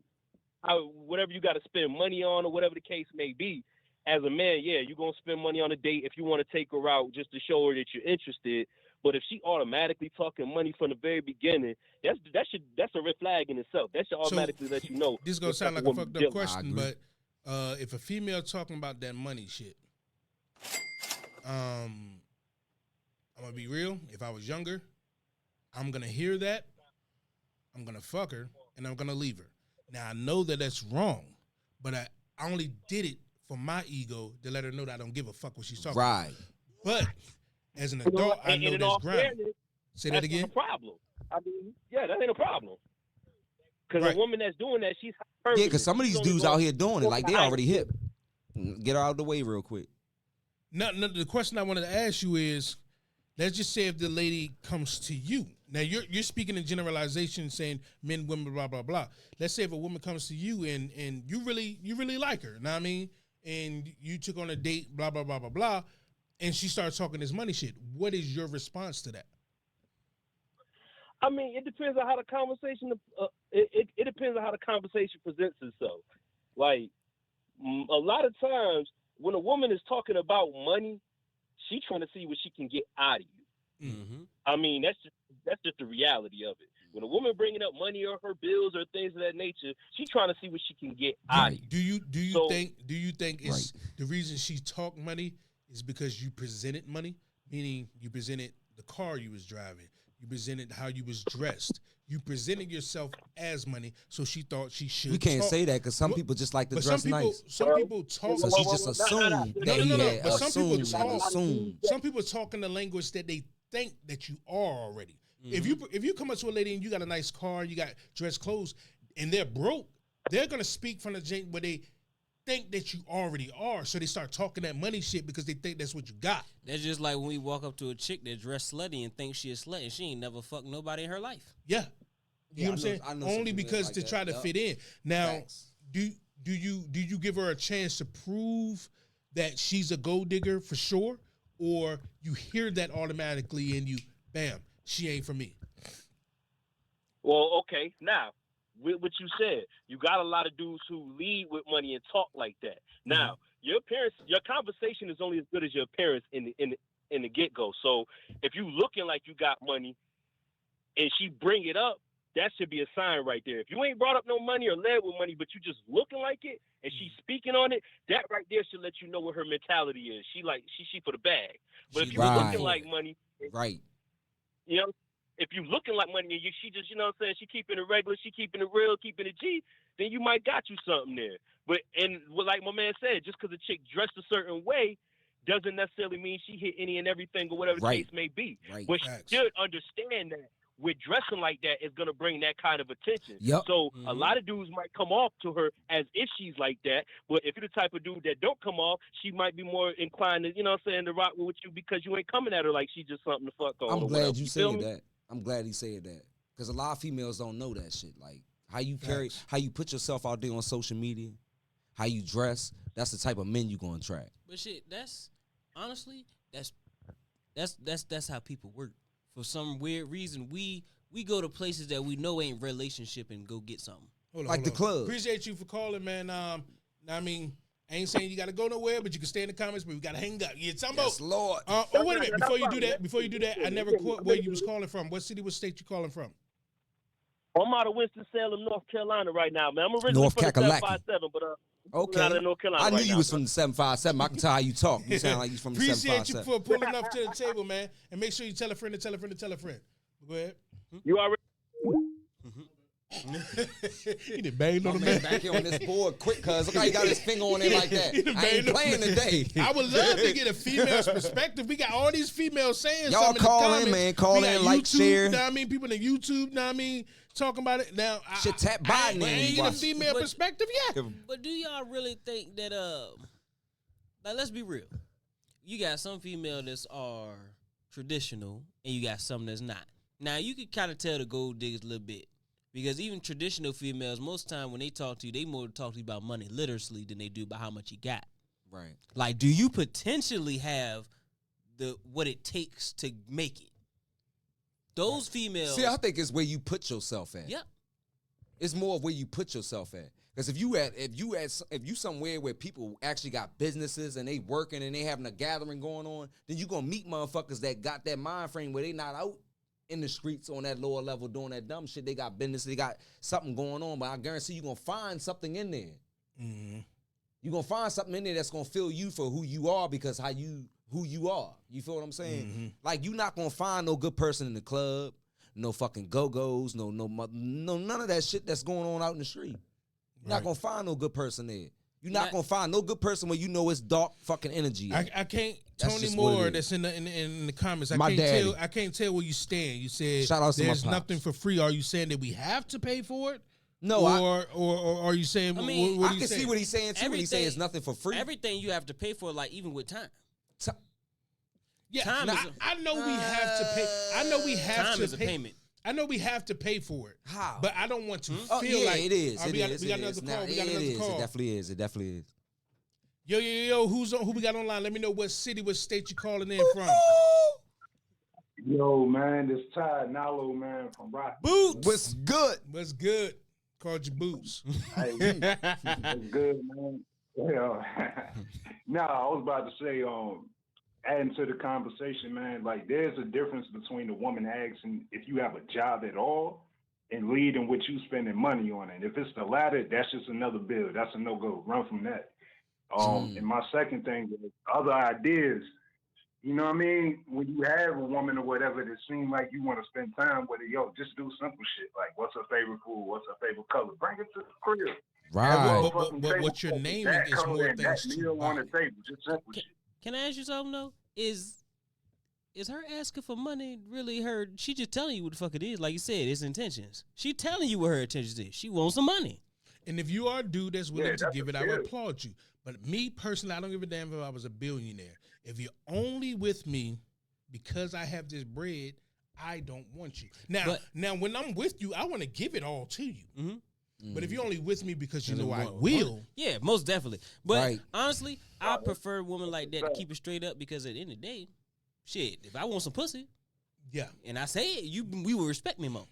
whatever you got to spend money on or whatever the case may be, as a man, yeah, you're going to spend money on a date if you want to take her out just to show her that you're interested. But if she automatically talking money from the very beginning, that's a red flag in itself. That should automatically let you know. This is gonna what sound type like of a woman fucked you up dealing with. question, I agree. but if a female talking about that money shit, I'm gonna be real. If I was younger, I'm gonna hear that, I'm gonna fuck her, and I'm gonna leave her. Now I know that that's wrong, but I only did it for my ego to let her know that I don't give a fuck what she's talking about. Right. But as an You know, adult, I and know in that's all ground. fairness, Say that that's again. not a problem. I mean, yeah, that ain't a problem. Because Right. a woman that's doing that, she's Yeah, because some of these dudes out here doing it like they already hip. Get her out of the way real quick. No, the question I wanted to ask you is, let's just say if the lady comes to you. Now you're speaking in generalization, saying men, women, blah blah blah. Let's say if a woman comes to you and you really like her, know what I mean? And you took on a date, blah blah blah blah blah, and she starts talking this money shit. What is your response to that? I mean, it depends on how the conversation. It depends on how the conversation presents itself. Like a lot of times, when a woman is talking about money, she trying to see what she can get out of you. Mm-hmm. I mean, that's just the reality of it. When a woman bringing up money or her bills or things of that nature, she trying to see what she can get out of you. Do you So- think it's the reason she talked money is because you presented money, meaning you presented the car you was driving, you presented how you was dressed, you presented yourself as money, so she thought she should. We can't talk. say that because some Well, people just like to But dress nice. some people talk. So she just assumed that he had But some people assumed. Some people talk in the language that they think that you are already. If you come up to a lady and you got a nice car, you got dressed clothes, and they're broke, they're gonna speak from the jank where they think that you already are. So they start talking that money shit because they think that's what you got. That's just like when we walk up to a chick that dressed slutty and thinks she a slut and she ain't never fucked nobody in her life. Yeah. You know what I'm saying? I know some Only females because like to that. try to Yup. fit in. Now, Facts. do you give her a chance to prove that she's a gold digger for sure, or you hear that automatically and you bam, she ain't for me. Well, okay. Now, with what you said, you got a lot of dudes who lead with money and talk like that. Now, your conversation is only as good as your appearance in the get go. So, if you looking like you got money, and she bring it up, that should be a sign right there. If you ain't brought up no money or led with money, but you just looking like it, and she's speaking on it, that right there should let you know what her mentality is. She for the bag. But if you Right. looking like money, Right. you know, if you looking like money and she just, you know what I'm saying, she keeping it regular, she keeping it real, keeping it G, then you might got you something there. But, and like my man said, just because a chick dressed a certain way doesn't necessarily mean she hit any and everything or whatever the Right. case may be. Right. But she Facts. should understand that with dressing like that is going to bring that kind of attention. Yup. So a Mhm. lot of dudes might come off to her as if she's like that, but if you're the type of dude that don't come off, she might be more inclined to, you know what I'm saying, to rock with you because you ain't coming at her like she's just something to fuck on. I'm or glad whatever. you feel said me? that. I'm glad he said that because a lot of females don't know that shit. Like how you carry, Facts. how you put yourself out there on social media, how you dress. That's the type of men you gonna attract. But shit, that's honestly that's how people work. For some weird reason, we go to places that we know ain't relationship and go get something. Hold on, Like hold the on. club. Appreciate you for calling, man. I mean, I ain't saying you got to go nowhere, but you can stay in the comments. But we got to hang up. Yeah, somebody. Yes, Lord. Oh, wait a minute. Before you do that, I never caught where you was calling from. What city, what state you calling from? I'm out of Winston-Salem, North Carolina right now, man. I'm originally North from the Kakalaki. 757, but Okay. out of North Carolina I knew right you now, was son. from the 757. I can tell how you talk. You sound like you from the Appreciate you 757. for pulling up to the table, man. And make sure you tell a friend to tell a friend to tell a friend. Go ahead. You already He done banged My on the man man. back here on this board quick, cuz. Look how he got his finger on it like that. He done I ain't banged on playing the- today. I would love to get a female's perspective. We got all these females saying Y'all something call in the in, comments. man. Call We got in, like, YouTube, share. Know what I mean? People in YouTube, know what I mean? Talking about it. Now, Shit, tap I Biden ain't in and get a watch. female But- perspective yet. But do y'all really think that like let's be real. You got some female that's are traditional and you got some that's not. Now you can kind of tell the gold diggers a little bit. Because even traditional females, most time when they talk to you, they more talk to you about money literacy than they do about how much you got. Right. Like, do you potentially have what it takes to make it? Those females. See, I think it's where you put yourself at. Yep. It's more of where you put yourself at. Because if you somewhere where people actually got businesses and they working and they having a gathering going on, then you gonna meet motherfuckers that got that mind frame where they not out in the streets on that lower level doing that dumb shit. They got business, they got something going on. But I guarantee you gonna find something in there. Mm-hmm. You gonna find something in there that's gonna feel you for who you are because who you are. You feel what I'm saying? Mm-hmm. Like you not gonna find no good person in the club, no fucking go-go's, no none of that shit that's going on out in the street. You're not gonna find no good person there. You're not gonna find no good person where you know it's dark fucking energy. I can't. That's Tony just what it Moore, is. that's in the comments. My daddy. I can't tell where you stand. You said Shout out to my there's pops. nothing for free. Are you saying that we have to pay for it? No, or are you saying? I mean, what I are you can saying? see what he's saying too. When he say Everything- it's nothing for free. Everything you have to pay for, like even with time. Yeah, time now, is a- I know we have to pay. I know we have Time to is a pay. payment. I know we have to pay for it. How? But I don't want to Oh, feel yeah, like it is. Oh, It we got is. another It is. call. Now, We got it another is. call. It definitely is. It definitely is. Yo, who we got online? Let me know what city, what state you calling in from. Yo, man, this Ty Nalo, man, from Rock. Boots. What's good? What's good? Called you Boots. Hey, it's good, man. Yeah. Nah, I was about to say, adding to the conversation, man, like there's a difference between a woman asking if you have a job at all and leading what you spending money on it. If it's the latter, that's just another bill. That's a no-go. Run from that. And my second thing is other ideas. You know what I mean? When you have a woman or whatever that seems like you want to spend time with her, yo, just do simple shit. Like, what's her favorite food? What's her favorite color? Bring it to the crib. Right. But what you're naming is more things that to meal on buy. the table. Just simple shit. Can I ask you something though? Is her asking for money really her? She just telling you what the fuck it is. Like you said, it's intentions. She telling you what her intentions is. She wants some money. And if you are a dude that's willing Yeah, to that's give a it, I would bill. applaud you. But me personally, I don't give a damn if I was a billionaire. If you're only with me because I have this bread, I don't want you. Now, when I'm with you, I want to give it all to you. Mm-hmm. But if you're only with me because you And know then I what? will, Yeah, most definitely. But Right. honestly, I prefer women like that to keep it straight up because at the end of the day, shit, if I want some pussy yeah. and I say it, we will respect me more.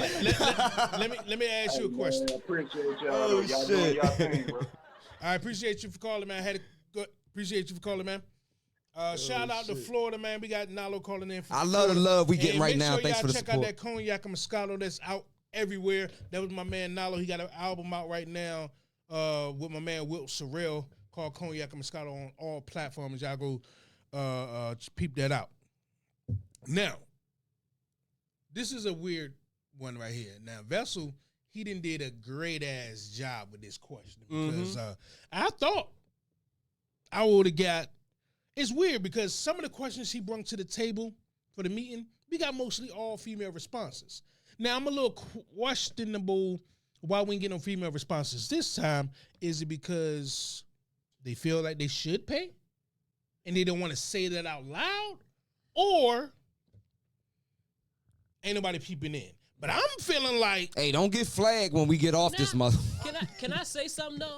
Let me ask you a question. Man, I appreciate y'all. Oh, Y'all shit. doing y'all thing, bro. I appreciate you for calling, man. Appreciate you for calling, man. Shout out to Florida, man. We got Nalo calling in. From I love the Florida. love we getting And right make now. sure Thanks y'all for the check support. out that Cognac and Moscato that's out everywhere. That was my man Nalo. He got an album out right now with my man Wilt Sorrell called Cognac and Moscato on all platforms. Y'all go peep that out. Now, this is a weird one right here. Now, Vessel, he did a great ass job with this question because I thought I would have got. It's weird because some of the questions he brought to the table for the meeting, we got mostly all female responses. Now, I'm a little questionable why we ain't get no female responses this time. Is it because they feel like they should pay and they don't want to say that out loud? Or ain't nobody peeping in? But I'm feeling like, Hey, don't get flagged when we get off this mother. Can I say something though?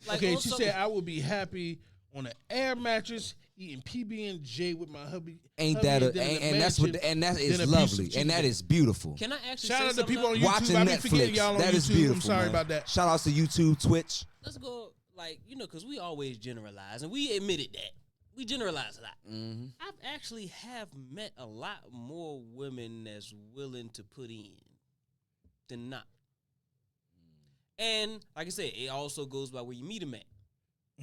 Like okay, on she something- said, I would be happy on an air mattress eating PB&J with my hubby. Ain't hubby that and then in and that's what mansion, and that then is a piece lovely of and that chicken. is beautiful. Can I actually Shout say out to something people on though? YouTube. Watching I be forgetting Netflix, y'all on that YouTube. is beautiful. I'm sorry man. about that. Shout outs to YouTube, Twitch. Let's go, like, because we always generalize, and we admitted that. We generalize a lot. Mm-hmm. I've actually have met a lot more women that's willing to put in than not. And like I said, it also goes by where you meet them at.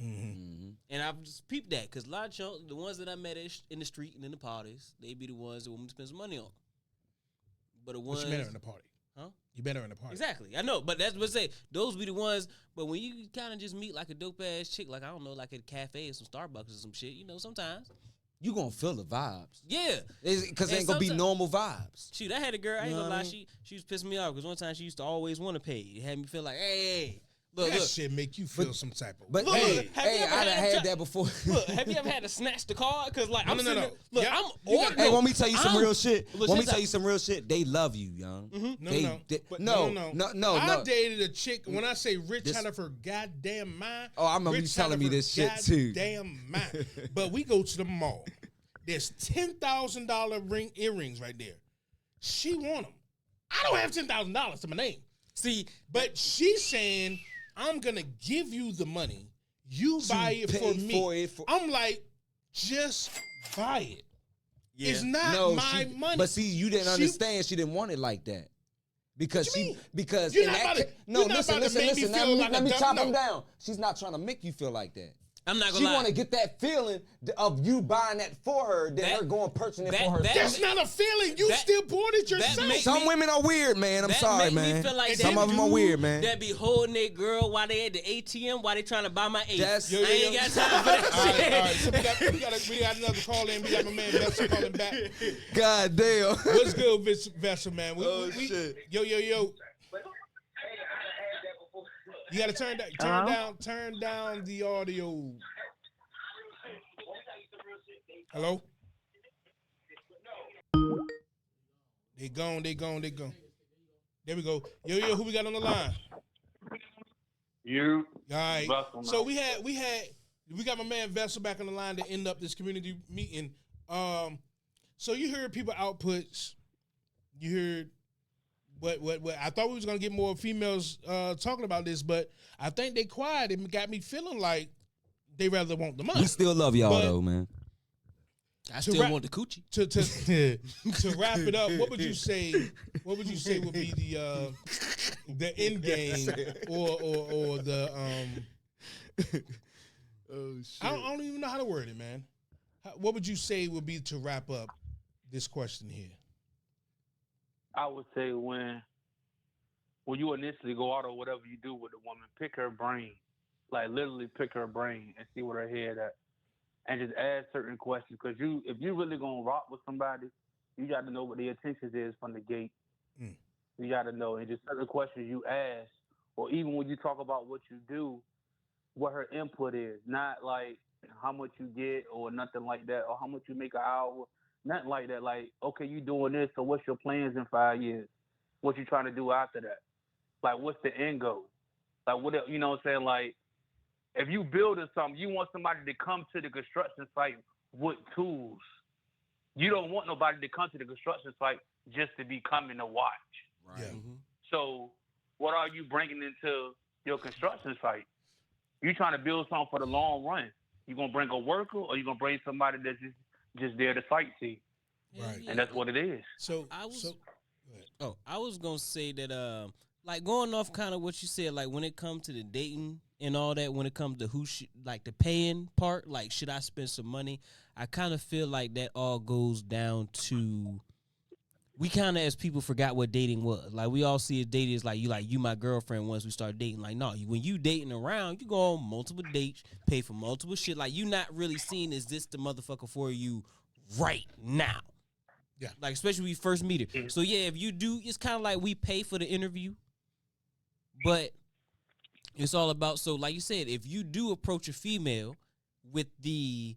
Mm-hmm. And I've just peeped that because a lot of chunks, the ones that I met in the street and in the parties, they be the ones that women spend some money on. But the But ones, you met her in the party. huh? You met her in the party. Exactly, I know, but that's what I say. Those be the ones. But when you kind of just meet like a dope ass chick, like I don't know, like at a cafe or some Starbucks or some shit, you know, sometimes, You gonna feel the vibes. yeah. Because it And ain't gonna be sometimes- normal vibes. Shoot, I had a girl. I ain't You know gonna what I lie, mean? she was pissing me off because one time she used to always want to pay. It had me feel like, hey, look, That look. shit make you feel some type of But Look, way. hey, have you hey, ever I done had a had jo- that before. Look, have you ever had to snatch the card? Because like I'm No. sitting there, look, Yeah, I'm you got- ordering. Hey, want me to tell you some I'm- real shit? Look, Want me check to tell out. you some real shit? They love you, young. No, They- no. they- But no. I dated a chick. When I say Rich This- had her for goddamn mind. Oh, I remember you Rich telling had her me for this shit, too. Goddamn mind. But we go to the mall. There's $10,000 earrings right there. She want them. I don't have $10,000 to my name. See, But she's saying, I'm gonna give you the money. You buy it for me. I'm like, just buy it. yeah. It's not No, my money. But see, you didn't She- understand. She didn't want it like that. Because What you she, mean? because You're in not that about to- ca- no, you're not listen, about to listen, make me listen. feel like Let a me dumb- chop no. him down. She's not trying to make you feel like that. I'm not She gonna lie. want to get that feeling of you buying that for her, than That- her going purchasing it that- for that- herself. That's not a feeling. You that- still bought it yourself. makes Some me- women are weird, man. I'm That sorry, make man. Me feel like Some that of them are dude weird, man. That be holding their girl while they at the ATM, while they trying to buy my eight. That's- I ain't got time for that All right, shit. all right. So we got another call in. We got my man Vessel calling back. God damn. What's good, Vessel, man? Shit. Yo. You gotta turn down the audio. Hello? They gone. There we go. Yo, who we got on the line? You. All right. Vessel, So man. we got my man Vessel back on the line to end up this community meeting. So you heard people outputs. You heard what I thought we was gonna get more females talking about this, but I think they quiet. It got me feeling like they rather want the money. We still love y'all But- though, man. I still rap- want the coochie. To wrap it up, what would you say? What would you say would be the end game or the Oh shit. I don't even know how to word it, man. What would you say would be to wrap up this question here? I would say when you initially go out or whatever you do with a woman, pick her brain. Like literally pick her brain and see what her head at. And just ask certain questions. Because if you really gonna rock with somebody, you got to know what their intentions is from the gate. Mm. You got to know. And just certain questions you ask, or even when you talk about what you do, what her input is. Not like how much you get or nothing like that, or how much you make an hour. Nothing like that. Like, okay, you doing this, so what's your plans in 5 years? What you trying to do after that? Like, what's the end goal? Like, what, you know what I'm saying? Like, if you building something, you want somebody to come to the construction site with tools. You don't want nobody to come to the construction site just to be coming to watch. Right. Yeah. Mm-hmm. So what are you bringing into your construction site? You trying to build something for the long run. You going to bring a worker, or you going to bring somebody that's just there to sightsee? Right. And that's what it is. So I was- go ahead. Oh, I was gonna say that, like going off kind of what you said, like when it comes to the dating and all that, when it comes to like the paying part, like should I spend some money? I kind of feel like that all goes down to we kind of as people forgot what dating was. Like we all see it dating is like you my girlfriend once we start dating. Like no, when you dating around, you go on multiple dates, pay for multiple shit. Like you not really seen is this the motherfucker for you right now. Yeah. Like especially when you first meet her. So yeah, if you do, it's kind of like we pay for the interview, but it's all about. So like you said, if you do approach a female with the,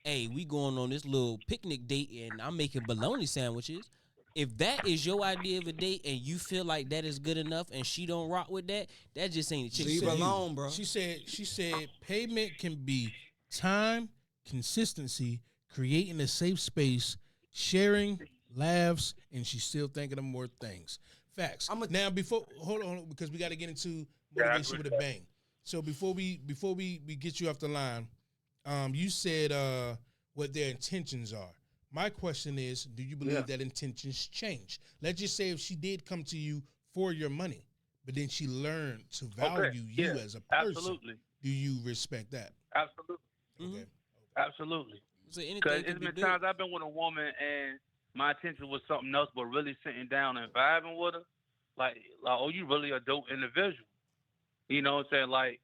hey, we going on this little picnic date and I'm making bologna sandwiches. If that is your idea of a date and you feel like that is good enough and she don't rock with that, that just ain't a chick. Leave for her you. alone, bro. She said payment can be time, consistency, creating a safe space, sharing, laughs, and she's still thinking of more things. Facts. Now hold on, because we got to get into motivation with a bang. So before we get you off the line, you said what their intentions are. My question is, do you believe that intentions change? Let's just say if she did come to you for your money, but then she learned to value you as a person. Absolutely. Do you respect that? Absolutely. Okay. Absolutely. So anything Because can it's be been built. times I've been with a woman and my intention was something else, but really sitting down and vibing with her, like oh, you really a dope individual. You know what I'm saying? Like,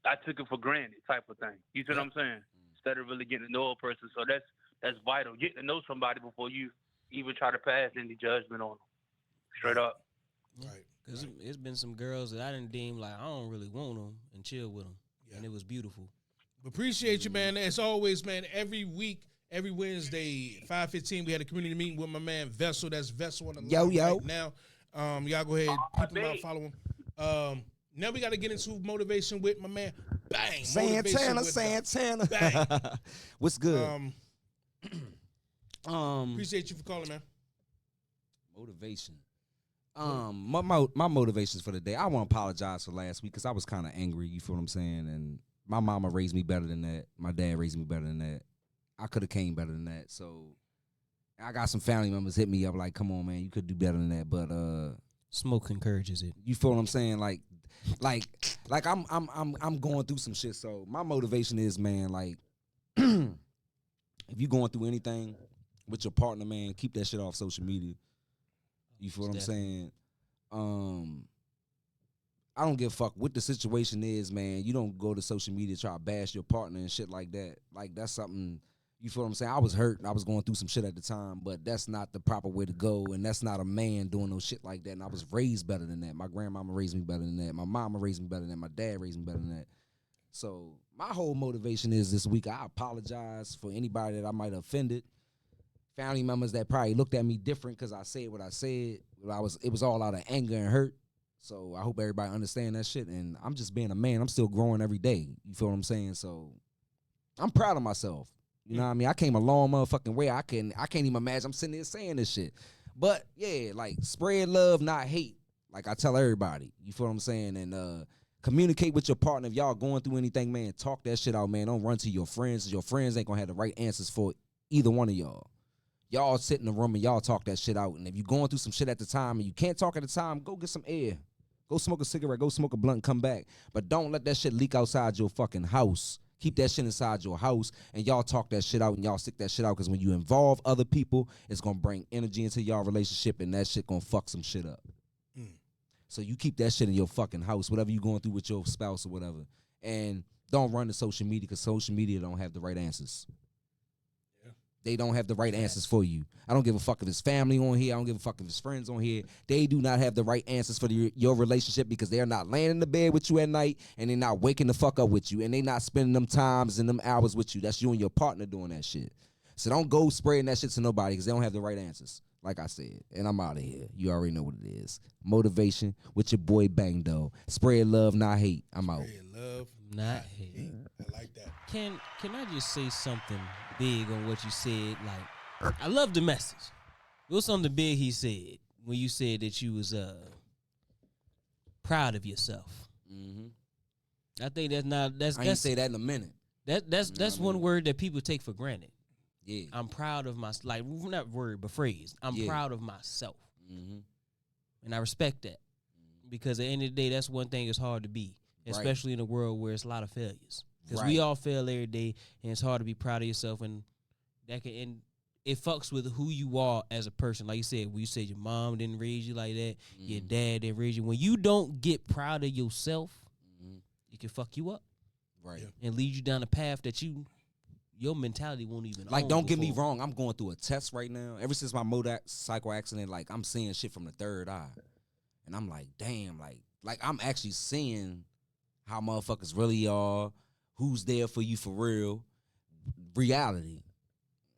I took it for granted type of thing. You see what I'm saying? Instead of really getting to know a person. So that's vital. Getting to know somebody before you even try to pass any judgment on them. Straight up. Right. Because it's been some girls that I didn't deem like I don't really want them and chill with them. Yeah. And it was beautiful. Appreciate you, man. As always, man, every week, every Wednesday, 5:15, we had a community meeting with my man Vessel. That's Vessel on the line right now. Y'all go ahead, peep him out, follow him. Now we got to get into motivation with my man Bang. Motivation Santana. with Bang. What's good? Appreciate you for calling, man. Motivation. My motivations for the day. I want to apologize for last week because I was kind of angry. You feel what I'm saying? And my mama raised me better than that. My dad raised me better than that. I could have came better than that. So I got some family members hit me up like, "Come on, man, you could do better than that." But Smoke encourages it. you feel what I'm saying? Like I'm going through some shit. So my motivation is, man, like if you going through anything with your partner, man, keep that shit off social media. You feel what I'm saying? I don't give a fuck what the situation is, man. You don't go to social media try to bash your partner and shit like that. Like that's something. You feel what I'm saying? I was hurt and I was going through some shit at the time, but that's not the proper way to go, and that's not a man doing no shit like that. And I was raised better than that. My grandmama raised me better than that. My mama raised me better than that. My dad raised me better than that. So my whole motivation is this week, I apologize for anybody that I might have offended. Family members that probably looked at me different because I said what I said. It was all out of anger and hurt. So I hope everybody understand that shit. And I'm just being a man. I'm still growing every day. You feel what I'm saying? So I'm proud of myself. You know what I mean? I came a long motherfucking way. I can't even imagine I'm sitting there saying this shit. But yeah, like spread love, not hate. Like I tell everybody. You feel what I'm saying? And communicate with your partner. If y'all going through anything, man, talk that shit out, man. Don't run to your friends. Your friends ain't gonna have the right answers for either one of y'all. Y'all sit in the room and y'all talk that shit out. And if you're going through some shit at the time and you can't talk at the time, go get some air. Go smoke a cigarette. Go smoke a blunt and come back. But don't let that shit leak outside your fucking house. Keep that shit inside your house and y'all talk that shit out and y'all stick that shit out because when you involve other people, it's going to bring energy into y'all relationship and that shit going to fuck some shit up. So you keep that shit in your fucking house, whatever you going through with your spouse or whatever. And don't run to social media because social media don't have the right answers. They don't have the right answers for you. I don't give a fuck if his family on here. I don't give a fuck if his friends on here. They do not have the right answers for your relationship because they're not laying in the bed with you at night and they're not waking the fuck up with you and they not spending them times and them hours with you. That's you and your partner doing that shit. So don't go spreading that shit to nobody because they don't have the right answers. Like I said, and I'm out of here. You already know what it is. Motivation with your boy Bang Doe. Spread love, not hate. I'm out. Spread love, Not hate. I like that. Can I just say something big on what you said? Like, I love the message. It was something big he said when you said that you was proud of yourself. Mm-hmm. I think that's I ain't say that in a minute. That's one word that people take for granted. Yeah. I'm proud of my, like, not word but phrase. I'm proud of myself, and I respect that because at the end of the day, that's one thing that's hard to be, especially in a world where it's a lot of failures. Because we all fail every day, and it's hard to be proud of yourself, and that can end. It fucks with who you are as a person. Like you said, when you said your mom didn't raise you like that, your dad didn't raise you. When you don't get proud of yourself, it can fuck you up, and lead you down a path that your mentality won't even. Like, don't get me wrong, I'm going through a test right now. Ever since my motorcycle accident, like I'm seeing shit from the third eye, and I'm like, damn, like I'm actually seeing how motherfuckers really are. Who's there for you for real? Reality.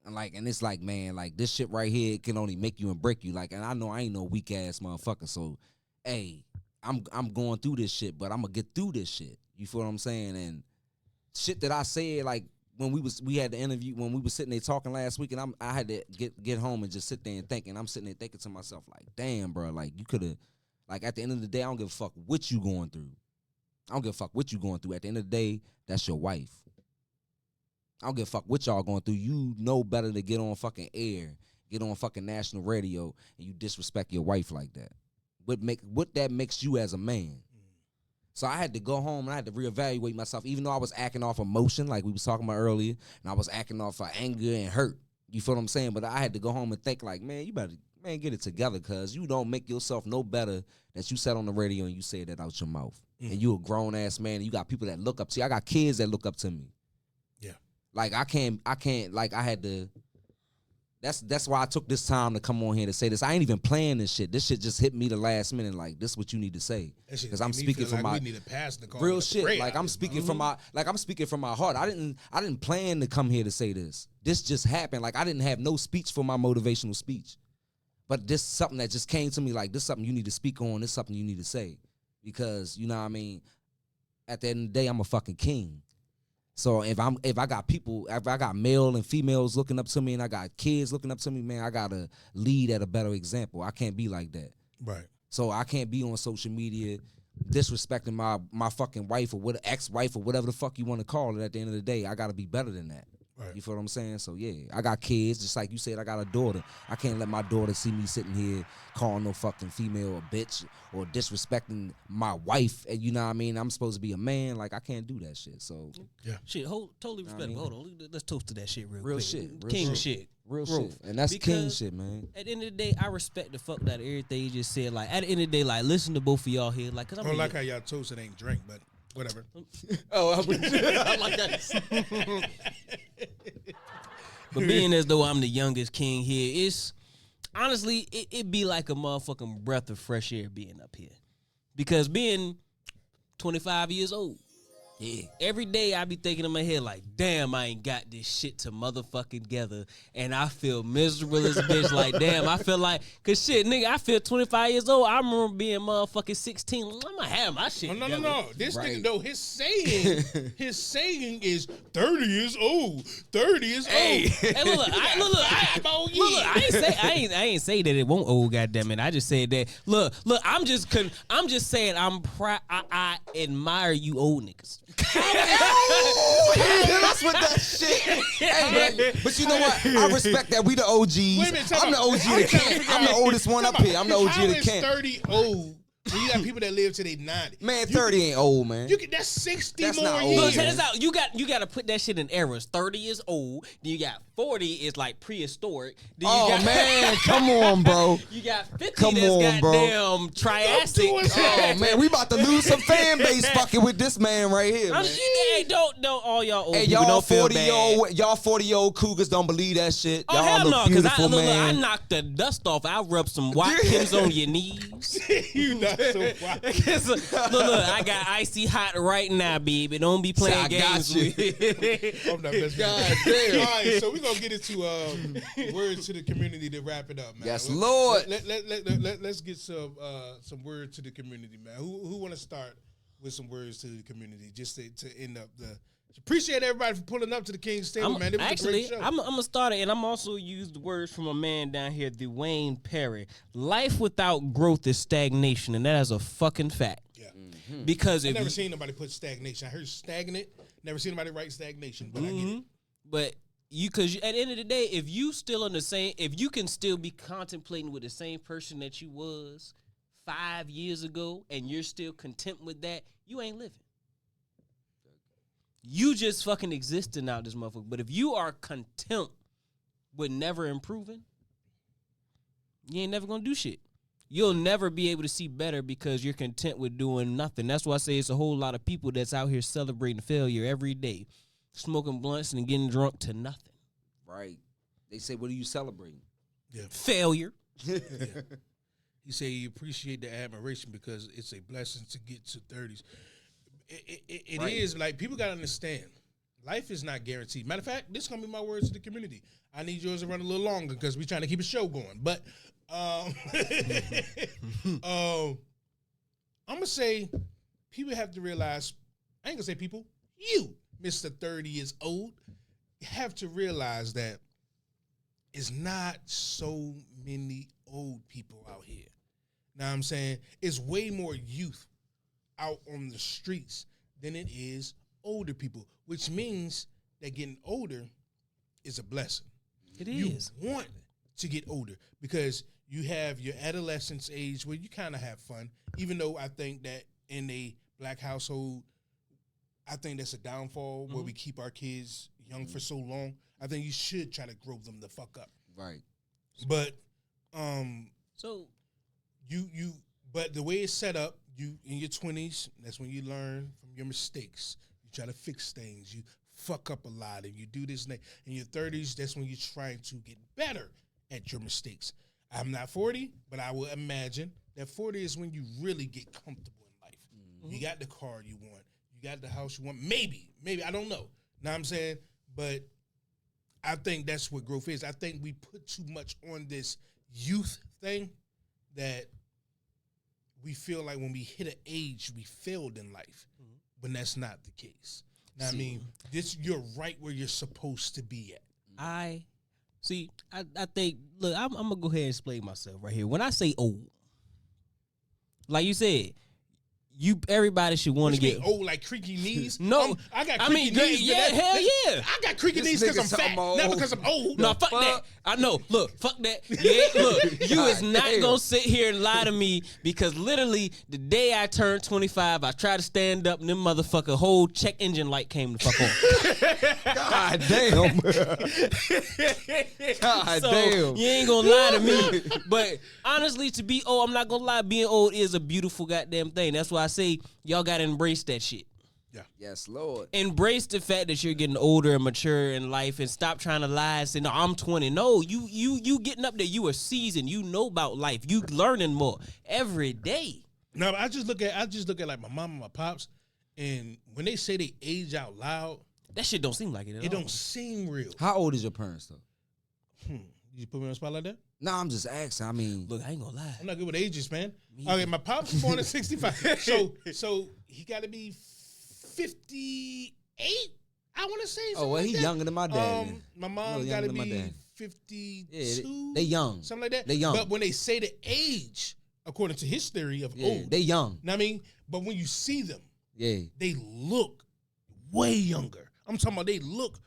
And it's like, man, like this shit right here can only make you and break you. Like, and I know I ain't no weak ass motherfucker. So, hey, I'm going through this shit, but I'm gonna get through this shit. You feel what I'm saying? And shit that I said, like when we had the interview, when we was sitting there talking last week, and I had to get home and just sit there and think. And I'm sitting there thinking to myself, like, damn, bro, like you could have, like at the end of the day, I don't give a fuck what you going through. I don't give a fuck what you going through. At the end of the day, that's your wife. I don't give a fuck what y'all going through. You know better to get on fucking air, get on fucking national radio, and you disrespect your wife like that. What that makes you as a man. So I had to go home and I had to reevaluate myself, even though I was acting off emotion, like we was talking about earlier, and I was acting off anger and hurt. You feel what I'm saying? But I had to go home and think like, man, you better get it together, cause you don't make yourself no better that you sat on the radio and you said that out your mouth. And you a grown ass man and you got people that look up to you. I got kids that look up to me. Yeah. Like I can't like I had to. That's why I took this time to come on here to say this. I ain't even playing this shit. This shit just hit me the last minute. Like, this is what you need to say. Because I'm speaking from my real shit. Like I'm speaking from my heart. I didn't plan to come here to say this. This just happened. Like I didn't have no speech for my motivational speech. But this is something that just came to me like, this is something you need to speak on. This is something you need to say. Because, you know what I mean, at the end of the day, I'm a fucking king. So if I got male and females looking up to me and I got kids looking up to me, man, I gotta lead at a better example. I can't be like that. Right. So I can't be on social media disrespecting my fucking wife or what ex-wife or whatever the fuck you want to call it. At the end of the day, I gotta be better than that. Right. You feel what I'm saying? So yeah, I got kids, just like you said, I got a daughter. I can't let my daughter see me sitting here calling no fucking female a bitch or disrespecting my wife. And you know what I mean? I'm supposed to be a man. Like, I can't do that shit. So Shit, totally respect. mean? Hold on, let's toast to that shit real real quick. shit. Real King shit. shit. Real Growth. shit. And that's king Because shit, man. At the end of the day, I respect the fuck out of everything you just said. Like, at the end of the day, like, listen to both of y'all here. Like, cause I I'm don't a- like how y'all toast it ain't drink, but whatever. Oh, I like that. But being as though I'm the youngest king here, it's honestly it be like a motherfucking breath of fresh air being up here, because being 25 years old, yeah, every day I be thinking in my head like, damn, I ain't got this shit to motherfucking together, and I feel miserable as a bitch. Like, damn, I feel like, cause shit, nigga, I feel 25 years old. I remember being motherfucking 16. I'm gonna have my shit. No. together. This Right. nigga, though, his saying is 30 years old. 30 is Hey, old. hey, look, I ain't say that it won't old. Goddamn it, I just said that. Look, I'm just saying I'm proud. I admire you old niggas. That's what that shit. Hey, but you know what? I respect that. We the OGs. Wait a minute, time I'm the out. OG I'm of the trying to camp. figure I'm the out- oldest one up here. I'm the OG How of the is camp. 30 old when you got people that live to they 90? Man, 30 ain't old, man. That's 60 That's more not old, years. Look, check man. this out. You got to put that shit in eras. 30 is old. Then you got 40 is like prehistoric. Then you Oh, got, man. Come on, bro. You got 50 Come that's on, bro. goddamn Triassic. Oh, man. We about to lose some fan base fucking with this man right here, I'm man. hey, don't all y'all old Hey, people y'all don't feel bad. y'all 40-year-old cougars don't believe that shit. Oh, Y'all hell look no, because beautiful, look, man. I knocked the dust off. I rubbed some Watkins on your knees. You not so wild. Look, I got icy hot right now, baby. Don't be playing I got games you. with I'm not messing God with you. damn. All right, so we're going to get into words to the community to wrap it up, man. Yes, Lord. Let's get some words to the community, man. Who want to start with some words to the community just to end up the... Appreciate everybody for pulling up to the King's table, man. It was a Actually, great show. I'm gonna start it, and I'm also used words from a man down here, Dwayne Perry. Life without growth is stagnation, and that is a fucking fact. Yeah. Because I've if never you, seen nobody put stagnation. I heard stagnant. Never seen nobody write stagnation, but I get it. but because at the end of the day, if you still on the same, if you can still be contemplating with the same person that you was 5 years ago, and you're still content with that, you ain't living. You just fucking existing out this motherfucker. But if you are content with never improving, you ain't never gonna do shit. You'll never be able to see better because you're content with doing nothing. That's why I say it's a whole lot of people that's out here celebrating failure every day, smoking blunts and getting drunk to nothing. Right. They say, what are you celebrating? Failure. He said he appreciate the admiration because it's a blessing to get to 30s. It Right. is like people gotta understand. Life is not guaranteed. Matter of fact, this is gonna be my words to the community. I need yours to run a little longer because we're trying to keep a show going. But I'm gonna say people have to realize. I ain't gonna say people. You, Mr. 30 years old, have to realize that it's not so many old people out here. Now what I'm saying it's way more youth out on the streets than it is older people, which means that getting older is a blessing. It You is. want to get older because you have your adolescence age where you kind of have fun, even though I think that in a black household, I think that's a downfall where we keep our kids young for so long. I think you should try to grow them the fuck up. Right. But So but the way it's set up, you in your 20s, that's when you learn from your mistakes. You try to fix things. You fuck up a lot and you do this and that. In your 30s, that's when you're trying to get better at your mistakes. I'm not 40, but I will imagine that 40 is when you really get comfortable in life. You got the car you want. You got the house you want. Maybe, I don't know. Know what I'm saying? But I think that's what growth is. I think we put too much on this youth thing that we feel like when we hit an age, we failed in life. But that's not the case. Now, I mean, you're right where you're supposed to be at. I think, look, I'm going to go ahead and explain myself right here. When I say old, like you said, everybody should want What to you get mean, old like creaky knees? No, I got I creaky mean, knees. yeah, but hell yeah. I got creaky This knees because nigga I'm fat, talking not about because I'm old. No, fuck that. I know. Look, fuck that. Yeah, look, you is not damn. gonna sit here and lie to me because literally the day I turned 25, I tried to stand up and them motherfucker whole check engine light came the fuck on. God damn. God So damn. you ain't gonna lie to me. But honestly, to be old, I'm not gonna lie, being old is a beautiful goddamn thing. That's why I say y'all gotta embrace that shit. Yes, Lord. Embrace the fact that you're getting older and mature in life, and stop trying to lie and say, "No, I'm 20." No, you getting up there. You are seasoned. You know about life. You learning more every day. No, I just look at like my mom and my pops, and when they say they age out loud, That shit don't seem like it at it all. don't seem real. How old is your parents though? You put me on a spot like that? No, I'm just asking. I mean, Look, I ain't gonna lie. I'm not good with ages, man. Okay, my pops was born in 65. So he got to be 58, I want to say. oh well, like he that. younger than my dad. then. My A mom little got younger to than my be dad. 52. Yeah, they young. Something like that. They young. But when they say the age, according to his theory of Yeah, old, they young. know what I mean? But when you see them, Yeah. they look way younger. I'm talking about they look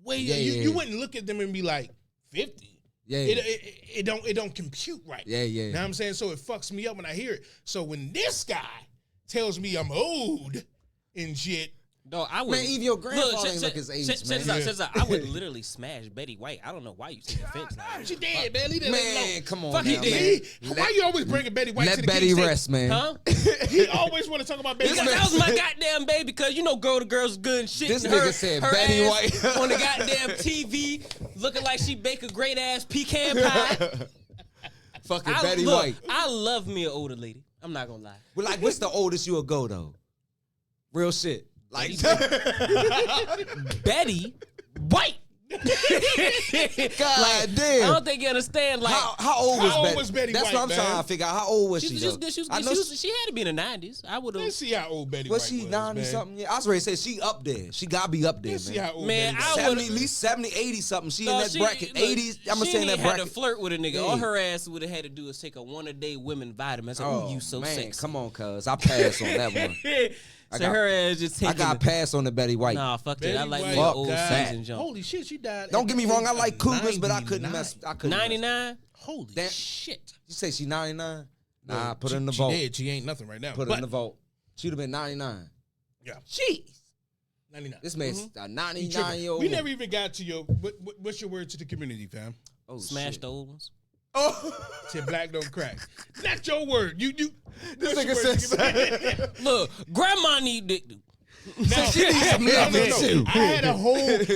way Yeah, younger. yeah. You wouldn't look at them and be like 50. Yeah. It don't compute right. Yeah, yeah. You know what I'm saying? So it fucks me up when I hear it. So when this guy tells me I'm old and shit, No, I would. Man, even your grandfather ain't look his age, check man. this out, check this out. I would literally smash Betty White. I don't know why you take offense. Like, she dead, man. Leave that Man, alone. come on Fuck now, he man. did. Why you always bringing Betty White to Let the Betty King's table? rest, man. huh? He always want to talk about Betty Because White. that was my goddamn baby. Because you know, girl to girls good and shit. This and nigga said Betty ass White. on the goddamn TV, looking like she bake a great ass pecan pie. Fucking Betty White. I love me an older lady. I'm not gonna lie. But like, what's the oldest you'll go though? Real shit. Like, Betty White. God damn. I don't think you understand. Like, how old was How old Betty? was Betty That's White, what I'm man? trying to figure out. How old was she? she was though? good. I know She had to be in the 90s. I would have. Let's see how old Betty was White she was, 90 man. something? Yeah, I was ready to say she up there. She gotta be up there, Let's see man. how old Man, Betty I White would- 70, at least 70, 80 something. She in No, that she- bracket. look, 80s. I'm gonna she say in ain't that had bracket. to flirt with a nigga. Yeah. All her ass would have had to do is take a one-a-day women vitamin. Like, Oh, ooh, you so man, sexy. come on, cuz. I passed on that one. So got- her ass just I taking. got passed on the Betty White. Nah, fuck Betty that. I like White me an old died- season jump. Holy shit, she died. Don't at get the me wrong. age I of like cougars, but I 99. couldn't mess. I couldn't. mess. 99. Holy That- shit. You say she 99? Nah, put her she, in the she vote. Dead. She ain't nothing right now. Put her but, in the vote. She'd have been 99. Yeah, Jeez. 99. This man's a You tripping. 99-year-old. We never even got to your. What's your word to the community, fam? Oh, Smash shit. the old ones. Oh, Said black don't crack. Not your word. You. this what's your nigga word to said. the community? Look, grandma need dick. Now, she needs some no, loving, too. I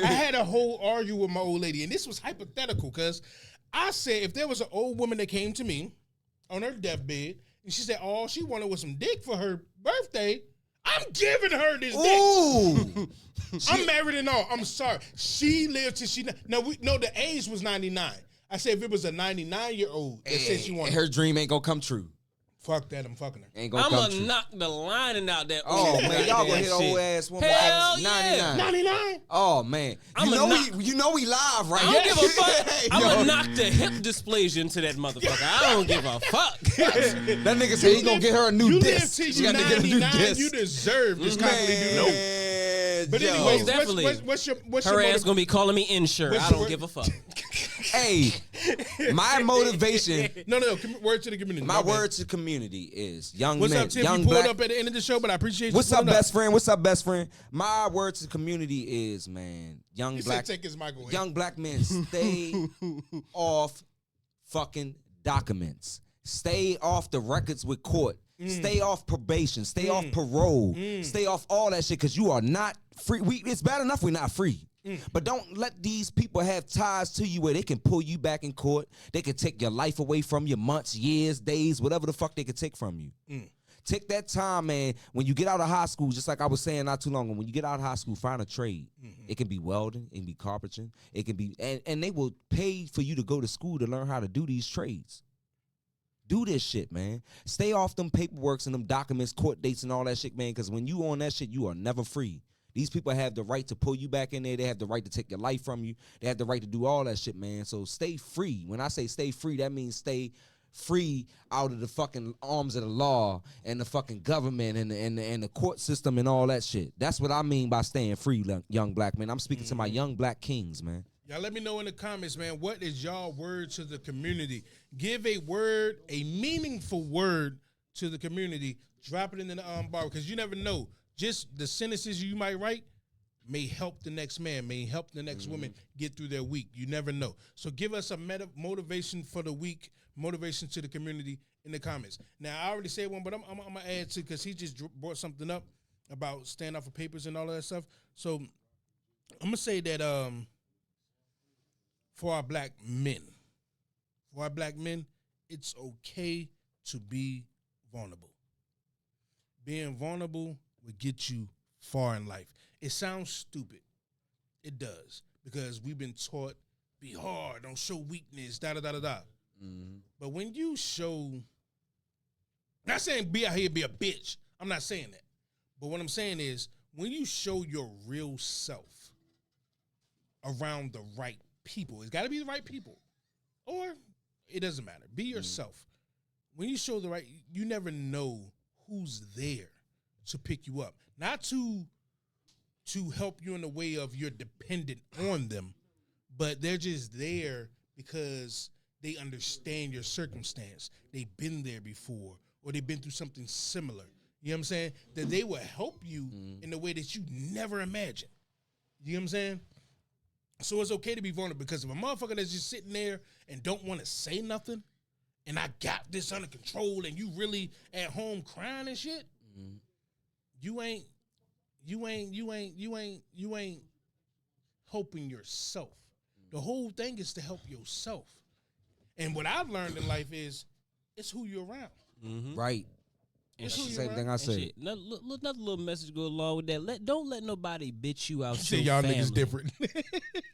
had a whole argument with my old lady, and this was hypothetical because I said if there was an old woman that came to me on her deathbed and she said all she wanted was some dick for her birthday, I'm giving her this dick. Ooh. I'm married and all. I'm sorry. She lived till she. Now we know the age was 99. I said if it was a 99-year-old that said she wanted, her dream ain't gonna come true. fuck that. I'm fucking her. Ain't gonna I'm come gonna true. knock the lining out that. Oh old man, y'all gonna goddamn hit an shit. old ass woman. Hell at yeah. 99. Oh man, I'ma you know we live, right? I don't give a fuck. I'm Yo, gonna knock the hip dysplasia into that motherfucker. I don't give a fuck. That nigga said he gonna get her a new You live disc. till She you got to get a new 99. disc. You deserve this constantly do no. Man, But yo. anyways, definitely. what's your Her ass motiv- gonna be calling me insure. What's I your don't word? give a fuck. Hey, my motivation, No. Word to the community. my My bad. word to community is young What's men, up, Tim? young You pulled black. up at the end of the show, but I appreciate you. What's up, pulling best friend? What's up, best friend? My word to the community is, man, young He black, said take his mic away. young black men, stay off fucking documents. Stay off the records with court. Stay off probation. Stay off parole. Stay off all that shit because you are not free. It's bad enough we're not free. But don't let these people have ties to you where they can pull you back in court. They can take your life away from you, months, years, days, whatever the fuck they can take from you. Take that time, man. When you get out of high school, just like I was saying not too long ago, when you get out of high school, find a trade. It can be welding, it can be carpentering, it can be, and they will pay for you to go to school to learn how to do these trades. Do this shit, man. Stay off them paperworks and them documents, court dates and all that shit, man, because when you on that shit, you are never free. These people have the right to pull you back in there. They have the right to take your life from you. They have the right to do all that shit, man. So stay free. When I say stay free, that means stay free out of the fucking arms of the law and the fucking government and the court system and all that shit. That's what I mean by staying free, young black men. I'm speaking to my young black kings, man. Y'all let me know in the comments, man, what is y'all word to the community? Give a word, a meaningful word to the community. Drop it in the bar, because you never know. Just the sentences you might write may help the next man, may help the next woman get through their week. You never know. So give us a motivation for the week, motivation to the community in the comments. Now, I already said one, but I'm going to add to, because he just brought something up about standing out for papers and all of that stuff. So I'm going to say that for our black men, it's okay to be vulnerable. Being vulnerable will get you far in life. It sounds stupid. It does. Because we've been taught, be hard, don't show weakness, da-da-da-da-da. But when you show, not saying be out here, be a bitch. I'm not saying that. But what I'm saying is, when you show your real self around the right people, it's got to be the right people. Or it doesn't matter. Be yourself. When you show the right, you never know who's there to pick you up. Not to help you in the way of you're dependent on them, but they're just there because they understand your circumstance. They've been there before, or they've been through something similar. You know what I'm saying? That they will help you in a way that you never imagined. You know what I'm saying? So it's okay to be vulnerable, because if a motherfucker that's just sitting there and don't want to say nothing, and I got this under control, and you really at home crying and shit, you ain't helping yourself. The whole thing is to help yourself. And what I've learned in life is, it's who you're around. Right. And That's the shit. same thing I And said. shit. Another little message go along with that. Don't let nobody bitch you out See, your y'all family. niggas different.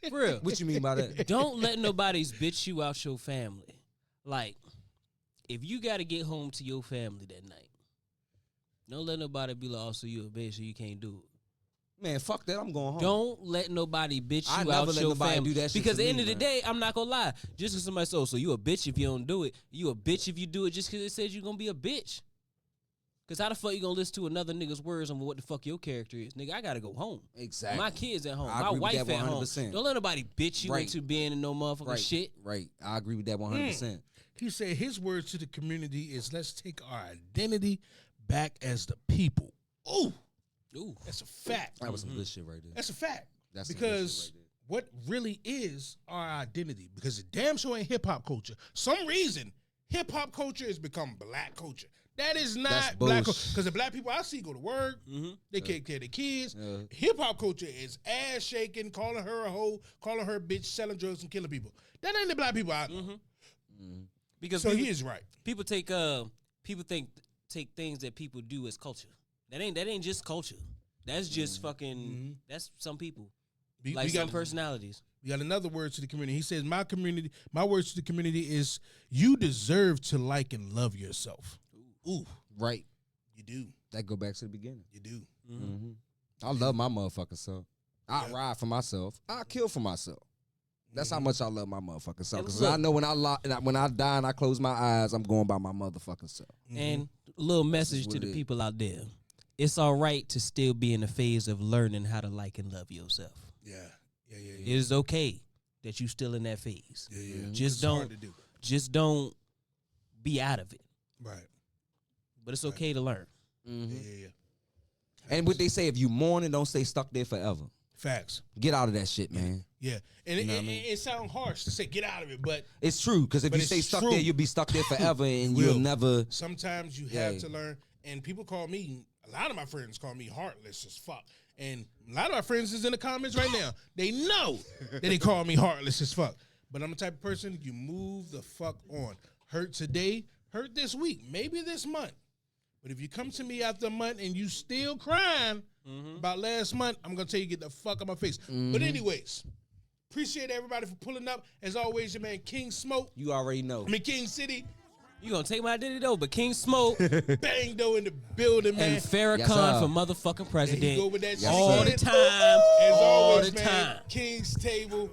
For real. What you mean by that? Don't let nobody bitch you out your family. Like, if you got to get home to your family that night, don't let nobody be like, oh, so you a bitch, so you can't do it. Man, fuck that. I'm going home. Don't let nobody bitch I you never out let your nobody family. do that shit Because at to the end me, of the man. day, I'm not going to lie. Just because somebody says, so you a bitch if you don't do it. You a bitch if you do it just because it says you're going to be a bitch. Because how the fuck you going to listen to another nigga's words on what the fuck your character is? Nigga, I got to go home. Exactly. My kids at home. I My agree with wife that at home. 100%. Don't let nobody bitch you Right. into being in no motherfucking shit. Right. I agree with that 100%. He said his words to the community is, let's take our identity back as the people. Ooh, that's a fact. That was some good shit right there. That's a fact. That's some good because shit right what really is our identity? Because it damn sure ain't hip hop culture. Some reason hip hop culture has become black culture. That is That's not black culture. bullshit. Because the black people I see go to work, they take care of their kids. Yeah. Hip hop culture is ass shaking, calling her a hoe, calling her a bitch, selling drugs and killing people. That ain't the black people I know. Because So people, he is right. people take things that people do as culture. That ain't just culture. That's just fucking. That's some people. Like some personalities. We got another word to the community. He says, my words to the community is, you deserve to like and love yourself. Ooh, Right. you do. That go back to the beginning. You do. I love my motherfucking self. I ride for myself. I kill for myself. That's how much I love my motherfucking self. Because I know when I die and I close my eyes, I'm going by my motherfucking self. And a little message to what the it is. people out there. It's all right to still be in the phase of learning how to like and love yourself. Yeah. It is okay that you still in that phase. Yeah. Just It's hard to do. don't be out of it. Right. But it's okay to learn. Yeah. And what they say, if you mourning, don't stay stuck there forever. Facts. Get out of that shit, man. Yeah. And You know what I mean? it sounds harsh to say get out of it, but It's true, because if But you it's stay stuck true. there, you'll be stuck there forever, and Will. you'll never. sometimes you have Yeah. to learn. And people call me, a lot of my friends call me heartless as fuck. And a lot of my friends is in the comments right now. They know that they call me heartless as fuck. But I'm the type of person, you move the fuck on. Hurt today, hurt this week, maybe this month. But if you come to me after a month and you still crying about last month, I'm going to tell you, get the fuck out my face. But anyways, appreciate everybody for pulling up. As always, your man King Smoke. You already know. I mean, King City. You gonna take my identity though, but King Smoke Bang though in the building, man. and Farrakhan Yes, sir. for motherfucking president. There you go with that Yes, all sir. the time. As all always, the man, time. King's Table,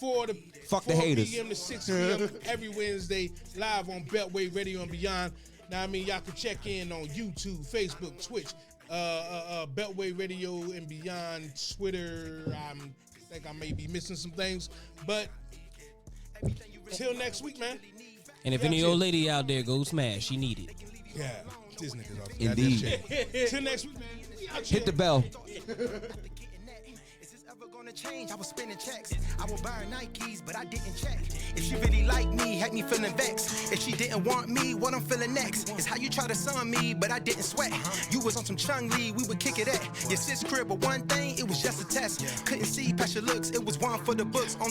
4 Fuck the haters. p.m. to 6 p.m. every Wednesday, live on Beltway Radio and Beyond. Now, I mean, y'all can check in on YouTube, Facebook, Twitch, Beltway Radio and Beyond, Twitter. I think I may be missing some things, but till next week, man. And if any old lady out there goes smash, she need it. Yeah, this nigga's off. Indeed. Till next week, man. We out Hit here. the bell. Change, I was spending checks. I will buy her Nikes, but I didn't check. If she really liked me, had me feeling vexed. If she didn't want me, what I'm feeling next is how you try to sun me, but I didn't sweat. You was on some Chung Lee, we would kick it at your sis crib, but one thing, it was just a test. Couldn't see past your looks, it was one for the books. On